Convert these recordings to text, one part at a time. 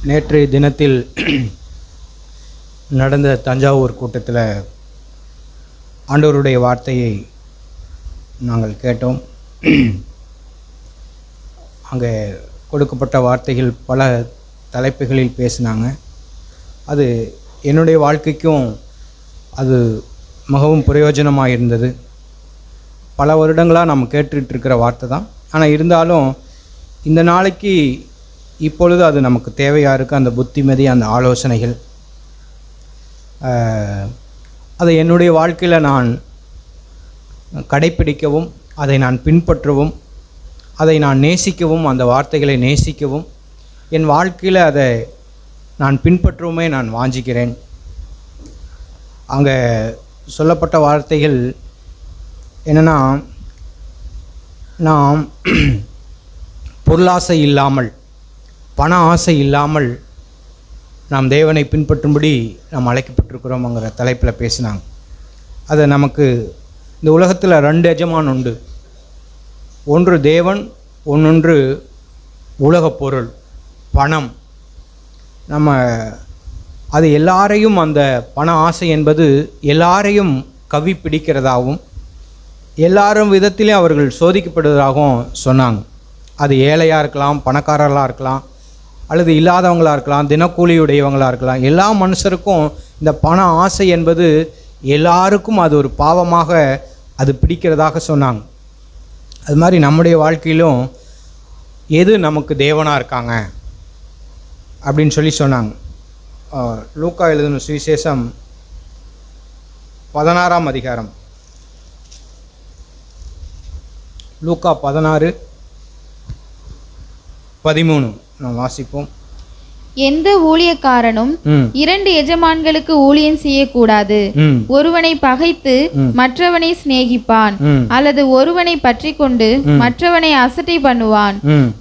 நேற்றைய தினத்தில் நடந்த தஞ்சாவூர் கூட்டத்தில் ஆண்டவருடைய வார்த்தையை நாங்கள் கேட்டோம். அங்கே கொடுக்கப்பட்ட வார்த்தைகள் பல தலைப்புகளில் பேசினாங்க. அது என்னுடைய வாழ்க்கைக்கும் அது மிகவும் பிரயோஜனமாக இருந்தது. பல வருடங்களாக நம்ம கேட்டுட்ருக்கிற வார்த்தை தான். ஆனால் இருந்தாலும் இந்த நாளைக்கு இப்பொழுது அது நமக்கு தேவையாக இருக்குது. அந்த புத்திமதி, அந்த ஆலோசனைகள், அதை என்னுடைய வாழ்க்கையில் நான் கடைப்பிடிக்கவும், அதை நான் பின்பற்றவும், அதை நான் நேசிக்கவும், அந்த வார்த்தைகளை நேசிக்கவும், என் வாழ்க்கையில் அதை நான் பின்பற்றவுமே நான் வாஞ்சிக்கிறேன். அங்கே சொல்லப்பட்ட வார்த்தைகள் என்னென்னா, நாம் பொருளாசை இல்லாமல், பண ஆசை இல்லாமல் நாம் தேவனை பின்பற்றும்படி நாம் அழைக்கப்பட்டிருக்கிறோம்ங்கிற தலைப்பில் பேசினாங்க. அதை நமக்கு இந்த உலகத்தில் 2 எஜமான் உண்டு. ஒன்று தேவன், ஒன்றொன்று உலகப் பொருள், பணம். நம்ம அது எல்லாரையும், அந்த பண ஆசை என்பது எல்லாரையும் கவி பிடிக்கிறதாகவும் எல்லாரும் விதத்திலே அவர்கள் சோதிக்கப்படுவதாகவும் சொன்னாங்க. அது ஏழையாக இருக்கலாம், பணக்காரர்களாக இருக்கலாம், அல்லது இல்லாதவங்களாக இருக்கலாம், தினக்கூலியுடையவங்களாக இருக்கலாம். எல்லா மனுஷருக்கும் இந்த பண ஆசை என்பது எல்லாருக்கும் அது ஒரு பாவமாக அது பிடிக்கிறதாக சொன்னாங்க. அது மாதிரி நம்முடைய வாழ்க்கையிலும் எது நமக்கு தேவனாக இருக்காங்க அப்படின்னு சொன்னாங்க. லூக்கா எழுதின சுவிசேஷம் 16ஆம் அதிகாரம், லூக்கா 16:13 நாம் வாசிப்போம். எந்த ஊழியக்காரனும் 2 எஜமான்களுக்கு ஊழியம் செய்யக்கூடாது. ஒருவனை பகைத்து மற்றவனை சிநேகிப்பான், அல்லது ஒருவனை பற்றி கொண்டு மற்றவனை அசட்டை பண்ணுவான்.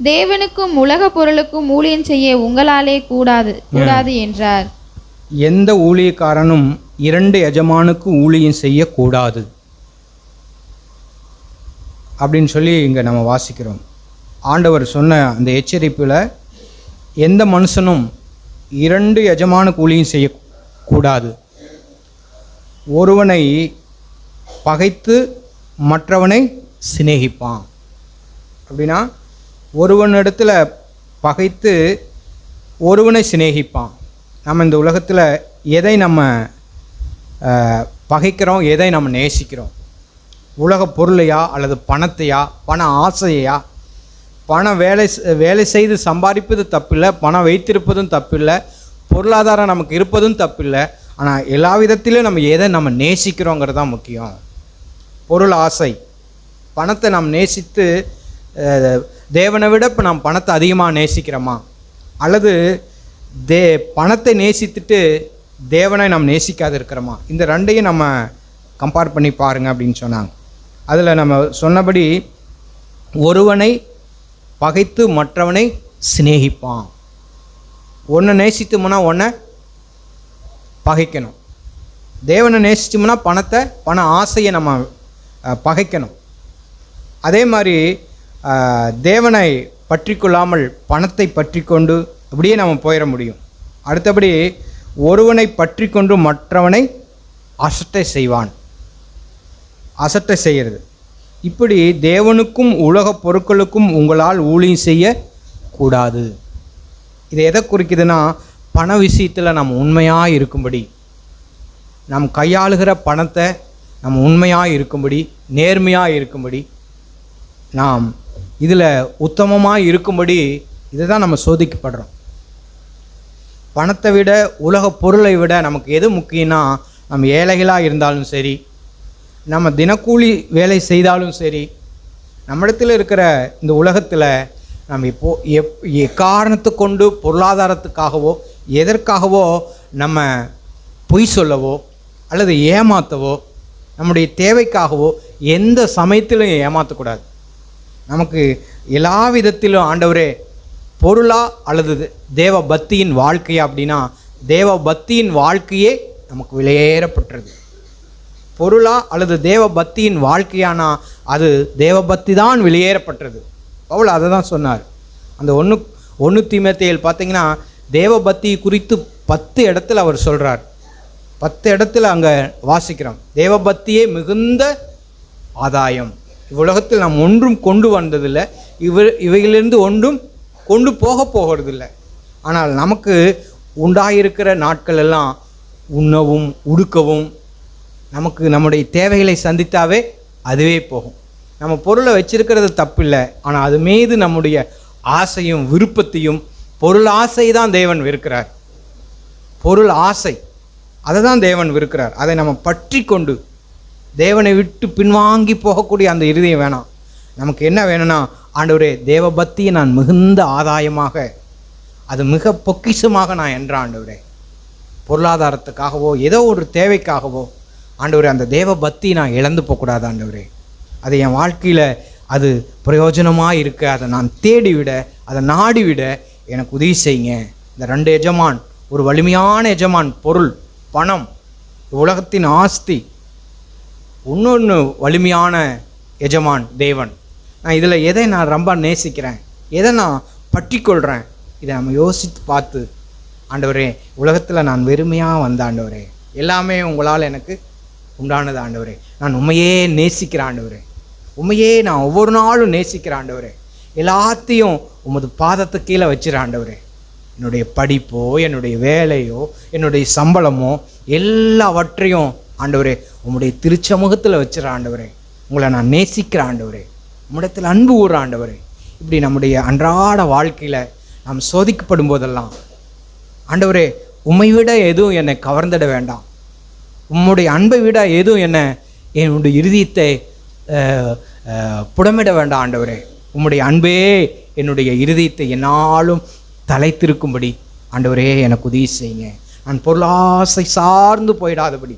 தேவனுக்கும் உலக பொருளுக்கும் ஊழியம் செய்ய உங்களாலே கூடாது என்றார். எந்த ஊழியக்காரனும் 2 எஜமானுக்கு ஊழியம் செய்யக்கூடாது அப்படின்னு இங்கே நம்ம வாசிக்கிறோம். ஆண்டவர் சொன்ன அந்த எச்சரிப்பில் எந்த மனுஷனும் 2 எஜமானுக்கு ஊழியம் செய்யக்கூடாது. ஒருவனை பகைத்து மற்றவனை சிநேகிப்பான். அப்படின்னா ஒருவனிடத்தில் பகைத்து ஒருவனை சிநேகிப்பான். நம்ம இந்த உலகத்தில் எதை நம்ம பகைக்கிறோம், எதை நம்ம நேசிக்கிறோம்? உலக பொருளையா, அல்லது பணத்தையா, பண ஆசையா? பணம் வேலை செய்து சம்பாதிப்பது தப்பில்லை, பணம் வைத்திருப்பதும் தப்பில்லை, பொருளாதாரம் நமக்கு இருப்பதும் தப்பில்லை. ஆனால் எல்லா விதத்திலும் நம்ம எதை நம்ம நேசிக்கிறோங்கிறது தான் முக்கியம். பொருள் ஆசை, பணத்தை நாம் நேசித்து தேவனை விட இப்போ நாம் பணத்தை அதிகமாக நேசிக்கிறோமா, அல்லது பணத்தை நேசித்துட்டு தேவனை நாம் நேசிக்காது இருக்கிறோமா? இந்த 2ஐயும் நம்ம கம்பேர் பண்ணி பாருங்க அப்படின்னு சொன்னாங்க. அதில் நம்ம சொன்னபடி ஒருவனை பகைத்து மற்றவனை சிநேகிப்பான். ஒன்றை நேசித்தோம்னா ஒன்றை பகைக்கணும். தேவனை நேசித்தோம்னா பண ஆசையை நம்ம பகைக்கணும். அதே மாதிரி தேவனை பற்றி கொள்ளாமல் பணத்தை பற்றி கொண்டு அப்படியே நம்ம போயிட முடியும். அடுத்தபடி ஒருவனை பற்றி கொண்டு மற்றவனை அசட்டை செய்வான். அசட்டை செய்கிறது. இப்படி தேவனுக்கும் உலக பொருட்களுக்கும் உங்களால் ஊழியம் செய்யக்கூடாது. இது எதை குறிக்குதுன்னா, பண விஷயத்தில் நம்ம உண்மையாக இருக்கும்படி, நாம் கையாளுகிற பணத்தை நம்ம உண்மையாக இருக்கும்படி, நேர்மையாக இருக்கும்படி, நாம் இதில் உத்தமமாக இருக்கும்படி இதை தான் நம்ம சோதிக்கப்படுறோம். பணத்தை விட, உலக பொருளை விட நமக்கு எது முக்கியம்னா, நம்ம ஏழைகளாக இருந்தாலும் சரி, நம்ம தினக்கூலி வேலை செய்தாலும் சரி, நம்மிடத்தில் இருக்கிற இந்த உலகத்தில் நம்ம எக்காரணத்தை கொண்டு பொருளாதாரத்துக்காகவோ எதற்காகவோ நம்ம பொய் சொல்லவோ அல்லது ஏமாற்றவோ, நம்முடைய தேவைக்காகவோ எந்த சமயத்திலும் ஏமாற்றக்கூடாது. நமக்கு எல்லா விதத்திலும் ஆண்டவரே பொருளா அல்லது தேவ பக்தியின் வாழ்க்கையா அப்படின்னா, தேவ பக்தியின் வாழ்க்கையே நமக்கு விலையேறப்பட்டது. பொருளா அல்லது தேவ பக்தியின் வாழ்க்கையானா அது தேவ பக்தி தான் வெளியேறப்பட்டது. பவுல் அதை தான் சொன்னார். அந்த 1 தீமோத்தேயுவில் பார்த்தீங்கன்னா, தேவபக்தி குறித்து 10 இடத்துல அவர் சொல்கிறார். 10 இடத்துல அங்கே வாசிக்கிறோம். தேவபக்தியே மிகுந்த ஆதாயம். இவ்வுலகத்தில் நாம் ஒன்றும் கொண்டு வந்ததில்லை, இவைகளிலிருந்து ஒன்றும் கொண்டு போகிறதில்லை. ஆனால் நமக்கு உண்டாயிருக்கிற நாட்கள் எல்லாம் உண்ணவும் உடுக்கவும் நமக்கு நம்முடைய தேவைகளை சந்தித்தாவே அதுவே போகும். நம்ம பொருளை வச்சிருக்கிறது தப்பில்லை, ஆனால் அது மீது நம்முடைய ஆசையும் விருப்பத்தையும், பொருள் ஆசை தான் தேவன் வெறுக்கிறார். பொருள் ஆசை அதை தான் தேவன் வெறுக்கிறார். அதை நம்ம பற்றி கொண்டு தேவனை விட்டு பின்வாங்கி போகக்கூடிய அந்த இருதயம் வேணாம். நமக்கு என்ன வேணும்னா, ஆண்டவரே தேவபக்தியை நான் மிகுந்த ஆதாயமாக, அது மிக பொக்கிஷமாக நான் என்ற ஆண்டவரே, பொருளாதாரத்துக்காகவோ ஏதோ ஒரு தேவைக்காகவோ ஆண்டவரே அந்த தேவபக்தியை நான் இழந்து போகக்கூடாது ஆண்டவரே. அது என் வாழ்க்கையில் அது பிரயோஜனமாக இருக்க, அதை நான் தேடிவிட, அதை நாடிவிட எனக்கு உதவி செய்யுங்க. இந்த 2 எஜமான், ஒரு வலிமையான எஜமான் பொருள் பணம் உலகத்தின் ஆஸ்தி, இன்னொன்று வலிமையான எஜமான் தேவன். நான் இதில் எதை நான் ரொம்ப நேசிக்கிறேன், எதை நான் பற்றி கொள்கிறேன், இதை நம்ம யோசித்து பார்த்து ஆண்டவரே உலகத்தில் நான் வெறுமையாக வந்த ஆண்டவரே, எல்லாமே உங்களால் எனக்கு உண்டானது ஆண்டவரே, நான் உண்மையே நேசிக்கிறேன் ஆண்டவரே, உண்மையே நான் ஒவ்வொரு நாளும் நேசிக்கிறேன் ஆண்டவரே, எல்லாத்தையும் உமது பாதத்து கீழே வச்சிடறேன் ஆண்டவரே. என்னுடைய படிப்போ என்னுடைய வேலையோ என்னுடைய சம்பளமோ எல்லாவற்றையும் ஆண்டவரே உம்முடைய திருச்சமூகத்தில் வச்சிடறேன் ஆண்டவரே. உங்களை நான் நேசிக்கிறேன் ஆண்டவரே, உம்மிடத்தில் அன்பு கூறுற ஆண்டவரே. இப்படி நம்முடைய அன்றாட வாழ்க்கையில் நாம் சோதிக்கப்படும் போதெல்லாம் ஆண்டவரே உம்மை விட எதுவும் என்னை கவர்ந்திட வேண்டாம், உம்முடைய அன்பை விட எதுவும் என்னுடைய இருதயத்தை புடமிட வேண்டாம் ஆண்டவரே. உம்முடைய அன்பே என்னுடைய இருதயத்தை என்னாலும் தலைத்திருக்கும்படி ஆண்டவரே எனக்கு உதவி செய்யுங்க. நான் பொருளாசை சார்ந்து போயிடாதபடி,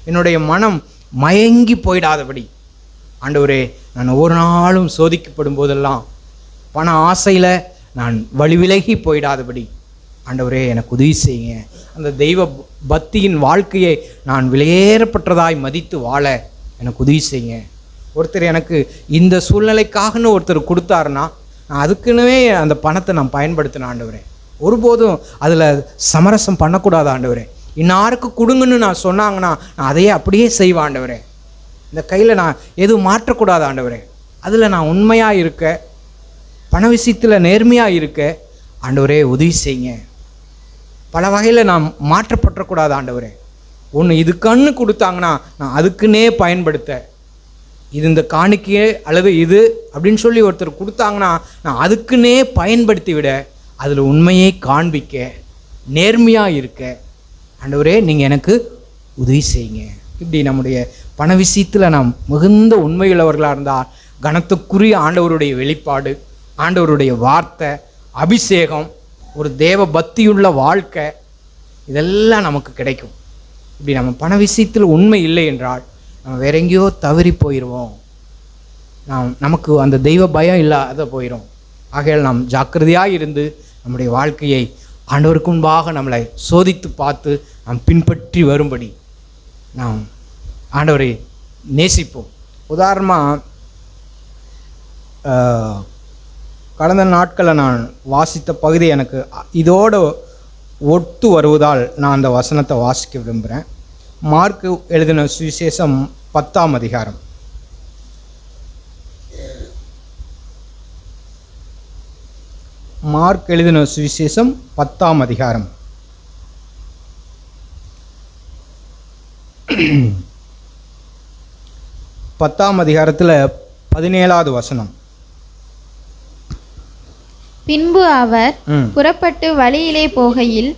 என்னுடைய மனம் மயங்கி போயிடாதபடி ஆண்டவரே, நான் ஒவ்வொரு நாளும் சோதிக்கப்படும் போதெல்லாம் பண ஆசையில் நான் வழிவிலகி போயிடாதபடி ஆண்டவரே எனக்கு உதவி செய்யுங்க. அந்த தெய்வ பக்தியின் வாழ்க்கையை நான் விலையேறப்பட்டதாய் மதித்து வாழ எனக்கு உதவி செய்யுங்க. ஒருத்தர் எனக்கு இந்த சூழ்நிலைக்காகன்னு ஒருத்தர் கொடுத்தாருன்னா நான் அதுக்குன்னே அந்த பணத்தை நான் பயன்படுத்தினேன் ஆண்டவரே. ஒருபோதும் அதில் சமரசம் பண்ணக்கூடாது ஆண்டவரே. இன்னாருக்கு கொடுங்கன்னு நான் சொன்னாங்கன்னா நான் அதையே அப்படியே செய்வேன் ஆண்டவரே. இந்த கையில் நான் எதுவும் மாற்றக்கூடாது ஆண்டவரே. அதில் நான் உண்மையாக இருக்க, பண விஷயத்தில் நேர்மையாக இருக்க ஆண்டவரே உதவி செய்யுங்க. பல வகையில் நான் மாற்றப்பட்டக்கூடாது ஆண்டவரே. ஒன்று இது கண்ணு கொடுத்தாங்கன்னா நான் அதுக்குன்னே பயன்படுத்த, இது இந்த காணிக்கையே அல்லது இது அப்படின்னு சொல்லி ஒருத்தர் கொடுத்தாங்கன்னா நான் அதுக்குன்னே பயன்படுத்தி விட, அதில் உண்மையை காண்பிக்க, நேர்மையாக இருக்க ஆண்டவரே நீங்கள் எனக்கு உதவி செய்யுங்க. இப்படி நம்முடைய பண விஷயத்தில் நாம் மிகுந்த உண்மையுள்ளவர்களாக இருந்தால் கனத்துக்குரிய ஆண்டவருடைய வெளிப்பாடு, ஆண்டவருடைய வார்த்தை, அபிஷேகம், ஒரு தேவ பக்தியுள்ள வாழ்க்கை இதெல்லாம் நமக்கு கிடைக்கும். இப்படி நம்ம பண விஷயத்தில் உண்மை இல்லை என்றால் நம்ம வேற எங்கேயோ தவறி போயிடுவோம். நமக்கு அந்த தெய்வ பயம் இல்லாத போயிடும். ஆகையால் நாம் ஜாக்கிரதையாக இருந்து நம்முடைய வாழ்க்கையை ஆண்டவருக்கு முன்பாக நம்மளை சோதித்து பார்த்து நாம் பின்பற்றி வரும்படி நாம் ஆண்டவரை நேசிப்போம். உதாரணமாக கடந்த நாட்களில் நான் வாசித்த பகுதி எனக்கு இதோடு ஒத்து வருவதால் நான் அந்த வசனத்தை வாசிக்க விரும்புகிறேன். மார்க்கு எழுதின சுவிசேஷம் 10ஆம் அதிகாரம். மார்க் எழுதின சுவிசேஷம் 10ஆம் அதிகாரம். பத்தாம் அதிகாரத்தில் 17வது வசனம். பின்பு அவர் புறப்பட்டு வழியிலே போகையில்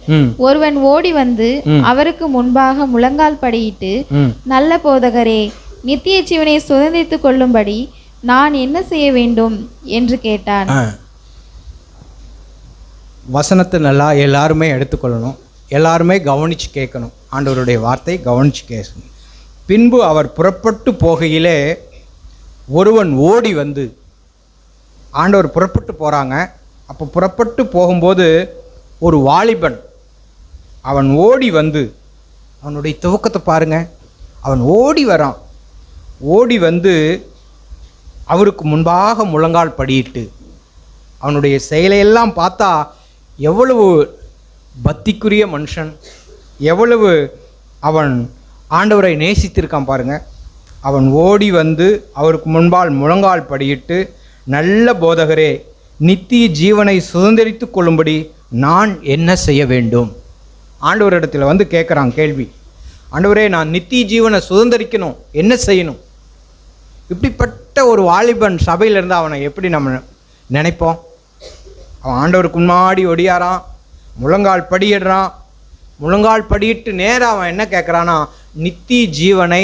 ஒருவன் ஓடி வந்து அவருக்கு முன்பாக முழங்கால் படியிட்டு, நல்ல போதகரே, நித்திய ஜீவனை சுதந்திரித்துக் கொள்ளும்படி நான் என்ன செய்ய வேண்டும் என்று கேட்டான். வசனத்தை நல்லா எல்லாருமே எடுத்துக்கொள்ளணும், எல்லாருமே கவனித்து கேட்கணும். ஆண்டவருடைய வார்த்தை கவனித்து கேட்கணும். பின்பு அவர் புறப்பட்டு போகையிலே ஒருவன் ஓடி வந்து, ஆண்டவர் புறப்பட்டு போகிறாங்க. அப்போ புறப்பட்டு போகும்போது ஒரு வாலிபன் அவன் ஓடி வந்து, அவனுடைய துவக்கத்தை பாருங்க, அவன் ஓடி வரான். ஓடி வந்து அவருக்கு முன்பாக முழங்கால் படியிட்டு, அவனுடைய செயலையெல்லாம் பார்த்தா எவ்வளவு பக்திக்குரிய மனுஷன், எவ்வளவு அவன் ஆண்டவரை நேசித்திருக்கான் பாருங்க. அவன் ஓடி வந்து அவருக்கு முன்பால் முழங்கால் படியிட்டு, நல்ல போதகரே, நித்திய ஜீவனை சுதந்திரித்து கொள்ளும்படி நான் என்ன செய்ய வேண்டும்? ஆண்டவரிடத்தில் வந்து கேட்குறான் கேள்வி. ஆண்டவரே, நான் நித்திய ஜீவனை சுதந்திரிக்கணும், என்ன செய்யணும்? இப்படிப்பட்ட ஒரு வாலிபன் சபையில் இருந்தால் அவனை எப்படி நம்ம நினைப்போம்? அவன் ஆண்டவருக்கு முன்னாடி ஒடியாரான், முழங்கால் படியிடுறான். முழங்கால் படியிட்டு நேராக அவன் என்ன கேட்குறான்னா, நித்திய ஜீவனை,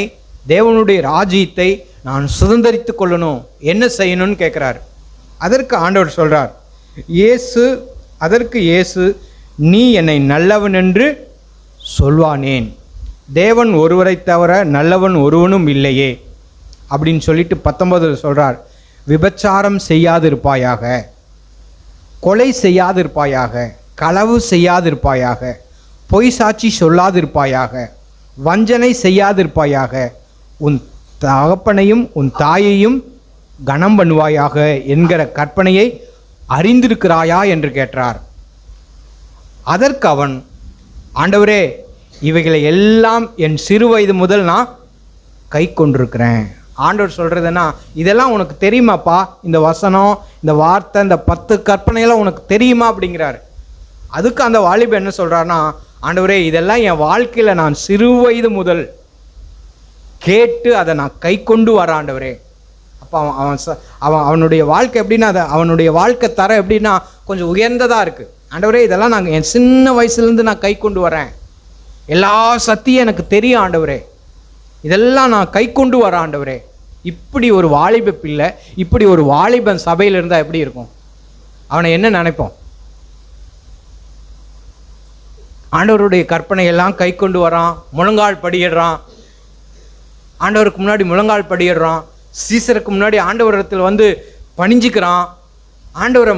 தேவனுடைய ராஜ்யத்தை நான் சுதந்திரித்து கொள்ளணும், என்ன செய்யணும்னு கேட்குறாரு. அதற்கு ஆண்டவர் சொல்கிறார், இயேசு, நீ என்னை நல்லவன் என்று சொல்வானேன்? தேவன் ஒருவரை தவிர நல்லவன் ஒருவனும் இல்லையே அப்படின்னு சொல்லிட்டு 19 சொல்கிறார், விபச்சாரம் செய்யாதிருப்பாயாக, கொலை செய்யாதிருப்பாயாக, களவு செய்யாதிருப்பாயாக, பொய் சாட்சி சொல்லாதிருப்பாயாக, வஞ்சனை செய்யாதிருப்பாயாக, உன் தகப்பனையும் உன் தாயையும் கனம் பண்ணுவாயாக என்கிற கற்பனையை அறிந்திருக்கிறாயா என்று கேட்டார். அதற்கு அவன், ஆண்டவரே, இவைகளை எல்லாம் என் சிறு வயது முதல் நான் கை கொண்டிருக்கிறேன். ஆண்டவர் சொல்கிறதுன்னா, இதெல்லாம் உனக்கு தெரியுமாப்பா? இந்த வசனம், இந்த வார்த்தை, இந்த 10 கற்பனையெல்லாம் உனக்கு தெரியுமா அப்படிங்கிறாரு. அதுக்கு அந்த வாலிபன் என்ன சொல்கிறான்னா, ஆண்டவரே, இதெல்லாம் என் வாழ்க்கையில் நான் சிறு வயது முதல் கேட்டு அதை நான் கை கொண்டு வர ஆண்டவரே. அப்போ அவனுடைய வாழ்க்கை எப்படின்னா, அவனுடைய வாழ்க்கை தரம் எப்படின்னா கொஞ்சம் உயர்ந்ததாக இருக்குது. ஆண்டவரே, இதெல்லாம் நாங்கள் என் சின்ன வயசுலேருந்து நான் கை கொண்டு வரேன், எல்லா சத்தியும் எனக்கு தெரியும் ஆண்டவரே, இதெல்லாம் நான் கை கொண்டு வரேன் ஆண்டவரே. இப்படி ஒரு வாலிப பிள்ளை, இப்படி ஒரு வாலிபன் சபையில் இருந்தால் எப்படி இருக்கும்? அவனை என்ன நினைப்போம்? ஆண்டவருடைய கற்பனையெல்லாம் கை கொண்டு வரான், முழங்கால் படியிடுறான், ஆண்டவருக்கு முன்னாடி முழங்கால் படியிடுறான், சீசருக்கு முன்னாடி ஆண்டவரத்தில் வந்து பணிஞ்சிக்கிறான், ஆண்டவரை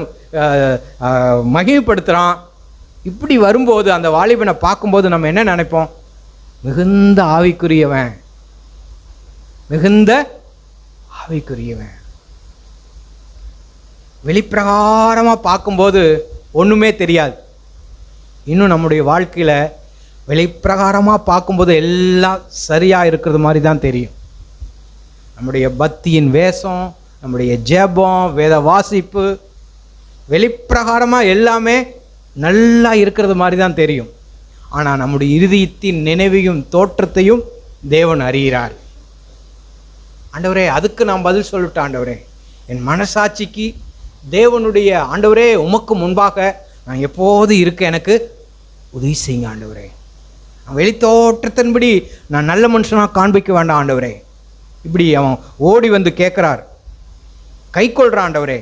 மகிமைப்படுத்துகிறான். இப்படி வரும்போது அந்த வாலிபனை பார்க்கும்போது நம்ம என்ன நினைப்போம்? மிகுந்த ஆவிக்குரியவன், மிகுந்த ஆவிக்குரியவன். வெளிப்பிரகாரமாக பார்க்கும்போது ஒன்றுமே தெரியாது. இன்னும் நம்முடைய வாழ்க்கையில் வெளிப்பிரகாரமாக பார்க்கும்போது எல்லாம் சரியாக இருக்கிறது மாதிரி தான் தெரியும். நம்முடைய பக்தியின் வேஷம், நம்முடைய ஜெபம், வேத வாசிப்பு, வெளிப்பிரகாரமாக எல்லாமே நல்லா இருக்கிறது மாதிரி தான் தெரியும். ஆனால் நம்முடைய இருதயத்தின் நினைவையும் தோற்றத்தையும் தேவன் அறிகிறார். ஆண்டவரே, அதுக்கு நான் பதில் சொல்லிட்டேன் ஆண்டவரே. என் மனசாட்சிக்கு தேவனுடைய, ஆண்டவரே, உமக்கு முன்பாக நான் எப்போது இருக்க எனக்கு உதவி செய்யுங்க ஆண்டவரே. வெளித்தோற்றத்தின்படி நான் நல்ல மனுஷனாக காண்பிக்க வேண்டாம் ஆண்டவரே. இப்படி அவன் ஓடி வந்து கேட்குறார், கை கொள்கிறான் ஆண்டவரே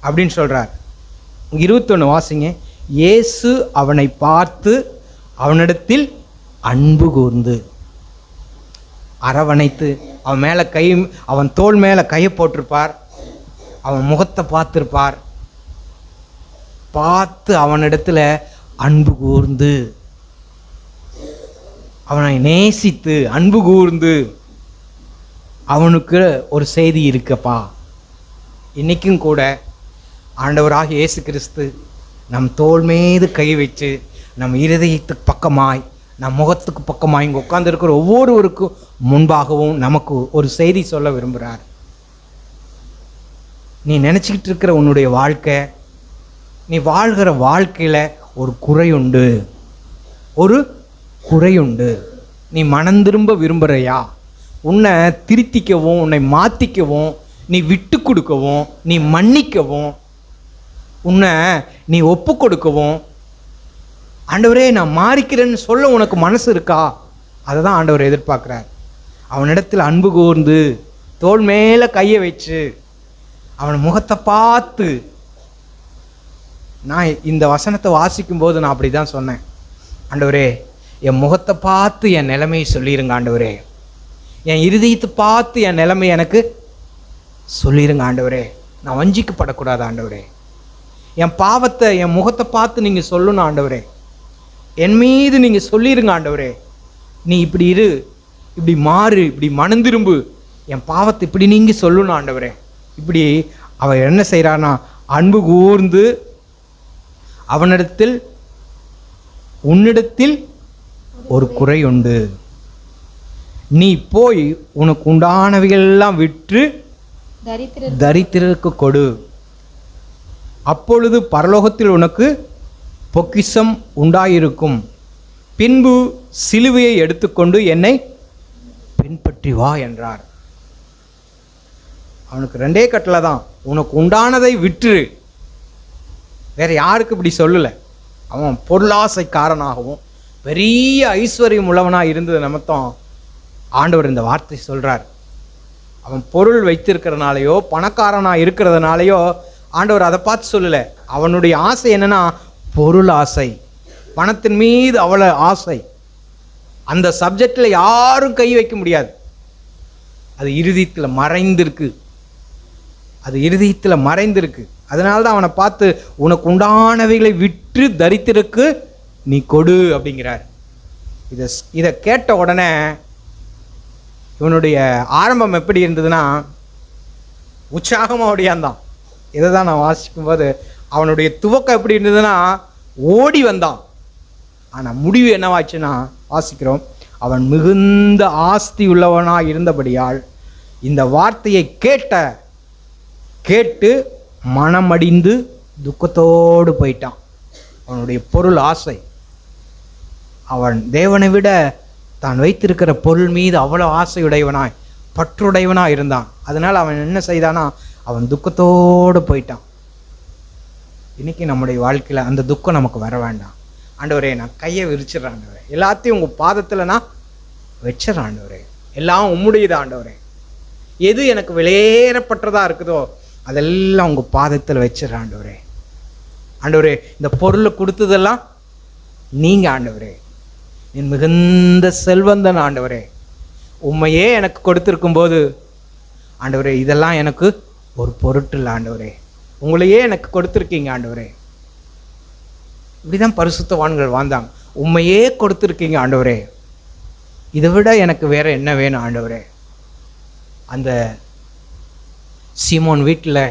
அப்படின்னு சொல்கிறார். 21 வாசிங்க. இயேசு அவனை பார்த்து அவனிடத்தில் அன்பு கூர்ந்து அரவணைத்து, அவன் மேலே அவன் தோள் மேலே கையை போட்டிருப்பார், அவன் முகத்தை பார்த்துருப்பார், பார்த்து அவனிடத்துல அன்பு கூர்ந்து, அவனை நேசித்து அன்பு கூர்ந்து, அவனுக்கு ஒரு செய்தி இருக்கப்பா. இன்றைக்கும் கூட ஆண்டவராக இயேசு கிறிஸ்து நம் தோள் மீது கை வச்சு நம் இருதயத்துக்கு பக்கமாய், நம் முகத்துக்கு பக்கமாய் இங்கே உட்கார்ந்துருக்கிற ஒவ்வொருவருக்கும் முன்பாகவும் நமக்கு ஒரு செய்தி சொல்ல விரும்புகிறார். நீ நினச்சிக்கிட்டு இருக்கிற உன்னுடைய வாழ்க்கை, நீ வாழ்கிற வாழ்க்கையில் ஒரு குறையுண்டு, ஒரு குறையுண்டு. நீ மனம் திரும்ப விரும்புகிறையா? உன்னை திருத்திக்கவும், உன்னை மாற்றிக்கவும், நீ விட்டு கொடுக்கவும், நீ மன்னிக்கவும், உன்னை நீ ஒப்பு கொடுக்கவும், ஆண்டவரே நான் மாறிக்கிறேன்னு சொல்ல உனக்கு மனசு இருக்கா? அதை தான் ஆண்டவர் எதிர்பார்க்குறார். அவனிடத்தில் அன்பு கூர்ந்து தோள் மேலே கையை வச்சு அவன் முகத்தை பார்த்து. நான் இந்த வசனத்தை வாசிக்கும்போது நான் அப்படி தான் சொன்னேன், ஆண்டவரே என் முகத்தை பார்த்து என் நிலைமையை சொல்லிடுங்க ஆண்டவரே, என் இருதயத்தை பார்த்து என் நிலைமை எனக்கு சொல்லிடுங்க ஆண்டவரே, நான் வஞ்சிக்கப்படக்கூடாது ஆண்டவரே, என் பாவத்தை என் முகத்தை பார்த்து நீங்கள் சொல்லணும் ஆண்டவரே, என் மீது நீங்கள் சொல்லிடுங்க ஆண்டவரே, நீ இப்படி இரு, இப்படி மாறு, இப்படி மனந்திரும்பு, என் பாவத்தை இப்படி நீங்கள் சொல்லணும் ஆண்டவரே. இப்படி அவன் என்ன செய்கிறான்னா, அன்பு கூர்ந்து அவனிடத்தில் உன்னிடத்தில் ஒரு குறை உண்டு. நீ போய் உனக்கு உண்டானவைகளெல்லாம் விற்று தரித்திரருக்கு கொடு, அப்பொழுது பரலோகத்தில் உனக்கு பொக்கிஷம் உண்டாயிருக்கும். பின்பு சிலுவையை எடுத்துக்கொண்டு என்னை பின்பற்றி வா என்றார். அவனுக்கு 2 கட்டளை தான். உனக்கு உண்டானதை விற்று. வேற யாருக்கு இப்படி சொல்லலை. அவன் பொருளாசைக்காரனாகவும் பெரிய ஐஸ்வர்யம் உள்ளவனாக இருந்தது நிமித்தம் ஆண்டவர் இந்த வார்த்தை சொல்கிறார். அவன் பொருள் வைத்திருக்கிறதுனாலையோ பணக்காரனாக இருக்கிறதுனாலையோ ஆண்டவர் அதை பார்த்து சொல்லலை. அவனுடைய ஆசை என்னன்னா பொருள் ஆசை, பணத்தின் மீது அவ்வளோ ஆசை. அந்த சப்ஜெக்டில் யாரும் கை வைக்க முடியாது. அது இருதயத்தில் மறைந்திருக்கு. அதனால தான் அவனை பார்த்து உனக்கு உண்டானவைகளை விற்று தரித்திரருக்கு நீ கொடு அப்படிங்கிறார். இதை கேட்ட உடனே இவனுடைய ஆரம்பம் எப்படி இருந்ததுன்னா உற்சாகமாக ஓடியாந்தான். இதை தான் நான் வாசிக்கும்போது அவனுடைய துவக்கம் எப்படி இருந்ததுன்னா ஓடி வந்தான். ஆனால் முடிவு என்னவாச்சுன்னா வாசிக்கிறோம், அவன் மிகுந்த ஆஸ்தி உள்ளவனாக இருந்தபடியால் இந்த வார்த்தையை கேட்டு மனமடிந்து துக்கத்தோடு போயிட்டான். அவனுடைய பொருள் ஆசை, அவன் தேவனை விட தான் வைத்திருக்கிற பொருள் மீது அவ்வளோ ஆசையுடையவனாய் பற்றுடையவனாக இருந்தான். அதனால் அவன் என்ன செய்தானா, அவன் துக்கத்தோடு போயிட்டான். இன்றைக்கி நம்முடைய வாழ்க்கையில் அந்த துக்கம் நமக்கு வர வேண்டாம். ஆண்டவரே, நான் கையை விரிச்சிடுறேன் ஆண்டவரே, எல்லாத்தையும் உங்கள் பாதத்தில் நான் வச்சிடறேன் ஆண்டவரே, எல்லாம் உம்முடையது ஆண்டவரே. எது எனக்கு விலையேறப்பட்டதாக இருக்குதோ அதெல்லாம் உங்கள் பாதத்தில் வச்சிடறேன் ஆண்டவரே. ஆண்டவரே, இந்த பொருளை கொடுத்ததெல்லாம் நீங்கள் ஆண்டவரே, என் மிகுந்த செல்வந்தன் ஆண்டவரே. உண்மையே எனக்கு கொடுத்துருக்கும்போது ஆண்டவரே இதெல்லாம் எனக்கு ஒரு பொருட்டு இல்லை ஆண்டவரே, உங்களையே எனக்கு கொடுத்துருக்கீங்க ஆண்டவரே. இப்படிதான் பரிசுத்தவான்கள் வாழ்ந்தாங்க. உண்மையே கொடுத்துருக்கீங்க ஆண்டவரே, இதை விட எனக்கு வேற என்ன வேணும் ஆண்டவரே. அந்த சீமோன் வீட்டில்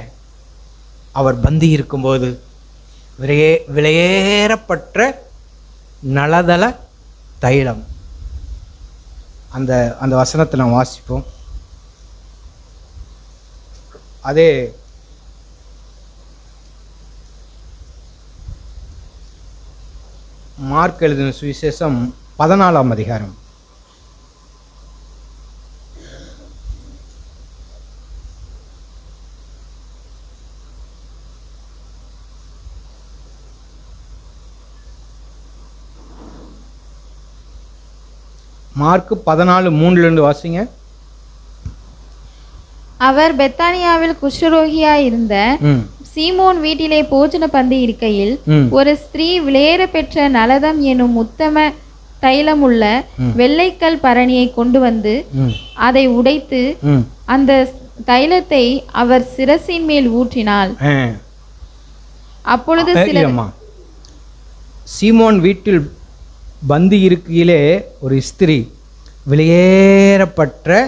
அவர் பந்தி இருக்கும்போது விலையேறப்பட்ட நலதல தைலம், அந்த வசனத்தை நாம் வாசிப்போம். அதே மார்க் எழுதின சுவிசேஷம் 14ஆம் அதிகாரம். மார்க் 14:3 வாசிங்க. அவர் பெத்தானியாவில் குஷ்டரோகியாய் இருந்த சீமோன் வீட்டிலே போஜன பந்தி இருக்கையில் ஒரு ஸ்திரீ விலையேற பெற்ற நலதம் எனும் உத்தம தைலமுள்ள வெள்ளைக்கல் பரணியை கொண்டு வந்து அதை உடைத்து அந்த தைலத்தை அவர் சிரசின் மேல் ஊற்றினாள். அப்பொழுது சீமோன் வீட்டில் பந்தி இருக்கையிலே ஒரு ஸ்திரீ விலையேறப்பட்ட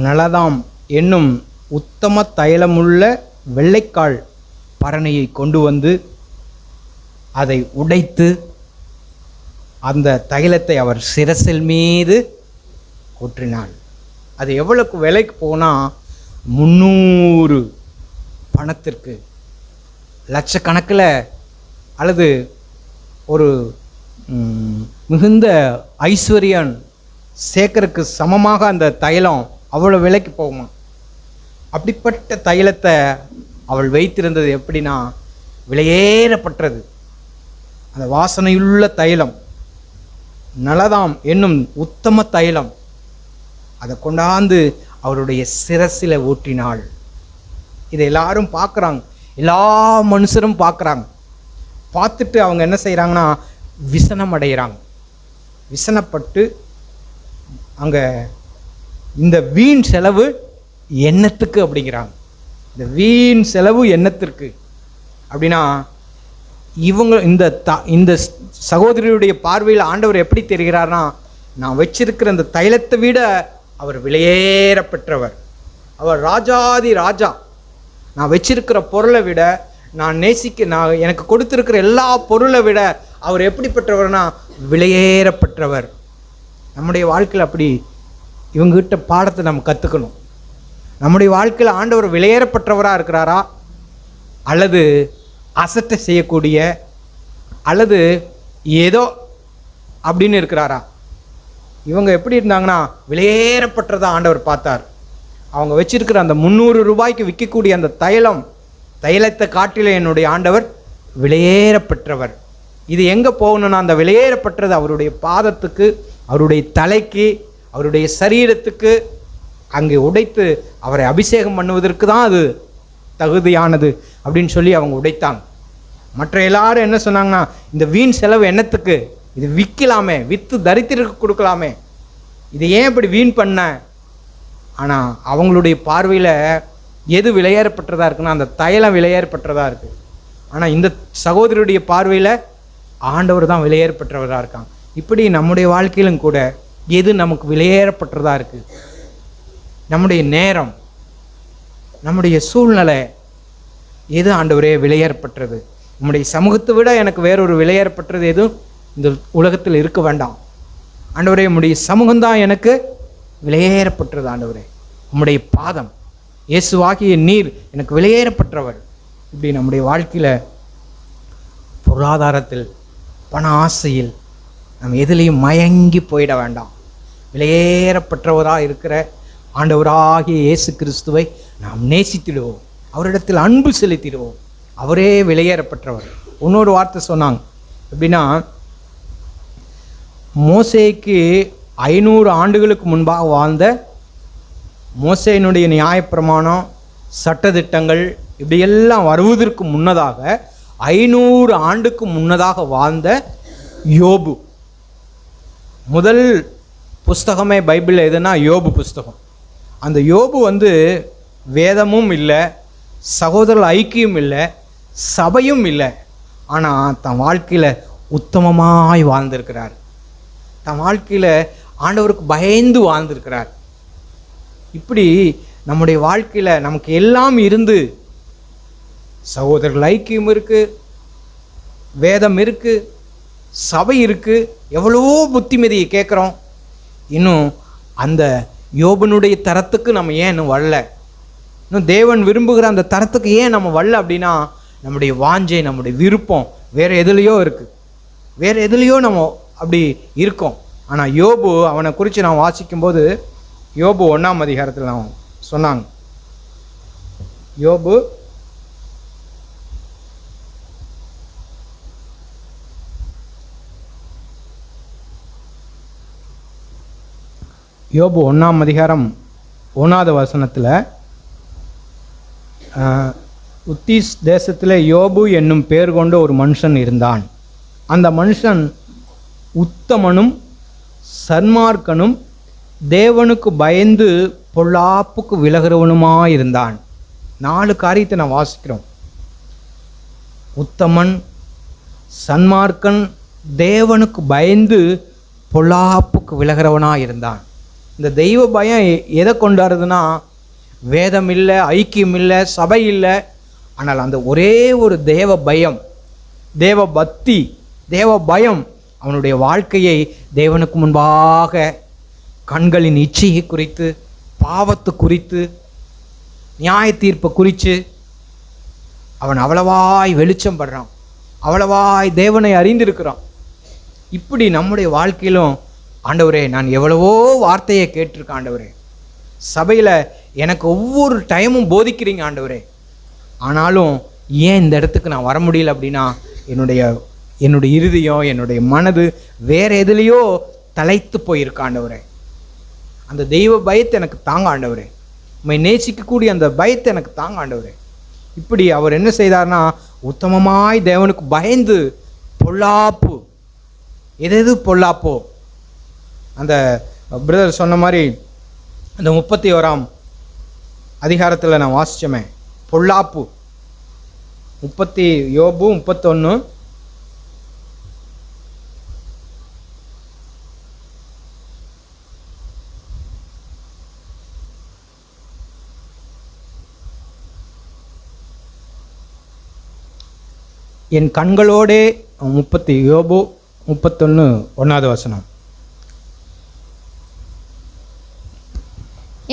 நலதாம் என்னும் உத்தம தைலமுள்ள வெள்ளைக்கால் பரணியை கொண்டு வந்து அதை உடைத்து அந்த தைலத்தை அவர் சிரசில் மீது ஊற்றினாள். அது எவ்வளவுக்கு விலைக்கு போனால் 300 பணத்திற்கு, லட்சக்கணக்கில் அல்லது ஒரு மிகுந்த ஐஸ்வர்யன் சேர்க்கறதுக்கு சமமாக அந்த தைலம் அவ்வளோ விலைக்கு போகுமா. அப்படிப்பட்ட தைலத்தை அவள் வைத்திருந்தது எப்படின்னா விலையேறப்பட்டது. அந்த வாசனையுள்ள தைலம், நலதாம் என்னும் உத்தம தைலம், அதை கொண்டாந்து அவருடைய சிரசில் ஊற்றினாள். இதை எல்லாரும் பார்க்குறாங்க, எல்லா மனுஷரும் பார்க்குறாங்க. பார்த்துட்டு அவங்க என்ன செய்கிறாங்கன்னா விசனம் அடைகிறாங்க. விசனப்பட்டு அங்கே இந்த வீண் செலவு என்னத்துக்கு அப்படிங்கிறாங்க. இந்த வீண் செலவு என்னத்திற்கு அப்படின்னா இவங்க இந்த சகோதரியுடைய பார்வையில் ஆண்டவர் எப்படி தெரிகிறார்னா, நான் வச்சிருக்கிற அந்த தைலத்தை விட அவர் விலையேற பெற்றவர், அவர் ராஜாதி ராஜா. நான் வச்சிருக்கிற பொருளை விட, நான் எனக்கு கொடுத்துருக்கிற எல்லா பொருளை விட அவர் எப்படிப்பட்டவர்னா விலையேறப்பட்டவர். நம்முடைய வாழ்க்கையில் அப்படி இவங்ககிட்ட பாடத்தை நம்ம கற்றுக்கணும். நம்முடைய வாழ்க்கையில் ஆண்டவர் விலையேறப்பட்டவராக இருக்கிறாரா, அல்லது அசட்டை செய்யக்கூடிய, அல்லது ஏதோ அப்படின்னு இருக்கிறாரா? இவங்க எப்படி இருந்தாங்கன்னா விலையேறப்பட்டதா ஆண்டவர் பார்த்தார். அவங்க வச்சிருக்கிற அந்த 300 ரூபாய்க்கு விற்கக்கூடிய அந்த தைலத்தை காட்டில என்னுடைய ஆண்டவர் விலையேறப்பட்டவர். இது எங்கே போகணும்னா அந்த விலையேறப்பட்டது அவருடைய பாதத்துக்கு, அவருடைய தலைக்கு, அவருடைய சரீரத்துக்கு அங்கே உடைத்து அவரை அபிஷேகம் பண்ணுவதற்கு தான் அது தகுதியானது அப்படின்னு சொல்லி அவங்க உடைத்தாங்க. மற்ற எல்லாரும் என்ன சொன்னாங்கன்னா, இந்த வீண் செலவு என்னத்துக்கு, இது விற்கலாமே, விற்று தரித்திற்கு கொடுக்கலாமே, இது ஏன் இப்படி வீண் பண்ண? ஆனால் அவங்களுடைய பார்வையில் எது விலையேறப்பட்டதாக இருக்குன்னா அந்த தைலம் விலையேறப்பட்டதாக இருக்குது. ஆனால் இந்த சகோதரருடைய பார்வையில் ஆண்டவர் தான் விலையேறப்பட்டவராக இருக்காங்க. இப்படி நம்முடைய வாழ்க்கையிலும் கூட எது நமக்கு விலையேறப்பட்டதாக இருக்குது? நம்முடைய நேரம், நம்முடைய சூழ்நிலை எது ஆண்டவரே விலையேறப்பட்டது? நம்முடைய சமூகத்தை விட எனக்கு வேறொரு விலையேறப்பட்டது எதுவும் இந்த உலகத்தில் இருக்க வேண்டாம். ஆண்டவரே உம்முடைய சமூகம்தான் எனக்கு விலையேறப்பட்டது. ஆண்டவரே உம்முடைய பாதம், இயேசுவாகிய நீர் எனக்கு விலையேறப்பட்டவர். இப்படி நம்முடைய வாழ்க்கையில் பொருளாதாரத்தில், பண ஆசையில் நம்ம எதுலேயும் மயங்கி போயிட வேண்டாம். விலையேறப்பட்டவராக இருக்கிற ஆண்டவராகிய இயேசு கிறிஸ்துவை நாம் நேசித்திடுவோம், அவரிடத்தில் அன்பு செலுத்திடுவோம். அவரே விலையேறப்பட்டவர். இன்னொரு வார்த்தை சொன்னாங்க எப்படின்னா, மோசேக்கு 500 ஆண்டுகளுக்கு முன்பாக வாழ்ந்த மோசேயினுடைய நியாயப்பிரமாணம், சட்டதிட்டங்கள் இப்படியெல்லாம் வருவதற்கு முன்னதாக 500 ஆண்டுக்கு முன்னதாக வாழ்ந்த யோபு. முதல் புஸ்தகமே பைபிளில் எதுனா யோபு புஸ்தகம். அந்த யோபு வேதமும் இல்லை, சகோதரர் ஐக்கியம் இல்லை, சபையும் இல்லை. ஆனால் தன் வாழ்க்கையில் உத்தமமாய் வாழ்ந்திருக்கிறார். தன் வாழ்க்கையில் ஆண்டவருக்கு பயந்து வாழ்ந்திருக்கிறார். இப்படி நம்முடைய வாழ்க்கையில் நமக்கு எல்லாம் இருந்து, சகோதரர்கள் ஐக்கியம் இருக்குது, வேதம் இருக்குது, சபை இருக்குது, எவ்வளோ புத்திமதியை கேட்குறோம். இன்னும் அந்த யோபனுடைய தரத்துக்கு நம்ம ஏன் இன்னும் வரல? இன்னும் தேவன் விரும்புகிற அந்த தரத்துக்கு ஏன் நம்ம வரல அப்படின்னா, நம்முடைய வாஞ்சை, நம்முடைய விருப்பம் வேறு எதுலேயோ இருக்குது, வேறு எதுலேயோ நம்ம அப்படி இருக்கோம். ஆனால் யோபு, அவனை குறித்து நான் வாசிக்கும்போது யோபு 1ஆம் அதிகாரத்தில் நான் சொன்னாங்க, யோபு 1ஆம் அதிகாரம் 1வது வசனத்தில், உத்தீஸ் தேசத்தில் யோபு என்னும் பேர் கொண்ட ஒரு மனுஷன் இருந்தான். அந்த மனுஷன் உத்தமனும் சன்மார்க்கனும் தேவனுக்கு பயந்து பொல்லாப்புக்கு விலகிறவனுமாக இருந்தான். 4 காரியத்தை நான் வாசிக்கிறோம். உத்தமன், சன்மார்க்கன், தேவனுக்கு பயந்து பொல்லாப்புக்கு விலகிறவனாக இருந்தான். இந்த தெய்வ பயம் எதை கொண்டாடுதுன்னா, வேதம் இல்லை, ஐக்கியம் இல்லை, சபை இல்லை. ஆனால் அந்த ஒரே ஒரு தேவ பயம், தேவ பக்தி, தேவ பயம் அவனுடைய வாழ்க்கையை தேவனுக்கு முன்பாக கண்களின் இச்சையை குறித்து, பாவத்தை குறித்து, நியாய தீர்ப்பை குறித்து அவன் அவ்வளவாய் வெளிச்சம் படுறான், அவ்வளவாய் தேவனை அறிந்திருக்கிறான். இப்படி நம்முடைய வாழ்க்கையிலும், ஆண்டவரே நான் எவ்வளவோ வார்த்தையை கேட்டிருக்கேன் ஆண்டவரே, சபையில் எனக்கு ஒவ்வொரு டைமும் போதிக்கிறீங்க ஆண்டவரே, ஆனாலும் ஏன் இந்த இடத்துக்கு நான் வர முடியல அப்படின்னா, என்னுடைய இருதயம், என்னுடைய மனது வேறு எதுலேயோ தலைத்து போயிருக்க ஆண்டவரே. அந்த தெய்வ பயத்தை எனக்கு தாங்க ஆண்டவரே, உம்மை நேசிக்கக்கூடிய அந்த பயத்தை எனக்கு தாங்க ஆண்டவரே. இப்படி அவர் என்ன செய்தார்னா, உத்தமமாய் தேவனுக்கு பயந்து பொல்லாப்பு, எது பொல்லாப்போ, அந்த பிரதர் சொன்ன மாதிரி அந்த 31ஆம் அதிகாரத்தில் நான் வாசித்தோமே, பொல்லாப்பு. யோபு 31 என் கண்களோடே யோபு 31:1.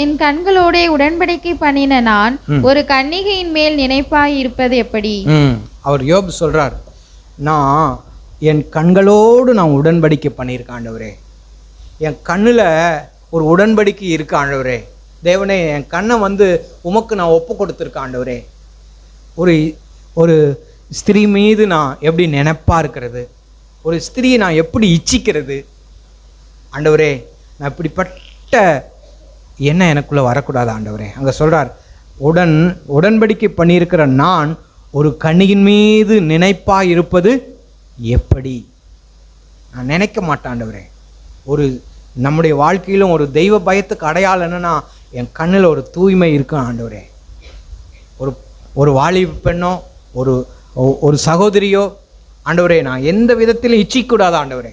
என் கண்களோடே உடன்படிக்கை பண்ணின நான் ஒரு கன்னிகையின் மேல் நினைப்பாய் இருப்பது எப்படி? அவர் யோபு சொல்றார், நான் என் கண்களோடு நான் உடன்படிக்கை பண்ணியிருக்கேன் ஆண்டவரே. என் கண்ணில் ஒரு உடன்படிக்கை இருக்கு ஆண்டவரே. தேவனே, என் கண்ணை உமக்கு நான் ஒப்பு கொடுத்துருக்கேன் ஆண்டவரே. ஒரு ஒரு ஸ்திரீ மீது நான் எப்படி நினைப்பா இருக்கிறது, ஒரு ஸ்திரீயை நான் எப்படி இச்சிக்கிறது ஆண்டவரே, நான் இப்படிப்பட்ட எண்ணம் எனக்குள்ளே வரக்கூடாது ஆண்டவரே. அங்கே சொல்கிறார், உடன்படிக்கை பண்ணியிருக்கிற நான் ஒரு கன்னியின் மீது நினைப்பாக இருப்பது எப்படி? நான் நினைக்க மாட்டேன் ஆண்டவரே. நம்முடைய வாழ்க்கையிலும் ஒரு தெய்வ பயத்துக்கு அடையாளம் என்னன்னா, என் கண்ணில் ஒரு தூய்மை இருக்கும் ஆண்டவரே. ஒரு வாலிப பெண்ணோ ஒரு சகோதரியோ ஆண்டவரே, நான் எந்த விதத்திலும் இச்சிக்கூடாது ஆண்டவரே.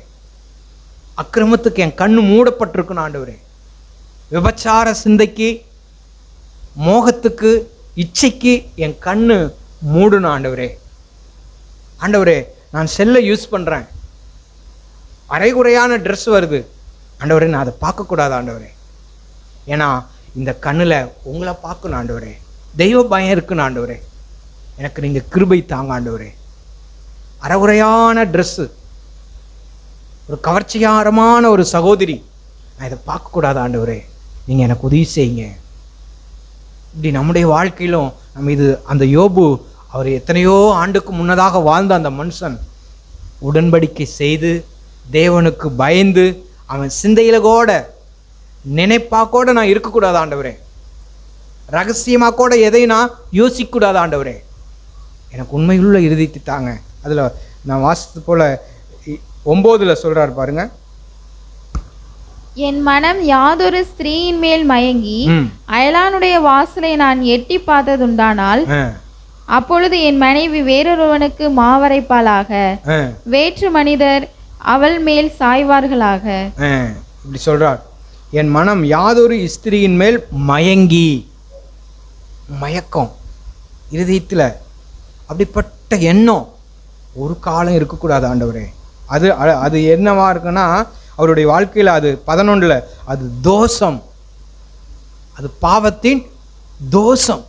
அக்கிரமத்துக்கு என் கண்ணு மூடப்பட்டிருக்கணும் ஆண்டவரே. விபச்சார சிந்தைக்கு, மோகத்துக்கு, இச்சைக்கு என் கண்ணு மூடணும் ஆண்டவரே. ஆண்டவரே, நான் செல்லை யூஸ் பண்ணுறேன், அரைகுறையான ட்ரெஸ் வருது ஆண்டவரே, நான் அதை பார்க்கக்கூடாது ஆண்டவரே. ஏன்னா இந்த கண்ணில் உங்களை பார்க்கணும் ஆண்டவரே. தெய்வ பயம் இருக்குன்னு ஆண்டவரே, எனக்கு நீங்கள் கிருபை தாங்க ஆண்டவரே. அரைகுறையான ட்ரெஸ்ஸு, ஒரு கவர்ச்சிகரமான ஒரு சகோதரி, நான் இதை பார்க்கக்கூடாது ஆண்டவரே, நீங்கள் எனக்கு உதவி செய்யுங்க. இப்படி நம்முடைய வாழ்க்கையிலும் அந்த யோபு, அவர் எத்தனையோ ஆண்டுக்கு முன்னதாக வாழ்ந்த அந்த மனுஷன் உடன்படிக்கை செய்து தேவனுக்கு பயந்து அவன் சிந்தையில் கூட நினைப்பா கூட நான் இருக்கக்கூடாது ஆண்டவரே. ரகசியமாக கூட எதை நான் யோசிக்கக்கூடாது ஆண்டவரே. எனக்கு உண்மையுள்ள இருதயத்தை தாங்க. அதில் நான் வாசித்தது போல 9 சொல்றாரு பாருங்க, என் மனம் யாதொரு ஸ்திரீயின் மேல் மயங்கி அயலானுடைய வாசலை நான் எட்டி பார்த்ததுண்டானால் அப்பொழுது என் மனைவி வேறொருவனுக்கு மாவரைப்பாளாக, வேற்று மனிதர் அவள் மேல் சாய்வார்களாக. இப்படி சொல்றார், என் மனம் யாதொரு ஸ்திரீயின் மேல் மயங்கி, மயக்கம் இருதயத்தில் அப்படிப்பட்ட எண்ணம் ஒரு காலம் இருக்கக்கூடாது ஆண்டவரே. அது என்னவா இருக்குன்னா, அவருடைய வாழ்க்கையில் அது 11 அது தோஷம், அது பாவத்தின் தோஷம்,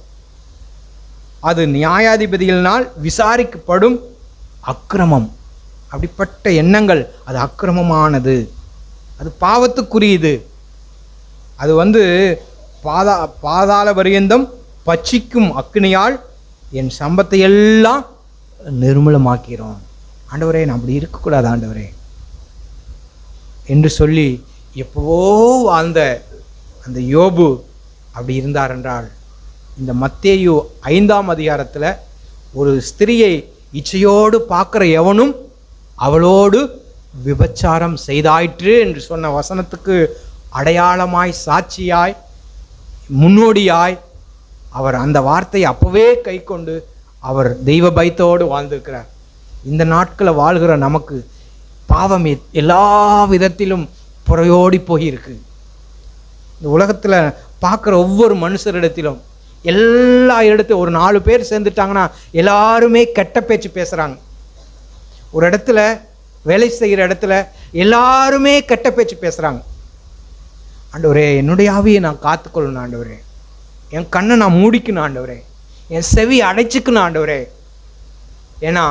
அது நியாயாதிபதிகளினால் விசாரிக்கப்படும் அக்கிரமம். அப்படிப்பட்ட எண்ணங்கள் அது அக்கிரமமானது, அது பாவத்துக்குரியது. அது பாதாள பரியந்தம் பட்சிக்கும் அக்னியால் என் சம்பத்தை எல்லாம் நிர்மூலமாக்கிறோம். ஆண்டவரே, நான் அப்படி இருக்கக்கூடாது ஆண்டவரே என்று சொல்லி எப்போவோ வாழ்ந்த அந்த யோபு அப்படி இருந்தார் என்றால், இந்த மத்தேயு 5ஆம் அதிகாரத்தில் ஒரு ஸ்திரியை இச்சையோடு பார்க்குற எவனும் அவளோடு விபச்சாரம் செய்தாயிற்று என்று சொன்ன வசனத்துக்கு அடையாளமாய், சாட்சியாய், முன்னோடியாய் அவர் அந்த வார்த்தையை அப்போவே கை கொண்டு அவர் தெய்வ பயத்தோடு வாழ்ந்திருக்கிறார். இந்த நாட்களில் வாழ்கிற நமக்கு பாவம் எல்லா விதத்திலும் புறையோடி போயிருக்கு. இந்த உலகத்தில் பார்க்குற ஒவ்வொரு மனுஷரிடத்திலும், எல்லா இடத்தையும் ஒரு 4 பேர் சேர்ந்துட்டாங்கன்னா எல்லாருமே கெட்ட பேச்சு பேசுகிறாங்க. ஒரு இடத்துல வேலை செய்கிற இடத்துல எல்லாருமே கெட்ட பேச்சு பேசுகிறாங்க. ஆண்டவரே, என்னுடைய ஆவியை நான் காத்துக்கொள்ளணும் ஆண்டவரே, என் கண்ணை நான் மூடிக்கணும் ஆண்டவரே, என் செவி அடைச்சிக்கணும் ஆண்டவரே. ஏன்னா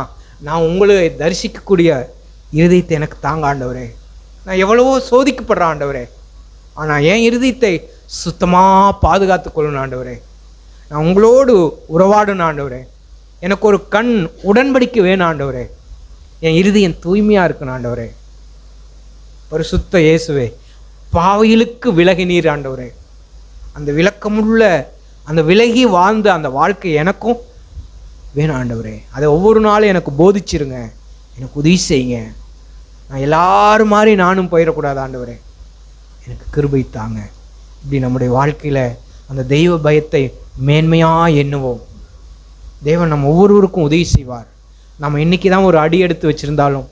நான் உங்களை தரிசிக்கக்கூடிய இருதயத்தை எனக்கு தாங்க ஆண்டவரே. நான் எவ்வளவோ சோதிக்கப்படுறேன் ஆண்டவரே, ஆனால் என் இருதயத்தை சுத்தமாக பாதுகாத்து கொள்ளணும் ஆண்டவரே. நான் உங்களோடு உறவாடணும் ஆண்டவரே. எனக்கு ஒரு கண் உடன்படிக்கை வேணும் ஆண்டவரே. என் இருதயம் தூய்மையாக இருக்கணும் ஆண்டவரே. பரிசுத்த இயேசுவே, பாவிகளுக்கு விலகி நீர் ஆண்டவரே. அந்த விளக்கமுள்ள, அந்த விலகி வாழ்ந்த அந்த வாழ்க்கை எனக்கும் வேணும் ஆண்டவரே. அதை ஒவ்வொரு நாளும் எனக்கு போதிச்சிருங்க, எனக்கு உதவி செய்யுங்க. நான் எல்லாரும் மாதிரி நானும் போயிடக்கூடாது ஆண்டவரே, எனக்கு கிருபை தாங்க. இப்படி நம்முடைய வாழ்க்கையில் அந்த தெய்வ பயத்தை மேன்மையாக எண்ணுவோம். தேவன் நம்ம ஒவ்வொருவருக்கும் உதவி செய்வார். நம்ம இன்றைக்கி தான் ஒரு அடி எடுத்து வச்சுருந்தாலும்,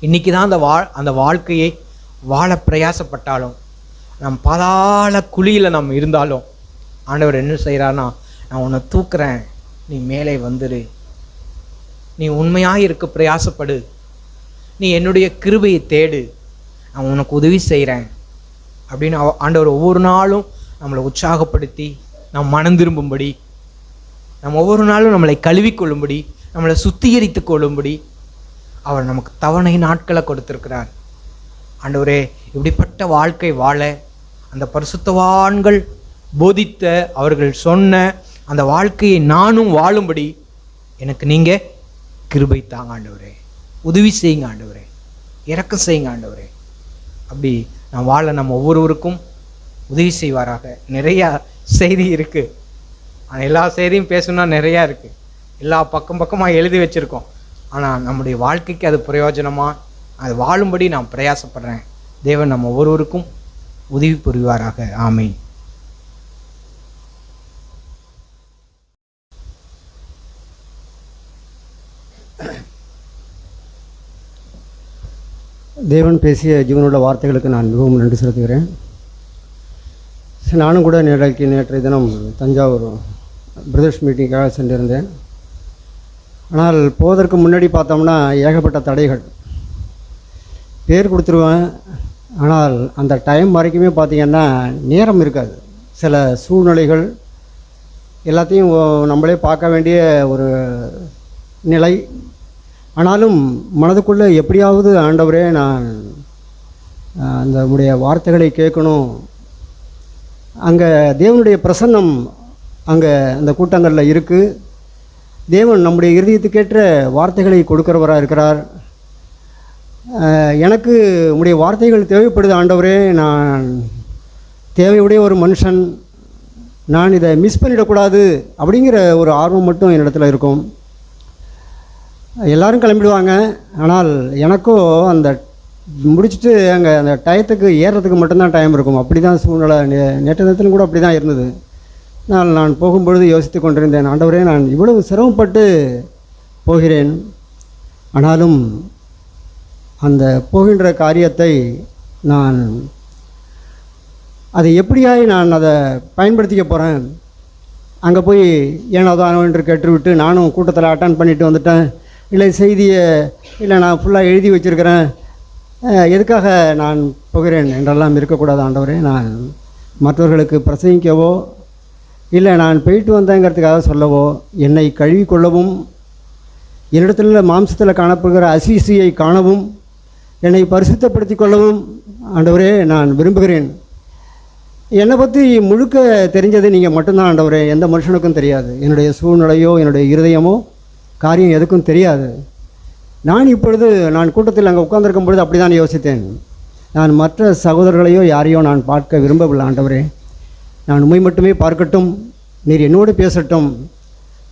இன்றைக்கி தான் அந்த வாழ்க்கையை வாழ பிரயாசப்பட்டாலும், நம் பாதாள குழியில் நம்ம இருந்தாலும், ஆண்டவர் என்ன செய்கிறான்னா, நான் உன்னை தூக்குறேன், நீ மேலே வந்துரு, நீ உண்மையாக இருக்க பிரயாசப்படு, நீ என்னுடைய கிருபையை தேடு, நான் உனக்கு உதவி செய்கிறேன் அப்படின்னு ஆண்டவர் ஒவ்வொரு நாளும் நம்மளை உற்சாகப்படுத்தி நாம் மனம் திரும்பும்படி, நம்ம ஒவ்வொரு நாளும் நம்மளை கழுவிக்கொள்ளும்படி, நம்மளை சுத்திகரித்து கொள்ளும்படி அவர் நமக்கு தவணை நாட்களை கொடுத்திருக்கிறார். ஆண்டவரே, இப்படிப்பட்ட வாழ்க்கை வாழ அந்த பரிசுத்தவான்கள் போதித்த, அவர்கள் சொன்ன அந்த வாழ்க்கையை நானும் வாழும்படி எனக்கு நீங்கள் கிருபை தாங்க ஆண்டவரே, உதவி செய்யுங்க ஆண்டவரே, இரக்கம் செய்யுங்க ஆண்டவரே. அப்படி நான் வாழ நம்ம ஒவ்வொருவருக்கும் உதவி செய்வாராக. நிறையா செய்தி இருக்குது, ஆனால் எல்லா செய்தியும் பேசணுன்னா நிறையா இருக்குது, எல்லா பக்கமாக எழுதி வச்சுருக்கோம். ஆனால் நம்முடைய வாழ்க்கைக்கு அது பிரயோஜனமாக அது வாழும்படி நான் பிரயாசப்படுறேன். தேவன் நம்ம ஒவ்வொருவருக்கும் உதவி புரிவாராக. ஆமென். தேவன் பேசிய ஜீவனுள்ள வார்த்தைகளுக்கு நான் மிகவும் நன்றி செலுத்துகிறேன். நானும் கூட நேற்றைய தினம் தஞ்சாவூர் பிரதர்ஸ் மீட்டிங்காக சென்றிருந்தேன். ஆனால் போவதற்கு முன்னாடி பார்த்தோம்னா ஏகப்பட்ட தடைகள். பேர் கொடுத்துருவேன், ஆனால் அந்த டைம் வரைக்குமே பார்த்திங்கன்னா நேரம் இருக்காது. சில சூழ்நிலைகள் எல்லாத்தையும் நம்மளே பார்க்க வேண்டிய ஒரு நிலை. ஆனாலும் மனதுக்குள்ளே எப்படியாவது ஆண்டவரே, நான் அந்த உடைய வார்த்தைகளை கேட்கணும். அங்கே தேவனுடைய பிரசன்னம் அங்கே அந்த கூட்டங்களில் இருக்குது. தேவன் நம்முடைய இருதயத்துக்கேற்ற வார்த்தைகளை கொடுக்கிறவராக இருக்கிறார். எனக்கு உடைய வார்த்தைகள் தேவைப்படுது ஆண்டவரே, நான் தேவையுடைய ஒரு மனுஷன், நான் இதை மிஸ் பண்ணிடக்கூடாது அப்படிங்கிற ஒரு ஆர்வம் மட்டும் என்னிடத்துல இருக்கும். எல்லோரும் கிளம்பிடுவாங்க, ஆனால் எனக்கும் அந்த முடிச்சுட்டு அங்கே அந்த டயத்துக்கு ஏறுறதுக்கு மட்டும்தான் டைம் இருக்கும். அப்படி தான் சூழ்நிலை. நேற்று தினத்திலும் கூட அப்படி தான் இருந்தது. நான் போகும்பொழுது யோசித்து கொண்டிருந்தேன், ஆண்டவரே, நான் இவ்வளவு சிரமப்பட்டு போகிறேன், ஆனாலும் அந்த போகின்ற காரியத்தை நான் அதை எப்படியாய் நான் அதை பயன்படுத்திக்க போகிறேன். அங்கே போய் ஏனோ என்று கேட்டுவிட்டு நானும் கூட்டத்தில் அட்டன் பண்ணிவிட்டு வந்துட்டேன், இல்லை செய்தியை இல்லை நான் ஃபுல்லாக எழுதி வச்சுருக்கிறேன், எதுக்காக நான் போகிறேன் என்றெல்லாம் இருக்கக்கூடாது ஆண்டவரே. நான் மற்றவர்களுக்கு பிரசங்கிக்கவோ இல்லை நான் போயிட்டு வந்தேங்கிறதுக்காக சொல்லவோ, என்னை கழுவிக்கொள்ளவும், என்னிடத்தில் மாம்சத்தில் காணப்படுகிற அசிசியை காணவும், என்னை பரிசுத்தப்படுத்தி கொள்ளவும் ஆண்டவரே நான் விரும்புகிறேன். என்னை பற்றி முழுக்க தெரிஞ்சது நீங்கள் மட்டும்தான் ஆண்டவரே, எந்த மனுஷனுக்கும் தெரியாது. என்னுடைய சூழ்நிலையோ என்னுடைய இருதயமோ காரியம் எதுக்கும் தெரியாது. நான் இப்பொழுது நான் கூட்டத்தில் அங்கே உட்கார்ந்திருக்கும் பொழுது அப்படி தான் யோசித்தேன். நான் மற்ற சகோதரர்களையோ யாரையோ நான் பார்க்க விரும்பவில்லை ஆண்டவரே. நான் உம்மை மட்டுமே பார்க்கட்டும், நீர் என்னோடு பேசட்டும்,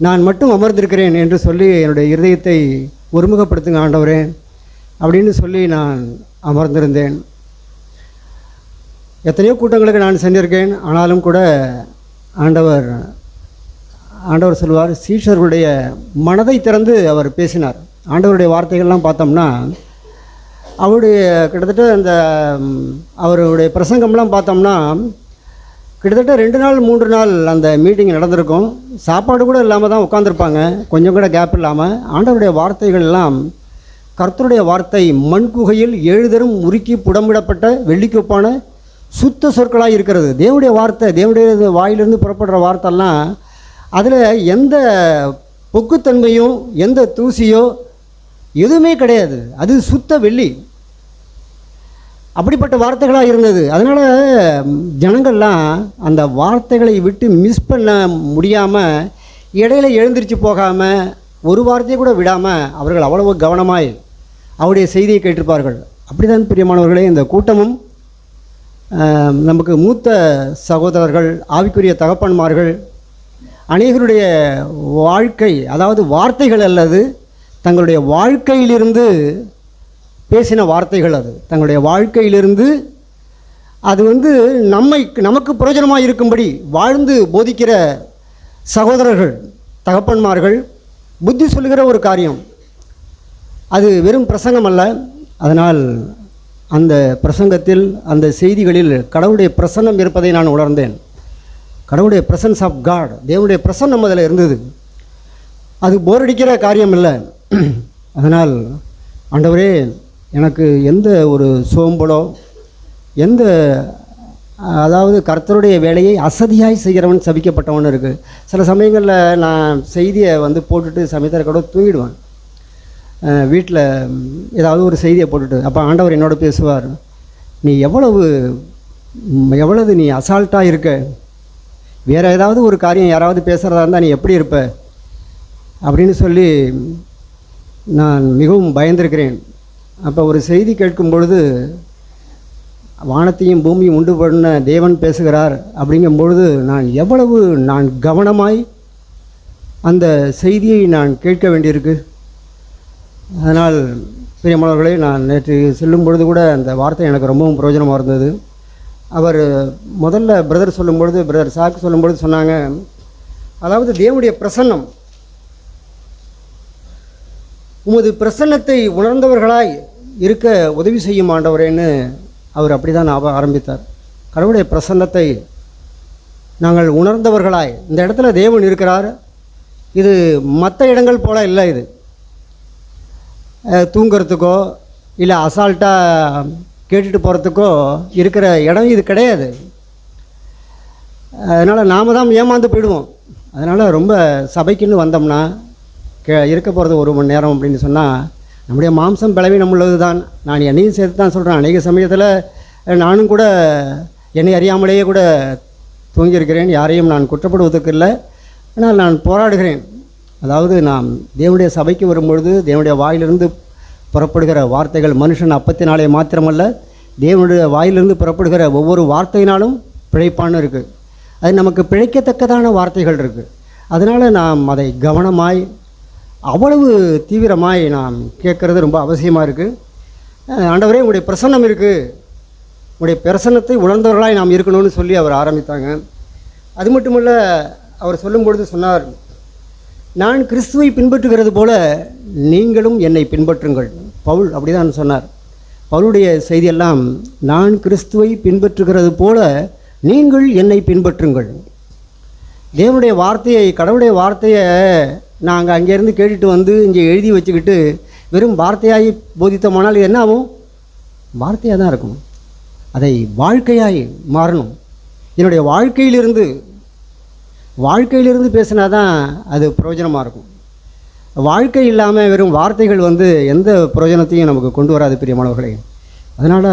நான் மட்டும் அமர்ந்திருக்கிறேன் என்று சொல்லி என்னுடைய இருதயத்தை ஒருமுகப்படுத்துங்க ஆண்டவரே அப்படின்னு சொல்லி நான் அமர்ந்திருந்தேன். எத்தனையோ கூட்டங்களுக்கு நான் சென்றிருக்கேன். ஆனாலும் கூட ஆண்டவர் சொல்வார், சீஷர்களுடைய மனதை திறந்து அவர் பேசினார். ஆண்டவருடைய வார்த்தைகள்லாம் பார்த்தோம்னா அவருடைய கிட்டத்தட்ட அந்த அவருடைய பிரசங்கம்லாம் பார்த்தோம்னா கிட்டத்தட்ட 2 நாள் 3 நாள் அந்த மீட்டிங் நடந்திருக்கும். சாப்பாடு கூட இல்லாமல் தான் உட்காந்துருப்பாங்க, கொஞ்சம் கூட கேப் இல்லாமல். ஆண்டவருடைய வார்த்தைகள் எல்லாம் கர்த்தருடைய வார்த்தை மண் குகையில் 7 தரம் உருக்கி புடமிடப்பட்ட வெள்ளிக்கொப்பான சுத்த சொற்களாக இருக்கிறது. தேவனுடைய வார்த்தை, தேவனுடைய வாயிலிருந்து புறப்படுற வார்த்தைலாம் அதில் எந்த பொக்குத்தன்மையும் எந்த தூசியோ எதுவுமே கிடையாது. அது சுத்த வெள்ளி. அப்படிப்பட்ட வார்த்தைகளாக இருந்தது. அதனால் ஜனங்கள்லாம் அந்த வார்த்தைகளை விட்டு மிஸ் பண்ண முடியாமல் இடையில எழுந்திரிச்சு போகாமல் ஒரு வார்த்தையை கூட விடாமல் அவர்கள் அவ்வளவு கவனமாய் அவருடைய செய்தியை கேட்டிருப்பார்கள். அப்படி தான் பிரியமானவர்களே, இந்த கூட்டமும் நமக்கு மூத்த சகோதரர்கள், ஆவிக்குரிய தகப்பன்மார்கள், அநேகருடைய வாழ்க்கை, அதாவது வார்த்தைகள் அல்லது தங்களுடைய வாழ்க்கையிலிருந்து பேசின வார்த்தைகள். அது தங்களுடைய வாழ்க்கையிலிருந்து அது நமக்கு பிரயோஜனமாக இருக்கும்படி வாழ்ந்து போதிக்கிற சகோதரர்கள், தகப்பன்மார்கள் புத்தி சொல்லுகிற ஒரு காரியம். அது வெறும் பிரசங்கம் அல்ல. அதனால் அந்த பிரசங்கத்தில், அந்த செய்திகளில் கடவுளுடைய பிரசன்னம் இருப்பதை நான் உணர்ந்தேன். கடவுளுடைய பிரசன்ஸ் ஆஃப் காட், தேவனுடைய பிரசன்னம் அதில் இருந்தது. அது போரடிக்கிற காரியம் இல்லை. அதனால் ஆண்டவரே, எனக்கு எந்த ஒரு சோம்பலோ, எந்த அதாவது கர்த்தருடைய வேலையை அசதியாய் செய்கிறவன் சபிக்கப்பட்டவன் இருக்குது. சில சமயங்களில் நான் செய்தியை வந்து போட்டுட்டு சமயத்தில் கூட தூங்கிடுவேன். வீட்டில் ஏதாவது ஒரு செய்தியை போட்டுட்டு அப்போ ஆண்டவர் என்னோட பேசுவார், நீ எவ்வளவு நீ அசால்ட்டாக இருக்க, வேறு ஏதாவது ஒரு காரியம் யாராவது பேசுகிறதா இருந்தால் நீ எப்படி இருப்ப அப்படின்னு சொல்லி நான் மிகவும் பயந்திருக்கிறேன். அப்போ ஒரு செய்தி கேட்கும் பொழுது வானத்தையும் பூமியும் உண்டு பண்ண தேவன் பேசுகிறார் அப்படிங்கும் பொழுது நான் கவனமாய் அந்த செய்தியை நான் கேட்க வேண்டியிருக்கு. அதனால் பிரியமானவர்களே, நான் நேற்று செல்லும் பொழுது கூட அந்த வார்த்தை எனக்கு ரொம்பவும் பிரயோஜனமாக இருந்தது. அவர் முதல்ல பிரதர் சொல்லும்பொழுது, பிரதர் சாக்கு சொல்லும்பொழுது சொன்னாங்க, அதாவது தேவனுடைய பிரசன்னம், உமது பிரசன்னத்தை உணர்ந்தவர்களாய் இருக்க உதவி செய்யும் ஆண்டவரேன்னு அவர் அப்படி தான் ஆரம்பித்தார். கடவுளுடைய பிரசன்னத்தை நாங்கள் உணர்ந்தவர்களாய், இந்த இடத்துல தேவன் இருக்கிறார், இது மற்ற இடங்கள் போல இல்லை, இது தூங்கிறதுக்கோ இல்லை அசால்ட்டாக கேட்டுட்டு போகிறதுக்கோ இருக்கிற இடம் இது கிடையாது. அதனால் நாம் தான் ஏமாந்து போயிடுவோம். அதனால் ரொம்ப சபைக்குன்னு வந்தோம்னா இருக்க போகிறது 1 மணி நேரம் அப்படின்னு சொன்னால் நம்முடைய மாம்சம் பலவீனம் உள்ளது தான். நான் என்னையும் சேர்த்து தான் சொல்கிறேன். அநேக சமயத்தில் நானும் கூட என்னை அறியாமலேயே கூட தூங்கியிருக்கிறேன். யாரையும் நான் குற்றப்படுவதற்கு இல்லை, ஆனால் நான் போராடுகிறேன். அதாவது நாம் தேவனுடைய சபைக்கு வரும்பொழுது தேவனுடைய வாயிலிருந்து புறப்படுகிற வார்த்தைகள் மனுஷன் அப்பத்தினாலே மாத்திரமல்ல, தேவனுடைய வாயிலிருந்து புறப்படுகிற ஒவ்வொரு வார்த்தையினாலும் பிழைப்பான்னு இருக்குது. அது நமக்கு பிழைக்கத்தக்கதான வார்த்தைகள் இருக்குது. அதனால் நாம் அதை கவனமாய் அவ்வளவு தீவிரமாய் நாம் கேட்குறது ரொம்ப அவசியமாக இருக்குது. ஆண்டவரே, உங்களுடைய பிரசன்னம் இருக்குது, உங்களுடைய பிரசன்னத்தை உணர்ந்தவர்களாய் நாம் இருக்கணும்னு சொல்லி அவர் ஆரம்பித்தாங்க. அது மட்டுமல்ல, அவர் சொல்லும்பொழுது சொன்னார், நான் கிறிஸ்துவை பின்பற்றுகிறது போல நீங்களும் என்னை பின்பற்றுங்கள். பவுல் அப்படி தான் சொன்னார். பவுலுடைய செய்தியெல்லாம், நான் கிறிஸ்துவை பின்பற்றுகிறது போல நீங்கள் என்னை பின்பற்றுங்கள். தேவனுடைய வார்த்தையை, கடவுளுடைய வார்த்தையை நாங்கள் அங்கேருந்து கேட்டுட்டு வந்து இங்கே எழுதி வச்சுக்கிட்டு வெறும் வார்த்தையாகி போதித்தோமானால் இது என்ன ஆகும்? வார்த்தையாக தான் இருக்கும். அதை வாழ்க்கையாய் மாறணும். என்னுடைய வாழ்க்கையிலிருந்து பேசினா தான் அது பிரயோஜனமாக இருக்கும். வாழ்க்கை இல்லாமல் வெறும் வார்த்தைகள் வந்து எந்த பிரயோஜனத்தையும் நமக்கு கொண்டு வராது பிரியமானவர்களே. அதனால்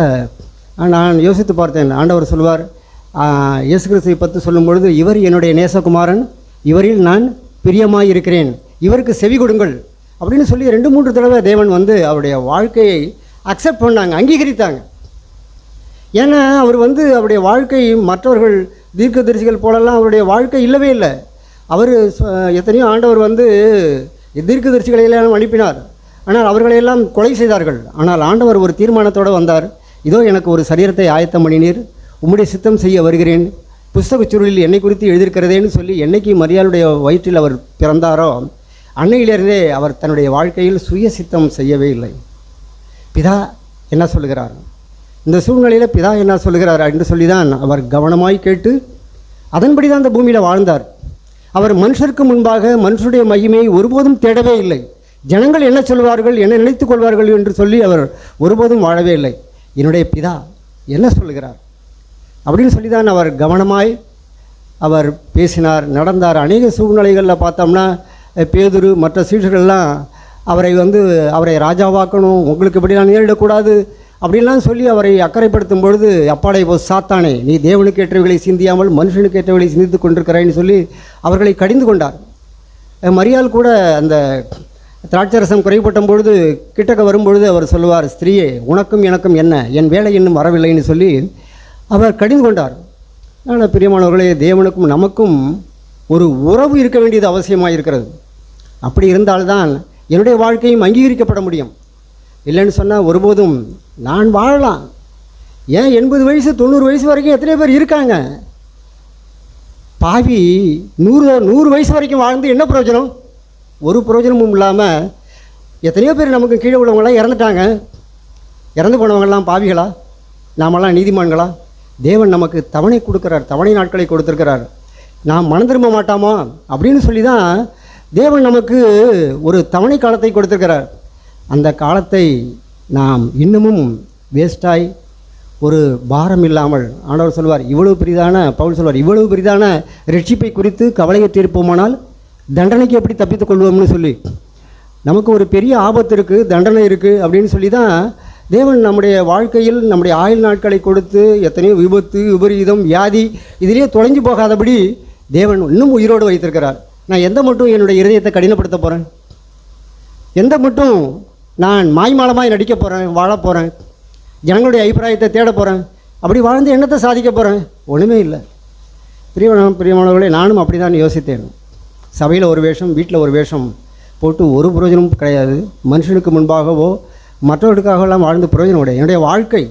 நான் யோசித்து பார்த்தேன். ஆண்டவர் சொல்வார், இயேசு கிறிஸ்துவை பற்றி சொல்லும் பொழுது, இவர் என்னுடைய நேசகுமாரன், இவரில் நான் பிரியமாய் இருக்கிறேன், இவருக்கு செவி கொடுங்கள் அப்படின்னு சொல்லி 2-3 தடவை தேவன் வந்து அவருடைய வாழ்க்கையை அக்செப்ட் பண்ணாங்க, அங்கீகரித்தாங்க. ஏன்னா அவர் வந்து அவருடைய வாழ்க்கை மற்றவர்கள் தீர்க்கதரிசிகள் போலெல்லாம் அவருடைய வாழ்க்கை இல்லவே இல்லை. அவர் எத்தனையோ ஆண்டவர் வந்து தீர்க்கதரிசிகளையெல்லாம் அனுப்பினார், ஆனால் அவர்களையெல்லாம் கொலை செய்தார்கள். ஆனால் ஆண்டவர் ஒரு தீர்மானத்தோடு வந்தார். இதோ எனக்கு ஒரு சரீரத்தை ஆயத்தம் பண்ணினீர், உம்முடைய சித்தம் செய்ய வருகிறேன், புஸ்தகச் சுருளில் என்னை குறித்து எழுதியிருக்கிறதேன்னு சொல்லி என்னைக்கு மரியாளுடைய வயிற்றில் அவர் பிறந்தாரோ அன்னையிலிருந்தே அவர் தன்னுடைய வாழ்க்கையில் சுய சித்தம் செய்யவே இல்லை. பிதா என்ன சொல்லுகிறார், இந்த சூழ்நிலையில் பிதா என்ன சொல்லுகிறார் என்று சொல்லி தான் அவர் கவனமாய் கேட்டு அதன்படி தான் அந்த பூமியில் வாழ்ந்தார். அவர் மனுஷருக்கு முன்பாக மனுஷருடைய மகிமையை ஒருபோதும் தேடவே இல்லை. ஜனங்கள் என்ன சொல்வார்கள், என்ன நினைத்து கொள்வார்கள் என்று சொல்லி அவர் ஒருபோதும் வாழவே இல்லை. என்னுடைய பிதா என்ன சொல்லுகிறார் அப்படின்னு சொல்லி தான் அவர் கவனமாய் அவர் பேசினார், நடந்தார். அநேக சூழ்நிலைகளில் பார்த்தோம்னா பேதுரு மற்ற சீடர்கள்லாம் அவரை ராஜாவாக்கணும், உங்களுக்கு இப்படிலாம் நேரிடக்கூடாது அப்படின்லாம் சொல்லி அவரை அக்கறைப்படுத்தும் பொழுது, அப்பாடை போ சாத்தானே, நீ தேவனுக்கு ஏற்றவைகளை சிந்தியாமல் மனுஷனுக்கு ஏற்றவைகளை சிந்தித்து கொண்டிருக்கிறாய்ன்னு சொல்லி அவர்களை கடிந்து கொண்டார். மரியாள் கூட அந்த திராட்சரசம் குறைபட்டும் பொழுது கிட்டக்க வரும்பொழுது அவர் சொல்லுவார், ஸ்திரீயே, உனக்கும் எனக்கும் என்ன, என் வேலை இன்னும் வரவில்லைன்னு சொல்லி அவர் கடிந்து கொண்டார். ஆனால் பிரியமானவர்களே, தேவனுக்கும் நமக்கும் ஒரு உறவு இருக்க வேண்டியது அவசியமாக இருக்கிறது. அப்படி இருந்தால்தான் என்னுடைய வாழ்க்கையும் அங்கீகரிக்கப்பட முடியும். இல்லைன்னு சொன்னால் ஒருபோதும் நான் வாழலாம். ஏன் 80 வயசு 90 வயசு வரைக்கும் எத்தனை பேர் இருக்காங்க. பாவி 100 வயசு வரைக்கும் வாழ்ந்து என்ன பிரயோஜனம்? ஒரு பிரயோஜனமும் இல்லாமல் எத்தனையோ பேர் நமக்கு கீழே உள்ளவங்களாம் இறந்துட்டாங்க. இறந்து போனவங்களாம் பாவிகளா? நாமெல்லாம் நீதிமான்களா? தேவன் நமக்கு தவணை கொடுக்குறார், தவணை நாட்களை கொடுத்துருக்கிறார். நாம் மனம் திரும்ப மாட்டாமா அப்படின்னு சொல்லி தான் தேவன் நமக்கு ஒரு தவணை காலத்தை கொடுத்திருக்கிறார். அந்த காலத்தை நாம் இன்னமும் வேஸ்டாய் ஒரு பாரம் இல்லாமல் ஆண்டவர் சொல்வார், இவ்வளவு பெரிதான பவுல் சொல்வார், இவ்வளவு பெரிதான ரட்சிப்பை குறித்து கவலையற்றிருப்போமானால் தண்டனைக்கு எப்படி தப்பித்துக் கொள்வோம்னு சொல்லி, நமக்கு ஒரு பெரிய ஆபத்து இருக்குது, தண்டனை இருக்குது அப்படின்னு சொல்லி தான் தேவன் நம்முடைய வாழ்க்கையில் நம்முடைய ஆயுள் நாட்களை கொடுத்து எத்தனையோ விபத்து விபரீதம் வியாதி இதிலே தொலைஞ்சு போகாதபடி தேவன் இன்னும் உயிரோடு வைத்திருக்கிறார். நான் எந்த மட்டும் என்னுடைய இருதயத்தை கடினப்படுத்த போகிறேன், எந்த மட்டும் நான் மாய்மாலமாய் நடிக்க போகிறேன், வாழ போகிறேன், ஜனங்களுடைய அபிப்பிராயத்தை தேட போகிறேன், அப்படி வாழ்ந்து என்னத்தை சாதிக்க போகிறேன்? ஒன்றுமே இல்லை. பிரியமானவர்களே, நானும் அப்படி தான் யோசித்தேன். சபையில் ஒரு வேஷம், வீட்டில் ஒரு வேஷம் போட்டு ஒரு பிரயோஜனமும் கிடையாது. மனுஷனுக்கு முன்பாகவோ மற்றவர்களுக்காகலாம் வாழ்ந்து பிரயோஜனம் கிடையாது. என்னுடைய வாழ்க்கை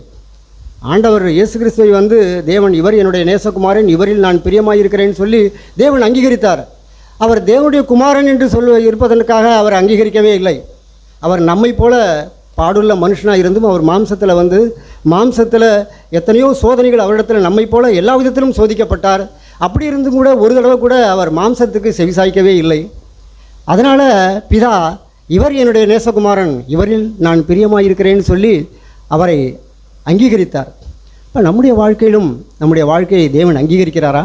ஆண்டவர் இயேசு கிறிஸ்துவை வந்து தேவன் இவர் என்னுடைய நேசகுமாரன், இவரில் நான் பிரியமாயிருக்கிறேன்னு சொல்லி தேவன் அங்கீகரித்தார். அவர் தேவனுடைய குமாரன் என்று இருப்பதற்காக அவர் அங்கீகரிக்கவே இல்லை. அவர் நம்மை போல பாடுள்ள மனுஷனாக இருந்தும் அவர் மாம்சத்தில் வந்து மாம்சத்தில் எத்தனையோ சோதனைகள் அவரிடத்தில் நம்மை போல எல்லா விதத்திலும் சோதிக்கப்பட்டார். அப்படி இருந்தும் கூட ஒரு தடவை கூட அவர் மாம்சத்துக்கு செவிசாய்க்கவே இல்லை. அதனால் பிதா இவர் என்னுடைய நேசகுமாரன், இவரில் நான் பிரியமாயிருக்கிறேன்னு சொல்லி அவரை அங்கீகரித்தார். இப்போ நம்முடைய வாழ்க்கையிலும் நம்முடைய வாழ்க்கையை தேவன் அங்கீகரிக்கிறாரா?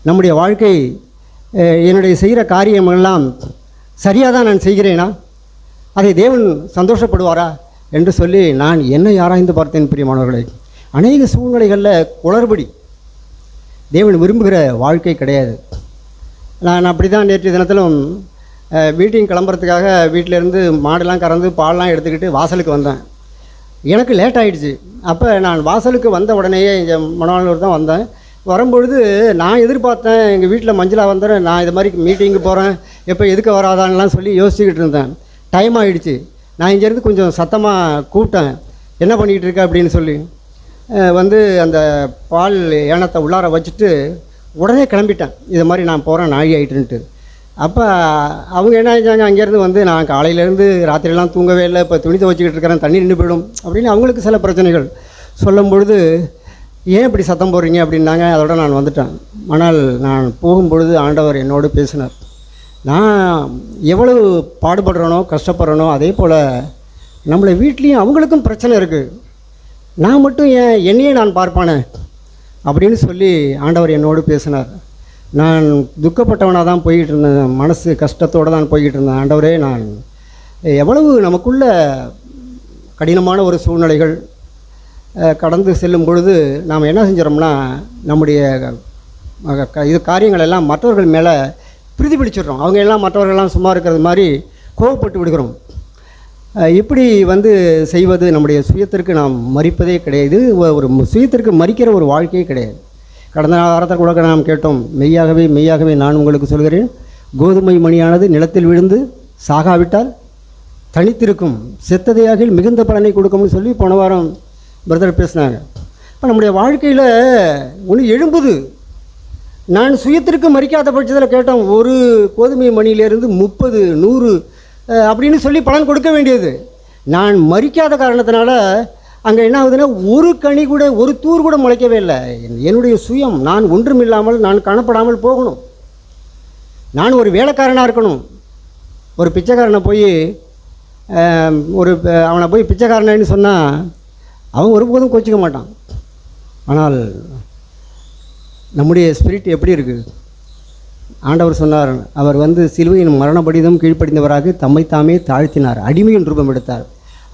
நம்முடைய வாழ்க்கை என்னுடைய செய்கிற காரியமெல்லாம் சரியாக தான் நான் செய்கிறேனா? அதை தேவன் சந்தோஷப்படுவாரா என்று சொல்லி நான் என்னை ஆராய்ந்து பார்த்தேன். பிரியமானவர்களை, அநேக சூழ்நிலைகளில் குளறுபடி தேவன் விரும்புகிற வாழ்க்கை கிடையாது. நான் அப்படி தான் நேற்று தினத்திலும் மீட்டிங் கிளம்புறதுக்காக வீட்டிலேருந்து மாடெல்லாம் கறந்து பால்லாம் எடுத்துக்கிட்டு வாசலுக்கு வந்தேன். எனக்கு லேட் ஆகிடுச்சு. அப்போ நான் வாசலுக்கு வந்த உடனேயே இங்கே மணவாளூர் தான் வந்தேன். வரும்பொழுது நான் எதிர்பார்த்தேன், எங்கள் வீட்டில் மஞ்சளா வந்துடுறேன், நான் இது மாதிரி மீட்டிங்கு போகிறேன், எப்போ எதுக்கு வராதான்லாம் சொல்லி யோசிச்சுக்கிட்டு இருந்தேன். டைம் ஆகிடுச்சு. நான் இங்கேருந்து கொஞ்சம் சத்தமாக கூப்பிட்டேன், என்ன பண்ணிக்கிட்டு இருக்க அப்படின்னு சொல்லி. வந்து அந்த பால் ஏனத்தை உள்ளார வச்சுட்டு உடனே கிளம்பிட்டேன். இது மாதிரி நான் போகிறேன், நாழி ஆகிட்டுன்ட்டு. அப்போ அவங்க என்ன செஞ்சாங்க, அங்கேருந்து வந்து நான் காலையிலேருந்து ராத்திரிலாம் தூங்கவே இல்லை, இப்போ துணி துவச்சிக்கிட்டு இருக்கிறேன், தண்ணி நின்று போயிடும் அப்படின்னு அவங்களுக்கு சில பிரச்சனைகள் சொல்லும் பொழுது, ஏன் இப்படி சத்தம் போடுறீங்க அப்படின்னாங்க. அதோட நான் வந்துட்டேன். ஆனால் நான் போகும்பொழுது ஆண்டவர் என்னோடு பேசினார். நான் எவ்வளவு பாடுபடுறேனோ கஷ்டப்படுறேனோ அதே போல் நம்மளை வீட்லேயும் அவங்களுக்கும் பிரச்சனை இருக்குது, நான் மட்டும் என்னையே நான் பார்ப்பானே அப்படின்னு சொல்லி ஆண்டவர் என்னோடு பேசினார். நான் துக்கப்பட்டவனாக தான் போய்கிட்டு இருந்தேன், மனசு கஷ்டத்தோடு தான் போய்கிட்டு இருந்தேன். ஆண்டவரே, நான் எவ்வளவு நமக்குள்ள கடினமான ஒரு சூழ்நிலைகள் கடந்து செல்லும் பொழுது நாம் என்ன செஞ்சிடோம்னா, நம்முடைய இது காரியங்கள் எல்லாம் மற்றவர்கள் மேலே பிரதிபலிச்சிடுறோம். அவங்க எல்லாம் மற்றவர்கள்லாம் சும்மா இருக்கிறது மாதிரி கோவப்பட்டு விடுகிறோம். இப்படி வந்து செய்வது நம்முடைய சுயத்திற்கு நாம் மறிப்பதே கிடையாது. ஒரு சுயத்திற்கு மறிக்கிற ஒரு வாழ்க்கையே கிடையாது. கடந்த வாரத்தை கூட நாம் கேட்டோம், மெய்யாகவே மெய்யாகவே நான் உங்களுக்கு சொல்கிறேன், கோதுமை மணியானது நிலத்தில் விழுந்து சாகாவிட்டால் தனித்திருக்கும், செத்ததையாகில் மிகுந்த பலனை கொடுக்கும்னு சொல்லி போன வாரம் பிரதர் பேசினாங்க. இப்போ நம்முடைய வாழ்க்கையில் ஒன்று எழும்புது. நான் சுயத்திற்கு மறிக்காத பட்சத்தில் கேட்டோம், ஒரு கோதுமை மணியிலேருந்து 30, 100 அப்படின்னு சொல்லி பலன் கொடுக்க வேண்டியது. நான் மறிக்காத காரணத்தினால அங்கே என்ன ஆகுதுன்னா, ஒரு கனி கூட ஒரு தூர் கூட முளைக்கவே இல்லை. என்னுடைய சுயம், நான் ஒன்றுமில்லாமல் நான் காணப்படாமல் போகணும், நான் ஒரு வேலைக்காரனாக இருக்கணும். ஒரு பிச்சைக்காரனை போய் அவனை போய் பிச்சைக்காரனு சொன்னால் அவன் ஒருபோதும் கோச்சிக்க மாட்டான். ஆனால் நம்முடைய ஸ்பிரிட் எப்படி இருக்குது? ஆண்டவர் சொன்னார், அவர் வந்து சிலுவையின் மரணபடிதம் கீழ்ப்படிந்தவராக தம்மை தாமே தாழ்த்தினார், அடிமையின் ரூபம் எடுத்தார்.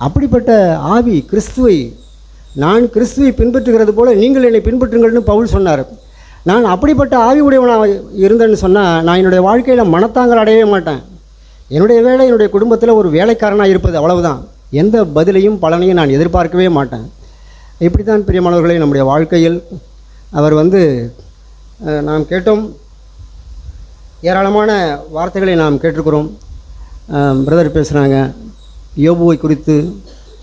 அப்படிப்பட்ட ஆவி கிறிஸ்துவை, நான் கிறிஸ்துவை பின்பற்றுகிறது போல நீங்கள் என்னை பின்பற்றுங்கள்னு பவுல் சொன்னார். நான் அப்படிப்பட்ட ஆவி உடையவனாக இருந்தேன்னு சொன்னால் நான் என்னுடைய வாழ்க்கையில் மனத்தாங்கல் அடையவே மாட்டேன். என்னுடைய வேலை என்னுடைய குடும்பத்தில் ஒரு வேலைக்காரனாக இருப்பது, அவ்வளவுதான். எந்த பதிலையும் பலனையும் நான் எதிர்பார்க்கவே மாட்டேன். இப்படி தான் பிரியமானவர்களே நம்முடைய வாழ்க்கையில் அவர் வந்து நாம் கேட்டோம், ஏராளமான வார்த்தைகளை நாம் கேட்டிருக்கிறோம். பிரதர் பேசுகிறாங்க யோபுவை குறித்து,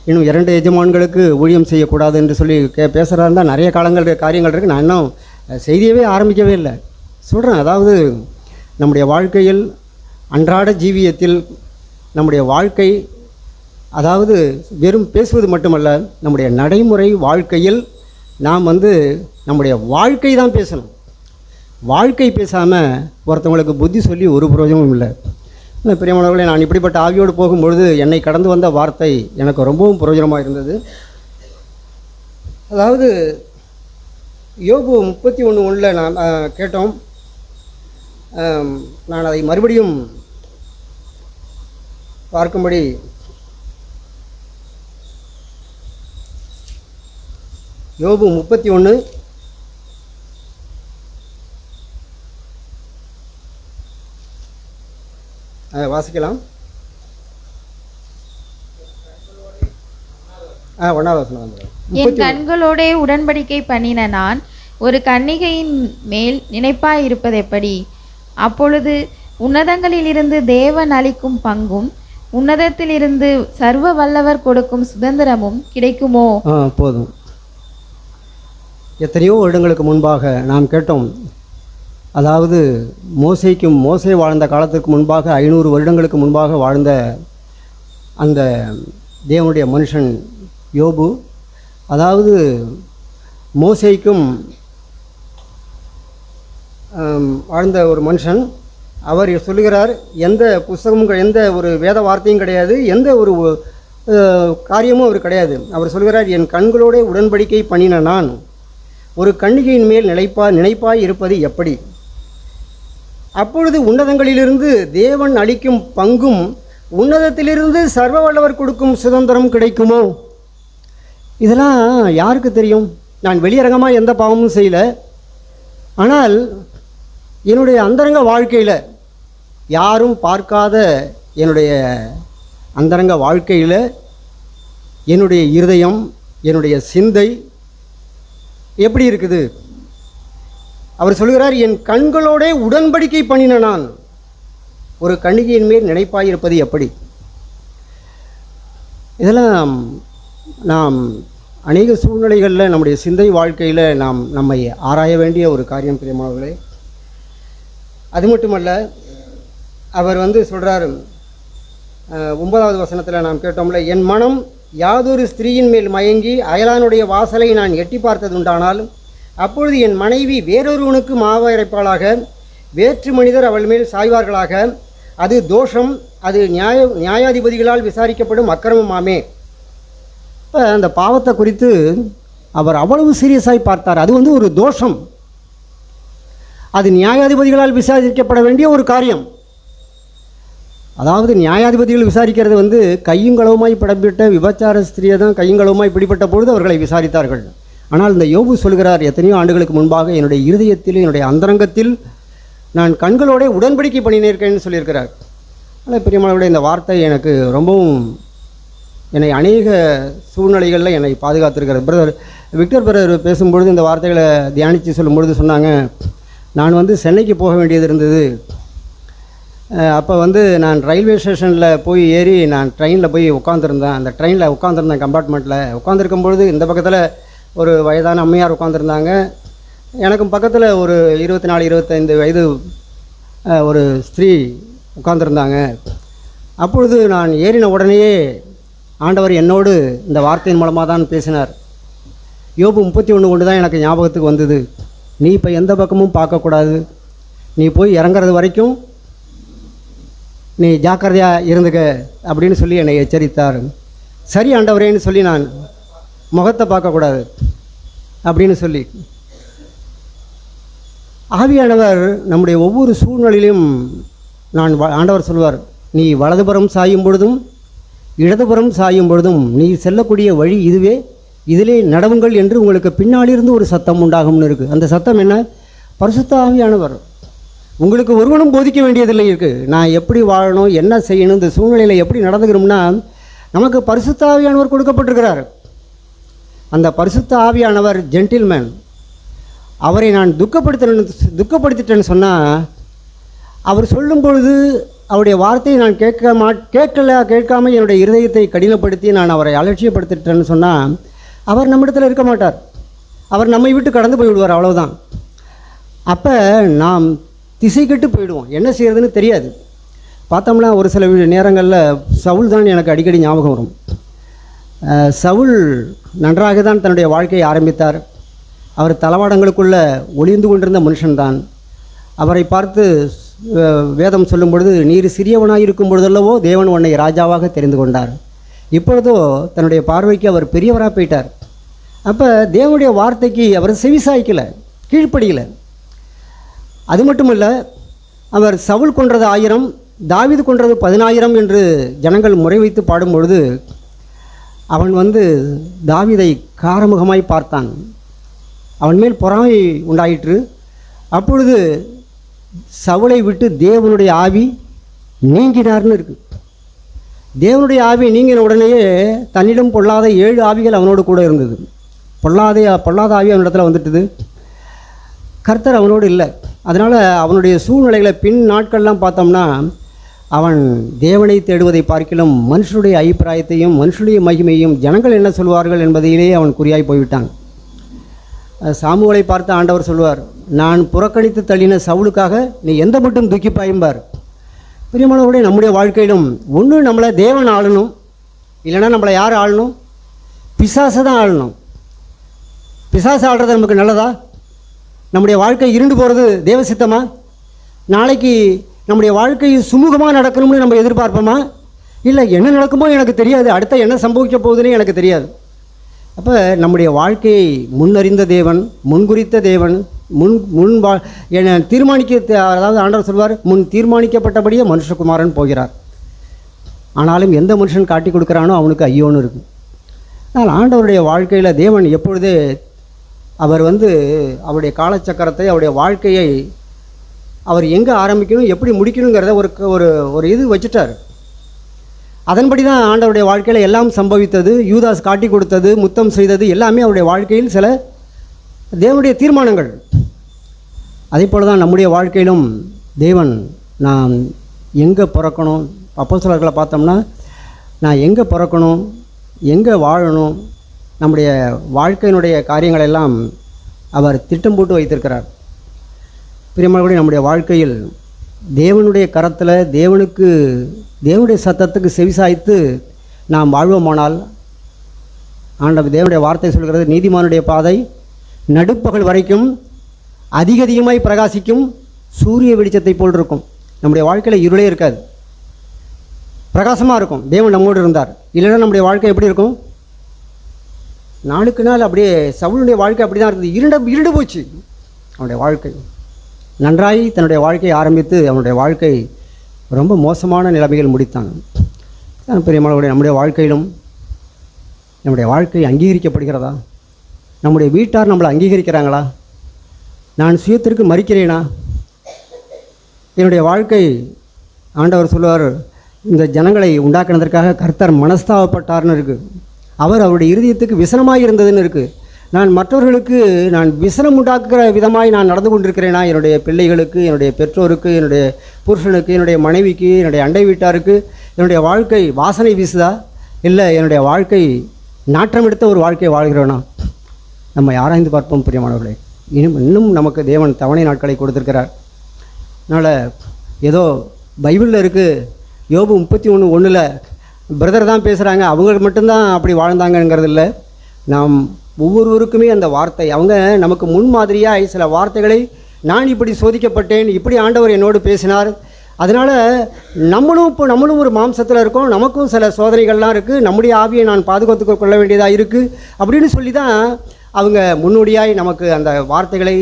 இன்னும் 2 எஜமான்களுக்கு ஊழியம் செய்யக்கூடாது என்று சொல்லி பேசுகிறதா இருந்தால் நிறைய காரியங்கள் இருக்குது. நான் இன்னும் செய்தியவே ஆரம்பிக்கவே இல்லை, சொல்கிறேன். அதாவது நம்முடைய வாழ்க்கையில் அன்றாட ஜீவியத்தில் நம்முடைய வாழ்க்கை, அதாவது வெறும் பேசுவது மட்டுமல்ல, நம்முடைய நடைமுறை வாழ்க்கையில் நாம் வந்து நம்முடைய வாழ்க்கை தான் பேசணும். வாழ்க்கை பேசாமல் ஒருத்தவங்களுக்கு புத்தி சொல்லி ஒரு பிரயோஜனமும் இல்லை. பிரியமானவர்களே, நான் இப்படிப்பட்ட ஆவியோடு போகும்பொழுது என்னை கடந்து வந்த வார்த்தை எனக்கு ரொம்பவும் பிரயோஜனமாக இருந்தது. அதாவது யோபு 31:1 நாம் கேட்டோம். நான் அதை மறுபடியும் பார்க்கும்படி யோபு 31 வாசிக்கலாம். 1வது வசனம். என் கண்களோடே உடன்படிக்கை பண்ணின நான் ஒரு கன்னிகையின் மேல் நினைப்பாயிருப்பது எப்படி? அப்பொழுது உன்னதங்களிலிருந்து தேவன் அளிக்கும் பங்கும் உன்னதத்திலிருந்து சர்வ வல்லவர் கொடுக்கும் சுதந்திரமும் கிடைக்குமோ? போதும். எத்தனையோ வருடங்களுக்கு முன்பாக நாம் கேட்டோம். அதாவது மோசே வாழ்ந்த காலத்திற்கு முன்பாக 500 வருடங்களுக்கு முன்பாக வாழ்ந்த அந்த தேவனுடைய மனுஷன் யோபு, அதாவது மோசேக்கும் வாழ்ந்த ஒரு மனுஷன். அவர் சொல்லுகிறார், எந்த புஸ்தகமும் எந்த ஒரு வேத வார்த்தையும் கிடையாது, எந்த ஒரு காரியமும் அவர் கிடையாது. அவர் சொல்கிறார், என் கண்களோட உடன்படிக்கை பண்ணின நான் ஒரு கன்னிகையின் மேல் நினைப்பாய் இருப்பது எப்படி? அப்பொழுது உன்னதங்களிலிருந்து தேவன் அளிக்கும் பங்கும் உன்னதத்திலிருந்து சர்வ வல்லவர் கொடுக்கும் சுதந்திரம் கிடைக்குமோ? இதெல்லாம் யாருக்கு தெரியும்? நான் வெளியரங்கமாக எந்த பாவமும் செய்யலை. ஆனால் என்னுடைய அந்தரங்க வாழ்க்கையில், யாரும் பார்க்காத என்னுடைய அந்தரங்க வாழ்க்கையில் என்னுடைய இருதயம், என்னுடைய சிந்தை எப்படி இருக்குது? அவர் சொல்கிறார், என் கண்களோட உடன்படிக்கை பண்ணின நான் ஒரு கன்னிகையின் மேல் நினைப்பாயிருப்பது எப்படி? இதெல்லாம் நாம் அநேக சூழ்நிலைகளில் நம்முடைய சிந்தை வாழ்க்கையில் நாம் நம்மை ஆராய வேண்டிய ஒரு காரியம் பிரியமானவர்களே. அது மட்டுமல்ல, அவர் சொல்கிறார் 9வது வசனத்தில் நாம் கேட்டோம்ல, என் மனம் யாதொரு ஸ்திரீயின் மேல் மயங்கி அயலானுடைய வாசலை நான் எட்டி பார்த்தது உண்டானால் அப்பொழுது என் மனைவி வேறொருவனுக்கு மாவரைப்பாளாக, வேற்று மனிதர் அவள் மேல் சாய்வார்களாக. அது தோஷம், அது நியாயாதிபதிகளால் விசாரிக்கப்படும் அக்கிரமமாமே. இப்போ அந்த பாவத்தை குறித்து அவர் அவ்வளவு சீரியஸாய் பார்த்தார். அது ஒரு தோஷம், அது நியாயாதிபதிகளால் விசாரிக்கப்பட வேண்டிய ஒரு காரியம். அதாவது நியாயாதிபதிகள் விசாரிக்கிறது கையுங்களவுமாய் பிடிப்பட்ட விபச்சார ஸ்திரியை தான் கையுங்களவுமாய் பிடிப்பட்ட பொழுது அவர்களை விசாரித்தார்கள். ஆனால் இந்த யோபு சொல்கிறார், எத்தனையோ ஆண்டுகளுக்கு முன்பாக என்னுடைய இருதயத்தில், என்னுடைய அந்தரங்கத்தில் நான் கண்களோட உடன்படிக்கை பண்ணினேன் சொல்லியிருக்கிறார். ஆனால் பிரியமானவர்களே, இந்த வார்த்தை எனக்கு ரொம்பவும் என்னை அநேக சூழ்நிலைகளில் என்னை பாதுகாத்திருக்கிறார். பிரதர் விக்டர் பிரதர் பேசும்பொழுது இந்த வார்த்தைகளை தியானித்து சொல்லும்பொழுது சொன்னாங்க, நான் சென்னைக்கு போக வேண்டியது இருந்தது. அப்போ நான் ரயில்வே ஸ்டேஷனில் போய் ஏறி நான் ட்ரெயினில் போய் உட்காந்துருந்தேன். அந்த ட்ரெயினில் உட்காந்துருந்தேன், கம்பார்ட்மெண்ட்டில் உட்காந்துருக்கும்பொழுது இந்த பக்கத்தில் ஒரு வயதான அம்மையார் உட்காந்துருந்தாங்க. எனக்கும் பக்கத்தில் ஒரு 24-25 வயது ஒரு ஸ்திரீ உட்காந்துருந்தாங்க. அப்பொழுது நான் ஏறின உடனேயே ஆண்டவர் என்னோடு இந்த வார்த்தையின் மூலமாக தான் பேசினார். யோபு 31 கொண்டு தான் எனக்கு ஞாபகத்துக்கு வந்தது. நீ இப்போ எந்த பக்கமும் பார்க்கக்கூடாது, நீ போய் இறங்குறது வரைக்கும் நீ ஜாக்கிரதையாக இருந்துக்க அப்படின்னு சொல்லி என்னை எச்சரித்தார். சரி ஆண்டவரேன்னு சொல்லி, நான் முகத்தை பார்க்கக்கூடாது அப்படின்னு சொல்லி. ஆவியானவர் நம்முடைய ஒவ்வொரு சூழ்நிலையிலும் ஆண்டவர் சொல்வார், நீ வலதுபுறம் சாயும் பொழுதும் இடதுபுறம் சாயும் பொழுதும் நீ செல்லக்கூடிய வழி இதுவே, இதிலே நடவுங்கள் என்று உங்களுக்கு பின்னாலிருந்து ஒரு சத்தம் உண்டாகும்னு இருக்குது. அந்த சத்தம் என்ன? பரிசுத்த ஆவியானவர். உங்களுக்கு ஒருவனும் போதிக்க வேண்டியதில்லை இருக்குது. நான் எப்படி வாழணும், என்ன செய்யணும், இந்த சூழ்நிலையில் எப்படி நடந்துக்கிறோம்னா நமக்கு பரிசுத்த ஆவியானவர் கொடுக்கப்பட்டிருக்கிறார். அந்த பரிசுத்த ஆவியானவர் ஜென்டில்மேன். அவரை நான் துக்கப்படுத்திட்டேன்னு சொன்னால், அவர் சொல்லும் பொழுது அவருடைய வார்த்தையை நான் கேட்காம என்னுடைய இருதயத்தை கடினப்படுத்தி நான் அவரை அலட்சியப்படுத்திட்டேன்னு சொன்னால், அவர் நம்மிடத்தில் இருக்க மாட்டார். அவர் நம்மை விட்டு கடந்து போய்விடுவார், அவ்வளோதான். அப்போ நாம் திசை கெட்டு போயிடுவோம், என்ன செய்கிறதுன்னு தெரியாது. பார்த்தோம்னா ஒரு சில நேரங்களில் சவுல் தான் எனக்கு அடிக்கடி ஞாபகம் வரும். சவுல் நன்றாக தான் தன்னுடைய வாழ்க்கையை ஆரம்பித்தார். அவர் தளவாடங்களுக்குள்ளே ஒளிந்து கொண்டிருந்த மனுஷன்தான். அவரை பார்த்து வேதம் சொல்லும் பொழுது, நீர் சிறியவனாக இருக்கும் பொழுதல்லவோ தேவன் உன்னை ராஜாவாக தெரிந்து கொண்டார், இப்பொழுதோ தன்னுடைய பார்வைக்கு அவர் பெரியவராக போயிட்டார். அப்போ தேவனுடைய வார்த்தைக்கு அவர் செவிசாய்க்கலை, கீழ்ப்படியலை. அது மட்டும் இல்லை, அவர் சவுல் கொன்றது 1000, தாவீது கொன்றது 10000 என்று ஜனங்கள் முறை வைத்து பாடும் பொழுது அவன் தாவீதை காரமுகமாய் பார்த்தான். அவன் மேல் பொறாமை உண்டாயிற்று. அப்பொழுது சவுலை விட்டு தேவனுடைய ஆவி நீங்கினார்னு இருக்கு. தேவனுடைய ஆவி நீங்கின உடனேயே தன்னிடம் பொல்லாத 7 ஆவிகள் அவனோடு கூட இருந்தது. பொல்லாத ஆவி அவனிடத்தில் வந்துட்டுது. கர்த்தர் அவனோடு இல்லை. அதனால் அவனுடைய சூழ்நிலைகளை பின் நாட்கள்லாம் பார்த்தோம்னா அவன் தேவனை தேடுவதை பார்க்கிலும் மனுஷனுடைய அபிப்பிராயத்தையும் மனுஷனுடைய மகிமையும் ஜனங்கள் என்ன சொல்வார்கள் என்பதிலே அவன் குறியாய் போய்விட்டான். சாமுவேலை பார்த்து ஆண்டவர் சொல்வார், நான் புறக்கணித்து தள்ளின சவுலுக்காக நீ எந்த மட்டும் துக்கிப்பாயும்பார். பிரியமானவர்களே, நம்முடைய வாழ்க்கையிலும் ஒன்று நம்மளை தேவன் ஆளணும், இல்லைன்னா நம்மளை யார் ஆளணும்? பிசாசை தான் ஆளணும். பிசாசு ஆள்றது நமக்கு நல்லதா? நம்முடைய வாழ்க்கை இருண்டு போகிறது தேவ சித்தமா? நாளைக்கு நம்முடைய வாழ்க்கை சுமூகமாக நடக்கணும்னு நம்ம எதிர்பார்ப்போமா? இல்லை, என்ன நடக்குமோ எனக்கு தெரியாது, அடுத்த என்ன சம்பவிக்க போகுதுன்னு எனக்கு தெரியாது. அப்போ நம்முடைய வாழ்க்கையை முன்னறிந்த தேவன், முன்குறித்த தேவன், அதாவது ஆண்டவர் சொல்வார், முன் தீர்மானிக்கப்பட்டபடியே மனுஷகுமாரன் போகிறார். ஆனாலும் எந்த மனுஷன் காட்டி கொடுக்குறானோ அவனுக்கு ஐயோன்னு இருக்குது. ஆனால் ஆண்டவருடைய வாழ்க்கையில் தேவன் எப்பொழுதே அவர் அவருடைய காலச்சக்கரத்தை, அவருடைய வாழ்க்கையை அவர் எங்கே ஆரம்பிக்கணும் எப்படி முடிக்கணுங்கிறத ஒரு இது வச்சுட்டார். அதன்படி தான் ஆண்டவருடைய வாழ்க்கையில் எல்லாம் சம்பவித்தது. யூதாஸ் காட்டி கொடுத்தது, முத்தம் செய்தது எல்லாமே அவருடைய வாழ்க்கையில் சில தேவனுடைய தீர்மானங்கள். அதே போல் தான் நம்முடைய வாழ்க்கையிலும் தேவன் நான் எங்கே பிறக்கணும், அப்போஸ்தலர்களை பார்த்தோம்னா நான் எங்கே பிறக்கணும், எங்கே வாழணும், நம்முடைய வாழ்க்கையினுடைய காரியங்களெல்லாம் அவர் திட்டம் போட்டு வைத்திருக்கிறார். பிரியமானவர்களே, நம்முடைய வாழ்க்கையில் தேவனுடைய கரத்தில் தேவனுடைய சத்தத்துக்கு செவிசாய்த்து நாம் வாழ்வோமானால், தேவனுடைய வார்த்தை சொல்கிறது, நீதிமானுடைய பாதை நடுப்பகல் வரைக்கும் அதிகமாய் பிரகாசிக்கும் சூரிய வெளிச்சத்தை போல் இருக்கும். நம்முடைய வாழ்க்கையில் இருளே இருக்காது, பிரகாசமாக இருக்கும். தேவன் நம்மோடு இருந்தார். இல்லைன்னா நம்முடைய வாழ்க்கை எப்படி இருக்கும்? நாளுக்கு நாள் அப்படியே சவுளுடைய வாழ்க்கை அப்படி தான் இருந்தது. இருண்டு போச்சு அவனுடைய வாழ்க்கை. நன்றாய் தன்னுடைய வாழ்க்கையை ஆரம்பித்து அவனுடைய வாழ்க்கை ரொம்ப மோசமான நிலைமைகள் முடித்தான். பெரியமானவர்களே, நம்முடைய வாழ்க்கையிலும் நம்முடைய வாழ்க்கை அங்கீகரிக்கப்படுகிறதா? நம்முடைய வீட்டார் நம்மளை அங்கீகரிக்கிறாங்களா? நான் சுயத்திற்கு மறிக்கிறேனா? என்னுடைய வாழ்க்கை, ஆண்டவர் சொல்லுவார், இந்த ஜனங்களை உண்டாக்குனதற்காக கர்த்தர் மனஸ்தாபப்பட்டார்னு இருக்குது. அவர் அவருடைய இருதயத்துக்கு விசனமாக இருந்ததுன்னு இருக்குது. நான் மற்றவர்களுக்கு நான் விசனம் உண்டாக்குகிற விதமாய் நான் நடந்து கொண்டிருக்கிறேனா? என்னுடைய பிள்ளைகளுக்கு, என்னுடைய பெற்றோருக்கு, என்னுடைய புருஷனுக்கு, என்னுடைய மனைவிக்கு, என்னுடைய அண்டை வீட்டாருக்கு என்னுடைய வாழ்க்கை வாசனை வீசுதா? இல்லை என்னுடைய வாழ்க்கை நாற்றம் எடுத்த ஒரு வாழ்க்கையை வாழ்கிறோனா? நம்ம ஆராய்ந்து பார்ப்போம். பிரியமானவர்களே, இன்னும் நமக்கு தேவன் தவணை நாட்களை கொடுத்துருக்கிறார். அதனால் ஏதோ பைபிளில் இருக்குது, யோபு 31:1 பிரதர் தான் பேசுகிறாங்க, அவங்க மட்டும்தான் அப்படி வாழ்ந்தாங்கங்கிறது இல்லை. நாம் ஒவ்வொருவருக்குமே அந்த வார்த்தை, அவங்க நமக்கு முன்மாதிரியாக சில வார்த்தைகளை, நான் இப்படி சோதிக்கப்பட்டேன், இப்படி ஆண்டவர் என்னோடு பேசினார், அதனால் நம்மளும் ஒரு மாம்சத்தில் இருக்கோம், நமக்கும் சில சோதனைகள்லாம் இருக்குது, நம்முடைய ஆவியை நான் பாதுகாத்து கொள்ள வேண்டியதாக இருக்குது அப்படின்னு சொல்லி தான் அவங்க முன்னோடியாய் நமக்கு அந்த வார்த்தைகளை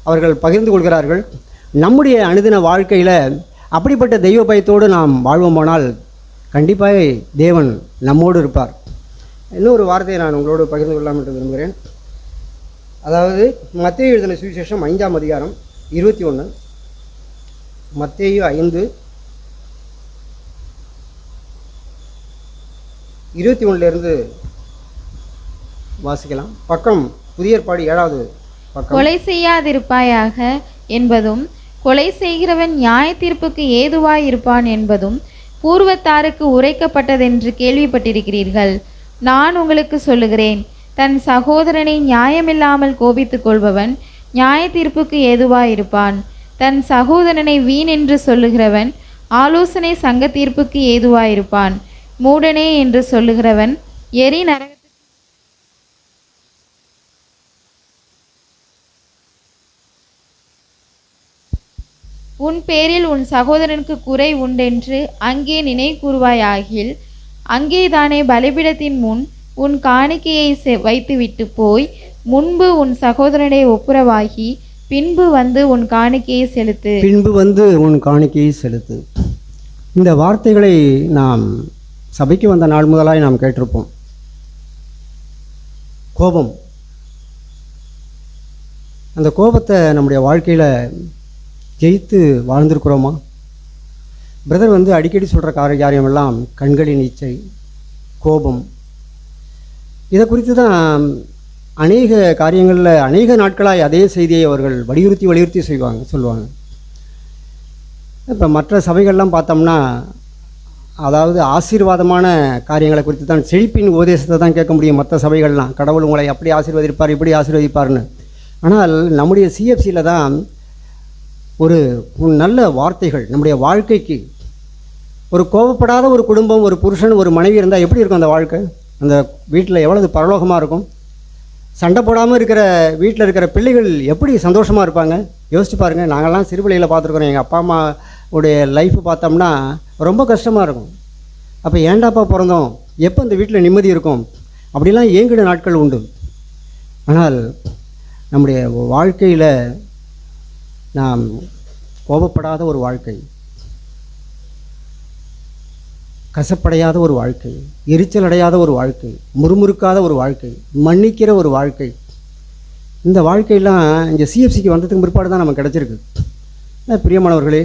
அவர்கள் பகிர்ந்து கொள்கிறார்கள். நம்முடைய அனுதின வாழ்க்கையில் அப்படிப்பட்ட தெய்வ பயத்தோடு நாம் வாழ்வோமானால் கண்டிப்பாக தேவன் நம்மோடு இருப்பார். இன்னொரு வார்த்தையை நான் உங்களோடு பகிர்ந்து கொள்ளலாம் என்று விரும்புகிறேன். அதாவது மத்தேயு எழுதின சுவிசேஷம் 5ஆம் அதிகாரம் 21. மத்தேயு 5:21 வாசிக்கலாம். பக்கம் புதிய ஏற்பாடு 7வது பக்கம். கொலை செய்யாதிருப்பாயாக என்பதும் கொலை செய்கிறவன் நியாய தீர்ப்புக்கு ஏதுவாய் இருப்பான் என்பதும் பூர்வத்தாருக்கு உரைக்கப்பட்டதென்று கேள்விப்பட்டிருக்கிறீர்கள். நான் உங்களுக்கு சொல்லுகிறேன், தன் சகோதரனை நியாயமில்லாமல் கோபித்துக் கொள்பவன் நியாய தீர்ப்புக்கு ஏதுவாயிருப்பான். தன் சகோதரனை வீண் என்று சொல்லுகிறவன் ஆலோசனை சங்க தீர்ப்புக்கு ஏதுவாயிருப்பான். மூடனே என்று சொல்லுகிறவன் எரி நரக உன் பேரில் உன் சகோதரனுக்கு குறை உண்டென்று அங்கே நினைகூறுவாயாகில், அங்கேதானே பலிபீடத்தின் முன் உன் காணிக்கையை வைத்துவிட்டு போய் முன்பு உன் சகோதரனை ஒப்புரவாகி பின்பு வந்து உன் காணிக்கையை செலுத்து. இந்த வார்த்தைகளை நாம் சபைக்கு வந்த நாள் முதலாய் நாம் கேட்டிருப்போம். கோபம், அந்த கோபத்தை நம்முடைய வாழ்க்கையில் ஜெயித்து வாழ்ந்திருக்கிறோமா? பிரதர் அடிக்கடி சொல்கிற காரியமெல்லாம் கண்களின் இச்சை, கோபம். இதை குறித்து தான் அநேக காரியங்களில் அநேக நாட்களாய் அதே செய்தியை அவர்கள் வலியுறுத்தி சொல்லுவாங்க. இப்போ மற்ற சபைகள்லாம் பார்த்தோம்னா, அதாவது ஆசீர்வாதமான காரியங்களை குறித்து தான், செழிப்பின் உபதேசத்தை தான் கேட்க முடியும் மற்ற சபைகள்லாம். கடவுள் உங்களை அப்படி ஆசீர்வதிப்பார், இப்படி ஆசீர்வதிப்பார்னு. ஆனால் நம்முடைய சிஎஃப்சியில் தான் ஒரு நல்ல வார்த்தைகள் நம்முடைய வாழ்க்கைக்கு. ஒரு கோபப்படாத ஒரு குடும்பம், ஒரு புருஷன், ஒரு மனைவி இருந்தால் எப்படி இருக்கும் அந்த வாழ்க்கை? அந்த வீட்டில் எவ்வளவு பரலோகமாக இருக்கும்? சண்டை போடாமல் இருக்கிற வீட்டில் இருக்கிற பிள்ளைகள் எப்படி சந்தோஷமாக இருப்பாங்க? யோசிச்சு பாருங்கள். நாங்கள்லாம் சிறுபிள்ளையில் பார்த்துருக்குறோம். எங்கள் அப்பா அம்மாவுடைய லைஃப்பு பார்த்தோம்னா ரொம்ப கஷ்டமாக இருக்கும். அப்போ ஏண்டாப்பா பிறந்தோம், எப்போ இந்த வீட்டில் நிம்மதி இருக்கும், அப்படிலாம் ஏங்கிட நாட்கள் உண்டு. ஆனால் நம்முடைய வாழ்க்கையில் நாம் கோபப்படாத ஒரு வாழ்க்கை, கசப்படையாத ஒரு வாழ்க்கை, எரிச்சல் அடையாத ஒரு வாழ்க்கை, முறுமுறுக்காத ஒரு வாழ்க்கை, மன்னிக்கிற ஒரு வாழ்க்கை, இந்த வாழ்க்கையெல்லாம் இங்கே சிஎஃப்சிக்கு வந்ததுக்கு பிற்பாடு தான் நமக்கு கிடச்சிருக்கு. பிரியமானவர்களே,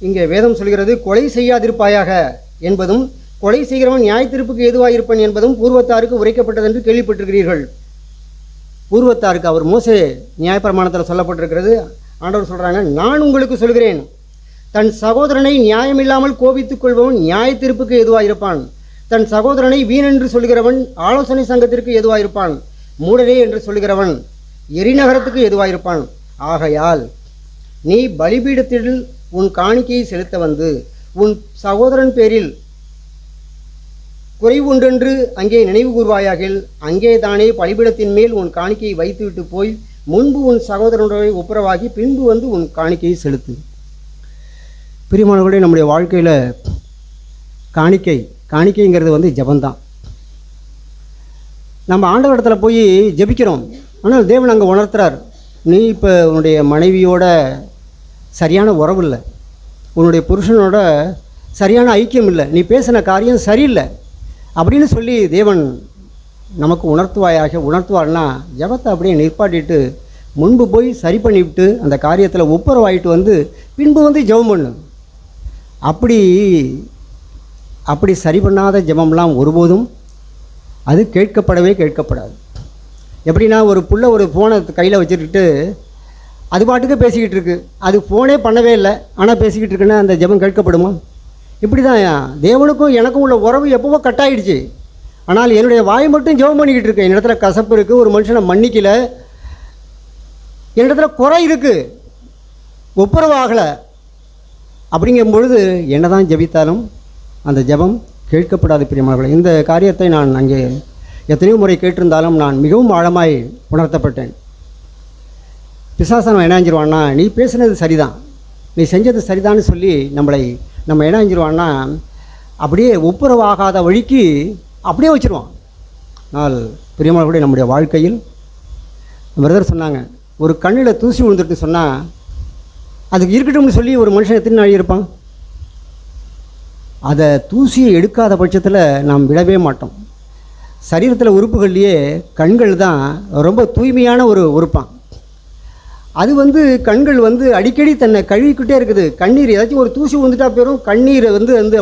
இங்கே வேதம் சொல்கிறது, கொலை செய்யாதிருப்பாயாக என்பதும் கொலை செய்கிறவன் நியாயத்தீர்ப்புக்கு ஏதுவாயிருப்பன் என்பதும் பூர்வத்தாருக்கு உரைக்கப்பட்டது என்று கேள்விப்பட்டிருக்கிறீர்கள். பூர்வத்தாருக்கு, அவர் மோசே நியாயப்பிரமாணத்தில் சொல்லப்பட்டிருக்கிறது. ஆண்டவர் சொல்கிறாங்க, நான் உங்களுக்கு சொல்கிறேன், தன் சகோதரனை நியாயமில்லாமல் கோபித்துக் கொள்பவன் நியாய தீர்ப்புக்கு எதுவாயிருப்பான். தன் சகோதரனை வீணென்று சொல்கிறவன் ஆலோசனை சங்கத்திற்கு எதுவாயிருப்பான். மூடரே என்று சொல்கிறவன் எரிநகரத்துக்கு எதுவாயிருப்பான். ஆகையால் நீ பலிபீடத்தில் உன் காணிக்கையை செலுத்த வந்து உன் சகோதரன் பேரில் குறைவு உண்டென்று அங்கே நினைவு கூர்வாயாகில், அங்கே தானே பலிபீடத்தின் மேல் உன் காணிக்கையை வைத்துவிட்டு போய் முன்பு உன் சகோதரனுடைய ஒப்புரவாகி பின்பு வந்து உன் காணிக்கையை செலுத்து. பிரியமானவர்களே, நம்முடைய வாழ்க்கையில் காணிக்கைங்கிறது ஜபந்தான். நம்ம ஆண்டவரிடத்தில் போய் ஜெபிக்கிறோம். ஆனால் தேவன் அங்கே உணர்த்துறார், நீ இப்போ உன்னுடைய மனைவியோட சரியான உறவு இல்லை, உன்னுடைய புருஷனோட சரியான ஐக்கியம் இல்லை, நீ பேசின காரியம் சரியில்லை அப்படின்னு சொல்லி தேவன் நமக்கு உணர்த்துவார்னா ஜபத்தை அப்படியே நிற்பாட்டிட்டு முன்பு போய் சரி பண்ணிவிட்டு அந்த காரியத்தில் ஒப்புரவாயிட்டு வந்து பின்பு வந்து ஜெபம் பண்ணு. அப்படி சரி பண்ணாத ஜெபம்லாம் ஒருபோதும் அது கேட்கப்படாது. எப்படின்னா, ஒரு புள்ள ஒரு ஃபோனை கையில் வச்சுக்கிட்டு அது பாட்டுக்கு பேசிக்கிட்டு இருக்கு, அது ஃபோனே பண்ணவே இல்லை, ஆனால் பேசிக்கிட்டு இருக்குன்னா அந்த ஜெபம் கேட்கப்படுமா? இப்படி தான் தேவனுக்கும் எனக்கும் உள்ள உறவு எப்போவோ கட்டாயிடுச்சு. ஆனால் என்னுடைய வாய் மட்டும் ஜெபம் பண்ணிக்கிட்டு இருக்கு. என்னிடத்துல கசப்பு இருக்குது, ஒரு மனுஷனை மன்னிக்கலை, என்னிடத்துல குறை இருக்குது, ஒப்புரவாகலை. அப்படிங்கும் பொழுது என்ன தான் ஜெபித்தாலும் அந்த ஜெபம் கேட்கப்படாது. பிரியமானவர்களே, இந்த காரியத்தை நான் அங்கே எத்தனையோ முறை கேட்டிருந்தாலும் நான் மிகவும் ஆழமாய் உணர்த்தப்பட்டேன். பிசாசனம் என்ன செஞ்சிருவான்னா, நீ பேசுனது சரிதான், நீ செஞ்சது சரிதான்னு சொல்லி நம்ம என்ன செஞ்சிருவான்னா அப்படியே ஒப்புரவாகாத வழிக்கு அப்படியே வச்சுருவான். ஆனால் பிரியமானவர்களே, நம்முடைய வாழ்க்கையில் பிரதர் சொன்னாங்க, ஒரு கண்ணில் தூசி விழுந்துட்டு சொன்னால் அதுக்கு இருக்கட்டும்னு சொல்லி ஒரு மனுஷன் எத்தனை நாள் இருப்பான்? அதை தூசியை எடுக்காத பட்சத்தில் நாம் விடவே மாட்டோம். சரீரத்தில் உறுப்புகள்லேயே கண்கள் தான் ரொம்ப தூய்மையான ஒரு உறுப்பான். அது கண்கள் அடிக்கடி தன்னை கழுவிக்கிட்டே இருக்குது. கண்ணீர் ஏதாச்சும் ஒரு தூசி வந்துட்டா போயிடும், கண்ணீரை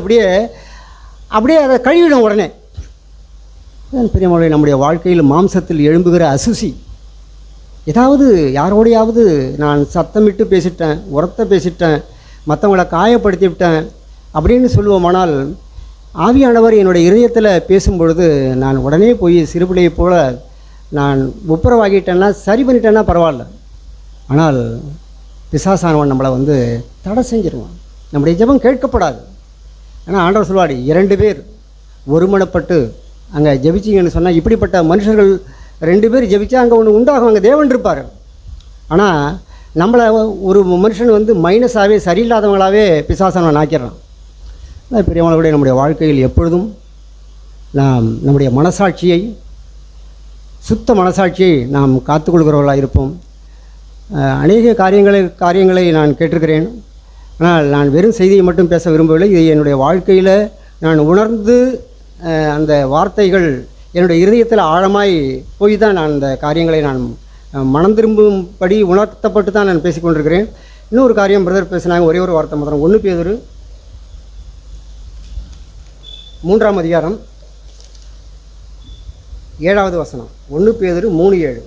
அப்படியே அதை கழுவிடும் உடனே. பெரியமலை, நம்முடைய வாழ்க்கையில் மாம்சத்தில் எழும்புகிற அசுசி, ஏதாவது யாரோடையாவது நான் சத்தமிட்டு பேசிட்டேன், உரத்த பேசிட்டேன், மற்றவங்களை காயப்படுத்தி விட்டேன் அப்படின்னு சொல்லுவோமானால், ஆவியானவர் என்னுடைய இதயத்தில் பேசும்பொழுது நான் உடனே போய் சிறுபிள்ளையை போல் நான் ஒப்புரவாகிட்டேன்னா, சரி பண்ணிட்டேன்னா பரவாயில்ல. ஆனால் பிசாசானவன் நம்மளை தடை செஞ்சிருவான். நம்முடைய ஜெபம் கேட்கப்படாது. ஆனால் ஆண்டவர் சொல்வார், 2 பேர் ஒருமனப்பட்டு அங்கே ஜெபிச்சிங்கன்னு சொன்னால், இப்படிப்பட்ட மனுஷர்கள் 2 பேர் ஜெபிச்சா அங்கே ஒன்று உண்டாகும், அங்கே தேவன் இருப்பார். ஆனால் நம்மளை ஒரு மனுஷன் வந்து மைனஸாகவே சரியில்லாதவங்களாகவே பிசாசனை ஆக்கிடுறான். பெரியவங்களுடைய நம்முடைய வாழ்க்கையில் எப்பொழுதும் நாம் நம்முடைய மனசாட்சியை, சுத்த மனசாட்சியை நாம் காத்துக்கொள்கிறவர்களாக இருப்போம். அநேக காரியங்களை நான் கேட்டிருக்கிறேன். ஆனால் நான் வெறும் செய்தியை மட்டும் பேச விரும்பவில்லை. இது என்னுடைய வாழ்க்கையில் நான் உணர்ந்து அந்த வார்த்தைகள் என்னுடைய இருதயத்தில் ஆழமாய் போய் தான் நான் அந்த காரியங்களை நான் மனம் திரும்பும்படி உணர்த்தப்பட்டு தான் நான் பேசிக்கொண்டிருக்கிறேன். இன்னொரு காரியம் பிரதர் பேசினாங்க, ஒரே ஒரு வார்த்தை மாத்திரம். 1 பேதுரு 3ஆம் அதிகாரம் 7வது வசனம். 1 பேதுரு 3:7.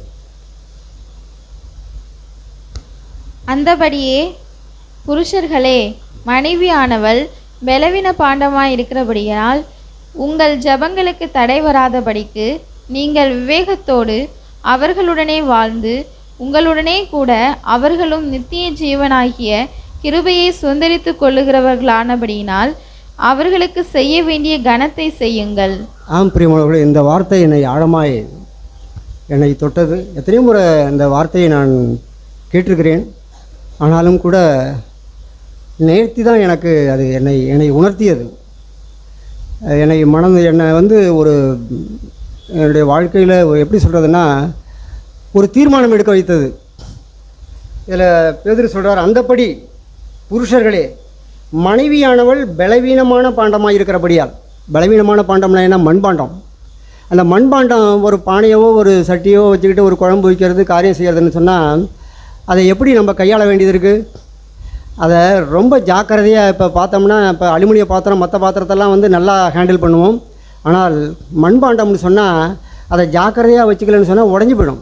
அந்தபடியே புருஷர்களே, மனைவியானவள் பலவீன பாண்டமாய் இருக்கிறபடியால் உங்கள் ஜபங்களுக்கு தடை வராதபடிக்கு நீங்கள் விவேகத்தோடு அவர்களுடனே வாழ்ந்து உங்களுடனே கூட அவர்களும் நித்திய ஜீவனாகிய கிருபையை சுதந்தரித்து கொள்ளுகிறவர்களானபடியினால் அவர்களுக்கு செய்ய வேண்டிய கனத்தை செய்யுங்கள். ஆம் பிரியமானவர்களே, இந்த வார்த்தை என்னை ஆழமாய் என்னை தொட்டது. எத்தனையோ முறை இந்த வார்த்தையை நான் கேட்டிருக்கிறேன். ஆனாலும் கூட நேர்த்தி தான் எனக்கு அது என்னை உணர்த்தியது. என்னை வந்து ஒரு என்னுடைய வாழ்க்கையில் எப்படி சொல்கிறதுன்னா, ஒரு தீர்மானம் எடுக்க வைத்தது. இதில் பேதுரு சொல்கிறார், அந்தப்படி புருஷர்களே, மனைவியானவள் பலவீனமான பாண்டமாக இருக்கிறபடியால். பலவீனமான பாண்டம்னா என்ன? மண்பாண்டம். அந்த மண்பாண்டம் ஒரு பானையவோ ஒரு சட்டியோ வச்சுக்கிட்டு ஒரு குழம்பு வைக்கிறது, காரியம் செய்கிறதுன்னு சொன்னால் அதை எப்படி நம்ம கையாள வேண்டியது இருக்குது? அதை ரொம்ப ஜாக்கிரதையாக இப்போ பார்த்தோம்னா, இப்போ அலுமினிய பாத்திரம் மற்ற பாத்திரத்தெல்லாம் வந்து நல்லா ஹேண்டில் பண்ணுவோம். ஆனால் மண்பாண்டம்னு சொன்னால் அதை ஜாக்கிரதையாக வச்சுக்கலன்னு சொன்னால் உடஞ்சி போயிடும்.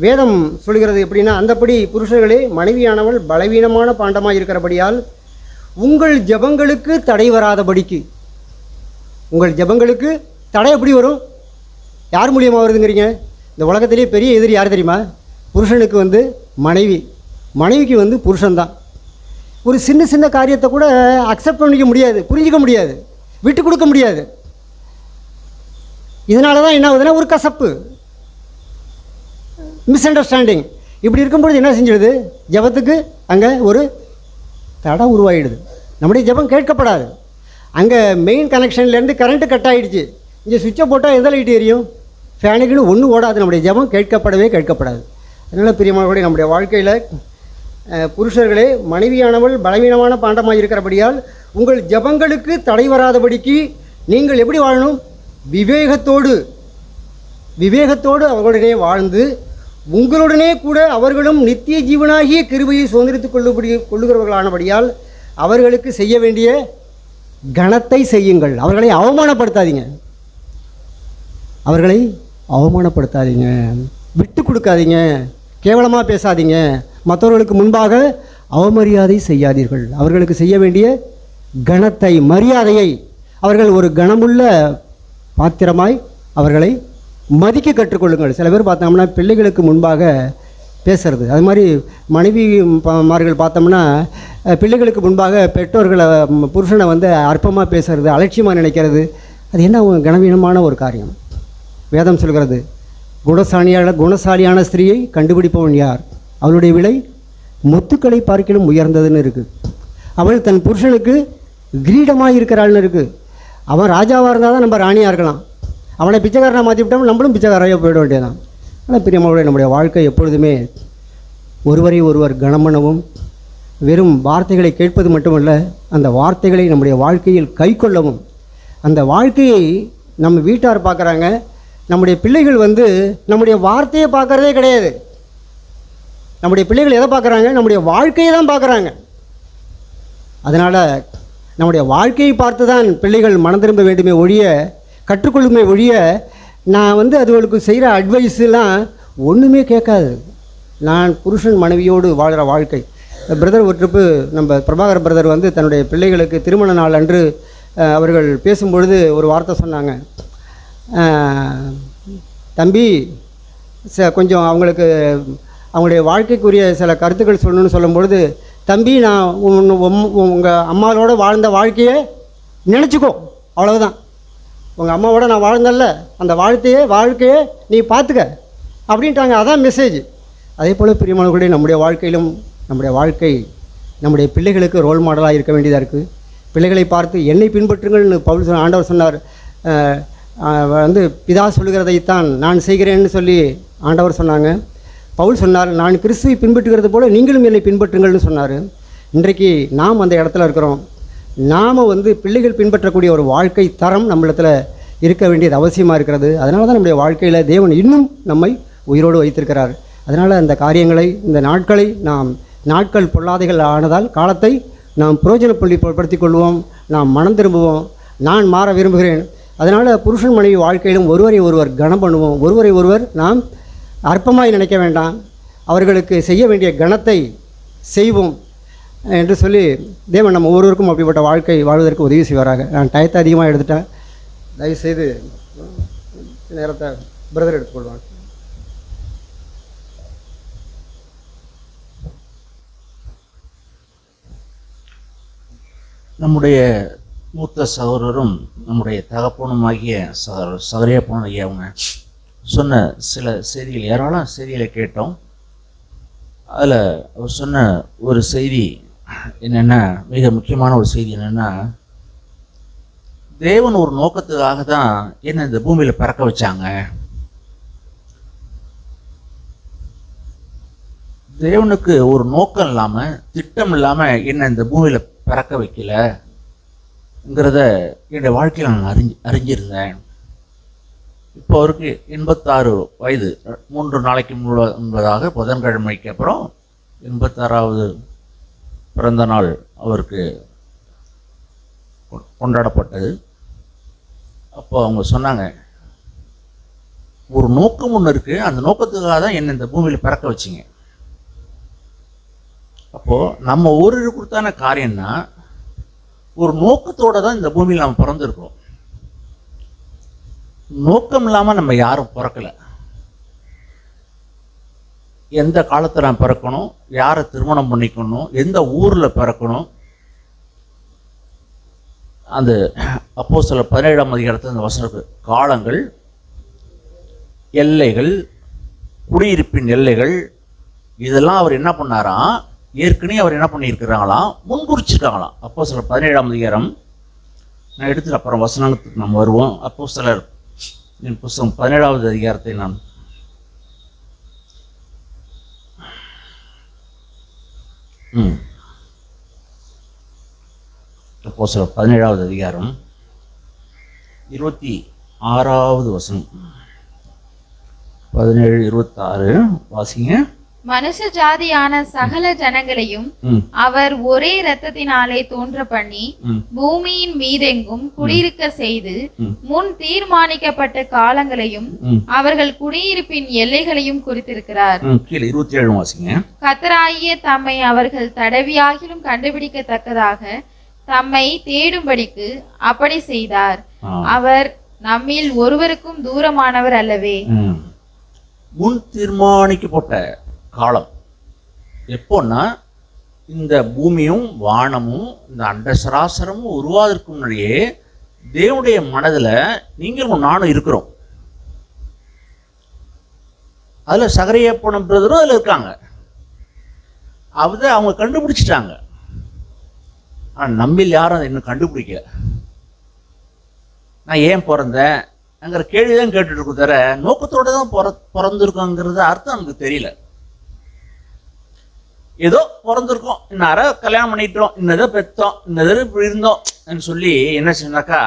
வேதம் சொல்கிறது எப்படின்னா, அந்தப்படி புருஷர்களே, மனைவியானவள் பலவீனமான பாண்டமாக இருக்கிறபடியால் உங்கள் ஜெபங்களுக்கு தடை வராதபடிக்கு. உங்கள் ஜெபங்களுக்கு தடை எப்படி வரும்? யார் மூலியமாக வருதுங்கிறீங்க? இந்த உலகத்திலேயே பெரிய எதிரி யார் தெரியுமா? புருஷனுக்கு வந்து மனைவி, மனைவிக்கு வந்து புருஷன்தான். ஒரு சின்ன சின்ன காரியத்தை கூட அக்செப்ட் பண்ணிக்க முடியாது, புரிஞ்சிக்க முடியாது, விட்டு கொடுக்க முடியாது. இதனால தான் என்ன ஆகுதுன்னா ஒரு கசப்பு, மிஸ் அண்டர்ஸ்டாண்டிங். இப்படி இருக்கும்பொழுது என்ன செஞ்சிடுது? ஜெபத்துக்கு அங்கே ஒரு தடை உருவாகிடுது. நம்முடைய ஜெபம் கேட்கப்படாது. அங்கே மெயின் கனெக்ஷன்லேருந்து கரண்ட்டு கட் ஆகிடுச்சு. இங்கே சுவிட்சை போட்டால் எந்த லைட்டு எரியும்? ஃபேனுக்குன்னு ஒன்றும் ஓடாது. நம்முடைய ஜெபம் கேட்கப்படாது. அதனால் பிரியமானவர்களே, நம்முடைய வாழ்க்கையில் புருஷர்களே, மனைவியானவள் பலவீனமான பாண்டமாக இருக்கிறபடியால் உங்கள் ஜெபங்களுக்கு தடை வராதபடிக்கு நீங்கள் எப்படி வாழணும்? விவேகத்தோடு அவர்களுடனே வாழ்ந்து உங்களுடனே கூட அவர்களும் நித்திய ஜீவனாகிய கிருபையை சுதந்திரித்துக் கொள்ளுகிறவர்களானபடியால் அவர்களுக்கு செய்ய வேண்டிய கனத்தை செய்யுங்கள். அவர்களை அவமானப்படுத்தாதீங்க, விட்டு கொடுக்காதீங்க, கேவலமாக பேசாதீங்க, மற்றவர்களுக்கு முன்பாக அவமரியாதை செய்யாதீர்கள். அவர்களுக்கு செய்ய வேண்டிய கனத்தை, மரியாதையை, அவர்கள் ஒரு கனமுள்ள பாத்திரமாய் அவர்களை மதிக்க கற்றுக்கொள்ளுங்கள். சில பேர் பார்த்தோம்னா பிள்ளைகளுக்கு முன்பாக பேசுறது, அது மாதிரி மனைவிமார்கள் பார்த்தோம்னா பிள்ளைகளுக்கு முன்பாக பெற்றோர்களை, புருஷனை வந்து அற்பமாக பேசுறது, அலட்சியமாக நினைக்கிறது, அது என்ன கனவீனமான ஒரு காரியம். வேதம் சொல்கிறது, குணசாலியான ஸ்திரீயை கண்டுபிடிப்பவன் யார்? அவளுடைய விலை முத்துக்களை பார்க்கிலும் உயர்ந்ததுன்னு இருக்குது. அவள் தன் புருஷனுக்கு கிரீடமாக இருக்கிறாள்னு இருக்குது. அவன் ராஜாவாக இருந்தால் தான் நம்ம ராணியாக இருக்கலாம். அவனை பிச்சைக்காரனை மாற்றி விட்டோம், நம்மளும் பிச்சைக்காரையாக போயிட வேண்டியதான். ஆனால் பிரியமானவர்களே, நம்முடைய வாழ்க்கை எப்பொழுதுமே ஒருவரை ஒருவர் கனமனவும், வெறும் வார்த்தைகளை கேட்பது மட்டுமல்ல, அந்த வார்த்தைகளை நம்முடைய வாழ்க்கையில் கை கொள்ளவும். அந்த வாழ்க்கையை நம்ம வீட்டார் பார்க்குறாங்க, நம்முடைய பிள்ளைகள் வந்து நம்முடைய வார்த்தையை பார்க்குறதே கிடையாது. நம்முடைய பிள்ளைகள் எதை பார்க்குறாங்க? நம்முடைய வாழ்க்கையை தான் பார்க்குறாங்க. அதனால் நம்முடைய வாழ்க்கையை பார்த்து தான் பிள்ளைகள் மனம் திரும்ப வேண்டுமே ஒழிய, கற்றுக்கொள்ளுமே ஒழிய, நான் வந்து அதுகளுக்கு செய்கிற அட்வைஸெலாம் ஒன்றுமே கேட்காது. நான் புருஷன் மனைவியோடு வாழ்கிற வாழ்க்கை. பிரதர் ஒரு ட்ரிப்பு, நம்ம பிரபாகர் பிரதர் வந்து தன்னுடைய பிள்ளைகளுக்கு திருமண நாள் அன்று அவர்கள் பேசும்பொழுது ஒரு வார்த்தை சொன்னாங்க. தம்பி, கொஞ்சம் அவங்களுக்கு அவங்களுடைய வாழ்க்கைக்குரிய சில கருத்துக்கள் சொல்லணும்னு சொல்லும்பொழுது, தம்பி, நான் உங்கள் அம்மாவோட வாழ்ந்த வாழ்க்கையை நினச்சிக்கோ, அவ்வளவுதான். உங்கள் அம்மாவோட நான் வாழ்ந்தல்ல, அந்த வாழ்க்கையை நீ பார்த்துக்க அப்படின்ட்டாங்க. அதான் மெசேஜ். அதே போல் பிரியமானவர்களே, நம்முடைய வாழ்க்கையிலும் நம்முடைய பிள்ளைகளுக்கு ரோல் மாடலாக இருக்க வேண்டியதாக இருக்குது. பிள்ளைகளை பார்த்து என்னை பின்பற்றுங்கள்னு பவுல் ஆண்டவர் சொன்னார். பிதா சொல்லுகிறதைத்தான் நான் செய்கிறேன்னு சொல்லி ஆண்டவர் சொன்னாங்க. பவுல் சொன்னார், நான் கிறிஸ்துவை பின்பற்றுகிறது போல நீங்களும் என்னை பின்பற்றுங்கள்னு சொன்னார். இன்றைக்கு நாம் அந்த இடத்துல இருக்கிறோம். நாம் பிள்ளைகள் பின்பற்றக்கூடிய ஒரு வாழ்க்கை தரம் நம்மளிடத்தில் இருக்க வேண்டியது அவசியமாக இருக்கிறது. அதனால தான் நம்முடைய வாழ்க்கையில் தேவன் இன்னும் நம்மை உயிரோடு வைத்திருக்கிறார். அதனால் அந்த காரியங்களை, இந்த நாட்கள் பொல்லாதைகள் ஆனதால் காலத்தை நாம் பிரயோஜனப்படுத்திக் கொள்வோம். நாம் மனம் திரும்புவோம். நான் மாற விரும்புகிறேன். அதனால் புருஷன் மனைவி வாழ்க்கையிலும் ஒருவரை ஒருவர் கனம் பண்ணுவோம். ஒருவரை ஒருவர் நாம் அற்பமாய் நினைக்க வேண்டாம். அவர்களுக்கு செய்ய வேண்டிய கனத்தை செய்வோம் என்று சொல்லி தேவன் நம்ம ஒவ்வொருவருக்கும் அப்படிப்பட்ட வாழ்க்கை வாழ்வதற்கு உதவி செய்வாராக. நான் டயத்தை அதிகமாக எடுத்துட்டேன். தயவுசெய்து நேரத்தை பிரதர் எடுத்துக்கொள்வாங்க. நம்முடைய மூத்த சகோதரரும் நம்முடைய தகப்பனுமாகிய சகரியப்பனும் ஐயா அவங்க சொன்ன சில செய்திகள், ஏராளம் செய்திகளை கேட்டோம். அதில் அவர் சொன்ன ஒரு செய்தி என்னென்னா, மிக முக்கியமான ஒரு செய்தி என்னென்னா, தேவன் ஒரு நோக்கத்துக்காக தான் என்ன இந்த பூமியில் பிறக்க வச்சாங்க. தேவனுக்கு ஒரு நோக்கம் இல்லாமல், திட்டம் இல்லாமல் என்ன இந்த பூமியில் பிறக்க வைக்கலங்கிறத என்னுடைய வாழ்க்கையில் நான் அறிஞ்சிருந்தேன். இப்போ அவருக்கு 86 வயது. 3 நாளைக்கு முன்பதாக புதன்கிழமைக்கு அப்புறம் 86வது பிறந்த நாள் அவருக்கு கொண்டாடப்பட்டது. அப்போ அவங்க சொன்னாங்க, ஒரு நோக்கம் ஒன்று இருக்குது, அந்த நோக்கத்துக்காக தான் என்னை இந்த பூமியில் பிறக்க வச்சிங்க. அப்போது நம்ம ஒரு கொடுத்தான காரியம்னா, ஒரு நோக்கத்தோடு தான் இந்த பூமியில் நம்ம பிறந்திருக்கோம். நோக்கம் இல்லாமல் நம்ம யாரும் பிறக்கலை. எந்த காலத்தில் நான் பிறக்கணும், யாரை திருமணம் பண்ணிக்கணும், எந்த ஊரில் பிறக்கணும், அந்த அப்போஸ்தலர் 17ஆம் அதிகாரத்தில் அந்த வசனம், காலங்கள், எல்லைகள், குடியிருப்பின் எல்லைகள், இதெல்லாம் அவர் என்ன பண்ணாராம், ஏற்கனவே அவர் என்ன பண்ணியிருக்கிறாங்களாம், முன்குறிச்சிருக்காங்களாம். அப்போஸ்தலர் 17ஆம் அதிகாரம் நான் எடுத்துட்டு அப்புறம் வசனத்துக்கு நம்ம வருவோம். அப்போஸ்தலர் புஸ்தகம் 17வது அதிகாரத்தை நான் அப்போஸ்தலர் 17வது அதிகாரம் 26வது வசனம், 17, 26 வாசிங்க. மனுஷ ஜாதியான சகல ஜனங்களையும் அவர் ஒரே இரத்தத்தினாலே தோன்ற பண்ணி பூமியின் மீதெங்கும் குடியிருக்க செய்து முன் தீர்மானிக்கப்பட்ட காலங்களையும் அவர்கள் குடியிருப்பின் எல்லைகளையும் குறித்திருக்கிறார். 27 வாசிங்க. கர்த்தராகிய தம்மை அவர்கள் தடவியாகிலும் கண்டுபிடிக்கத்தக்கதாக தம்மை தேடும்படிக்கு அப்படி செய்தார். அவர் நம்மில் ஒருவருக்கும் தூரமானவர் அல்லவே. முன் தீர்மானிக்கப்பட்ட காலம் எப்போன்னா, இந்த பூமியும் வானமும் இந்த அண்ட சராசரமும் உருவாவதற்கு முன்னாடியே தேவனுடைய மனதில் நீங்களும் நானும் இருக்கிறோம். அதில் சகரியப்பனும் பிரதரும் அதில் இருக்காங்க. அதை அவங்க கண்டுபிடிச்சிட்டாங்க. ஆனால் நம்மில் யாரும் அதை இன்னும் கண்டுபிடிக்கல. நான் ஏன் பிறந்தேன் அங்கிற கேள்விதான் கேட்டுட்டு இருக்கோம், தவிர நோக்கத்தோடு தான் பிறந்திருக்கோங்கிறது அர்த்தம் நமக்கு தெரியல. ஏதோ பிறந்திருக்கோம், இன்னார கல்யாணம் பண்ணிட்டோம், இன்னதை பெற்றோம், இன்னதை இப்படி இருந்தோம் சொல்லி என்ன சொன்னாக்கா,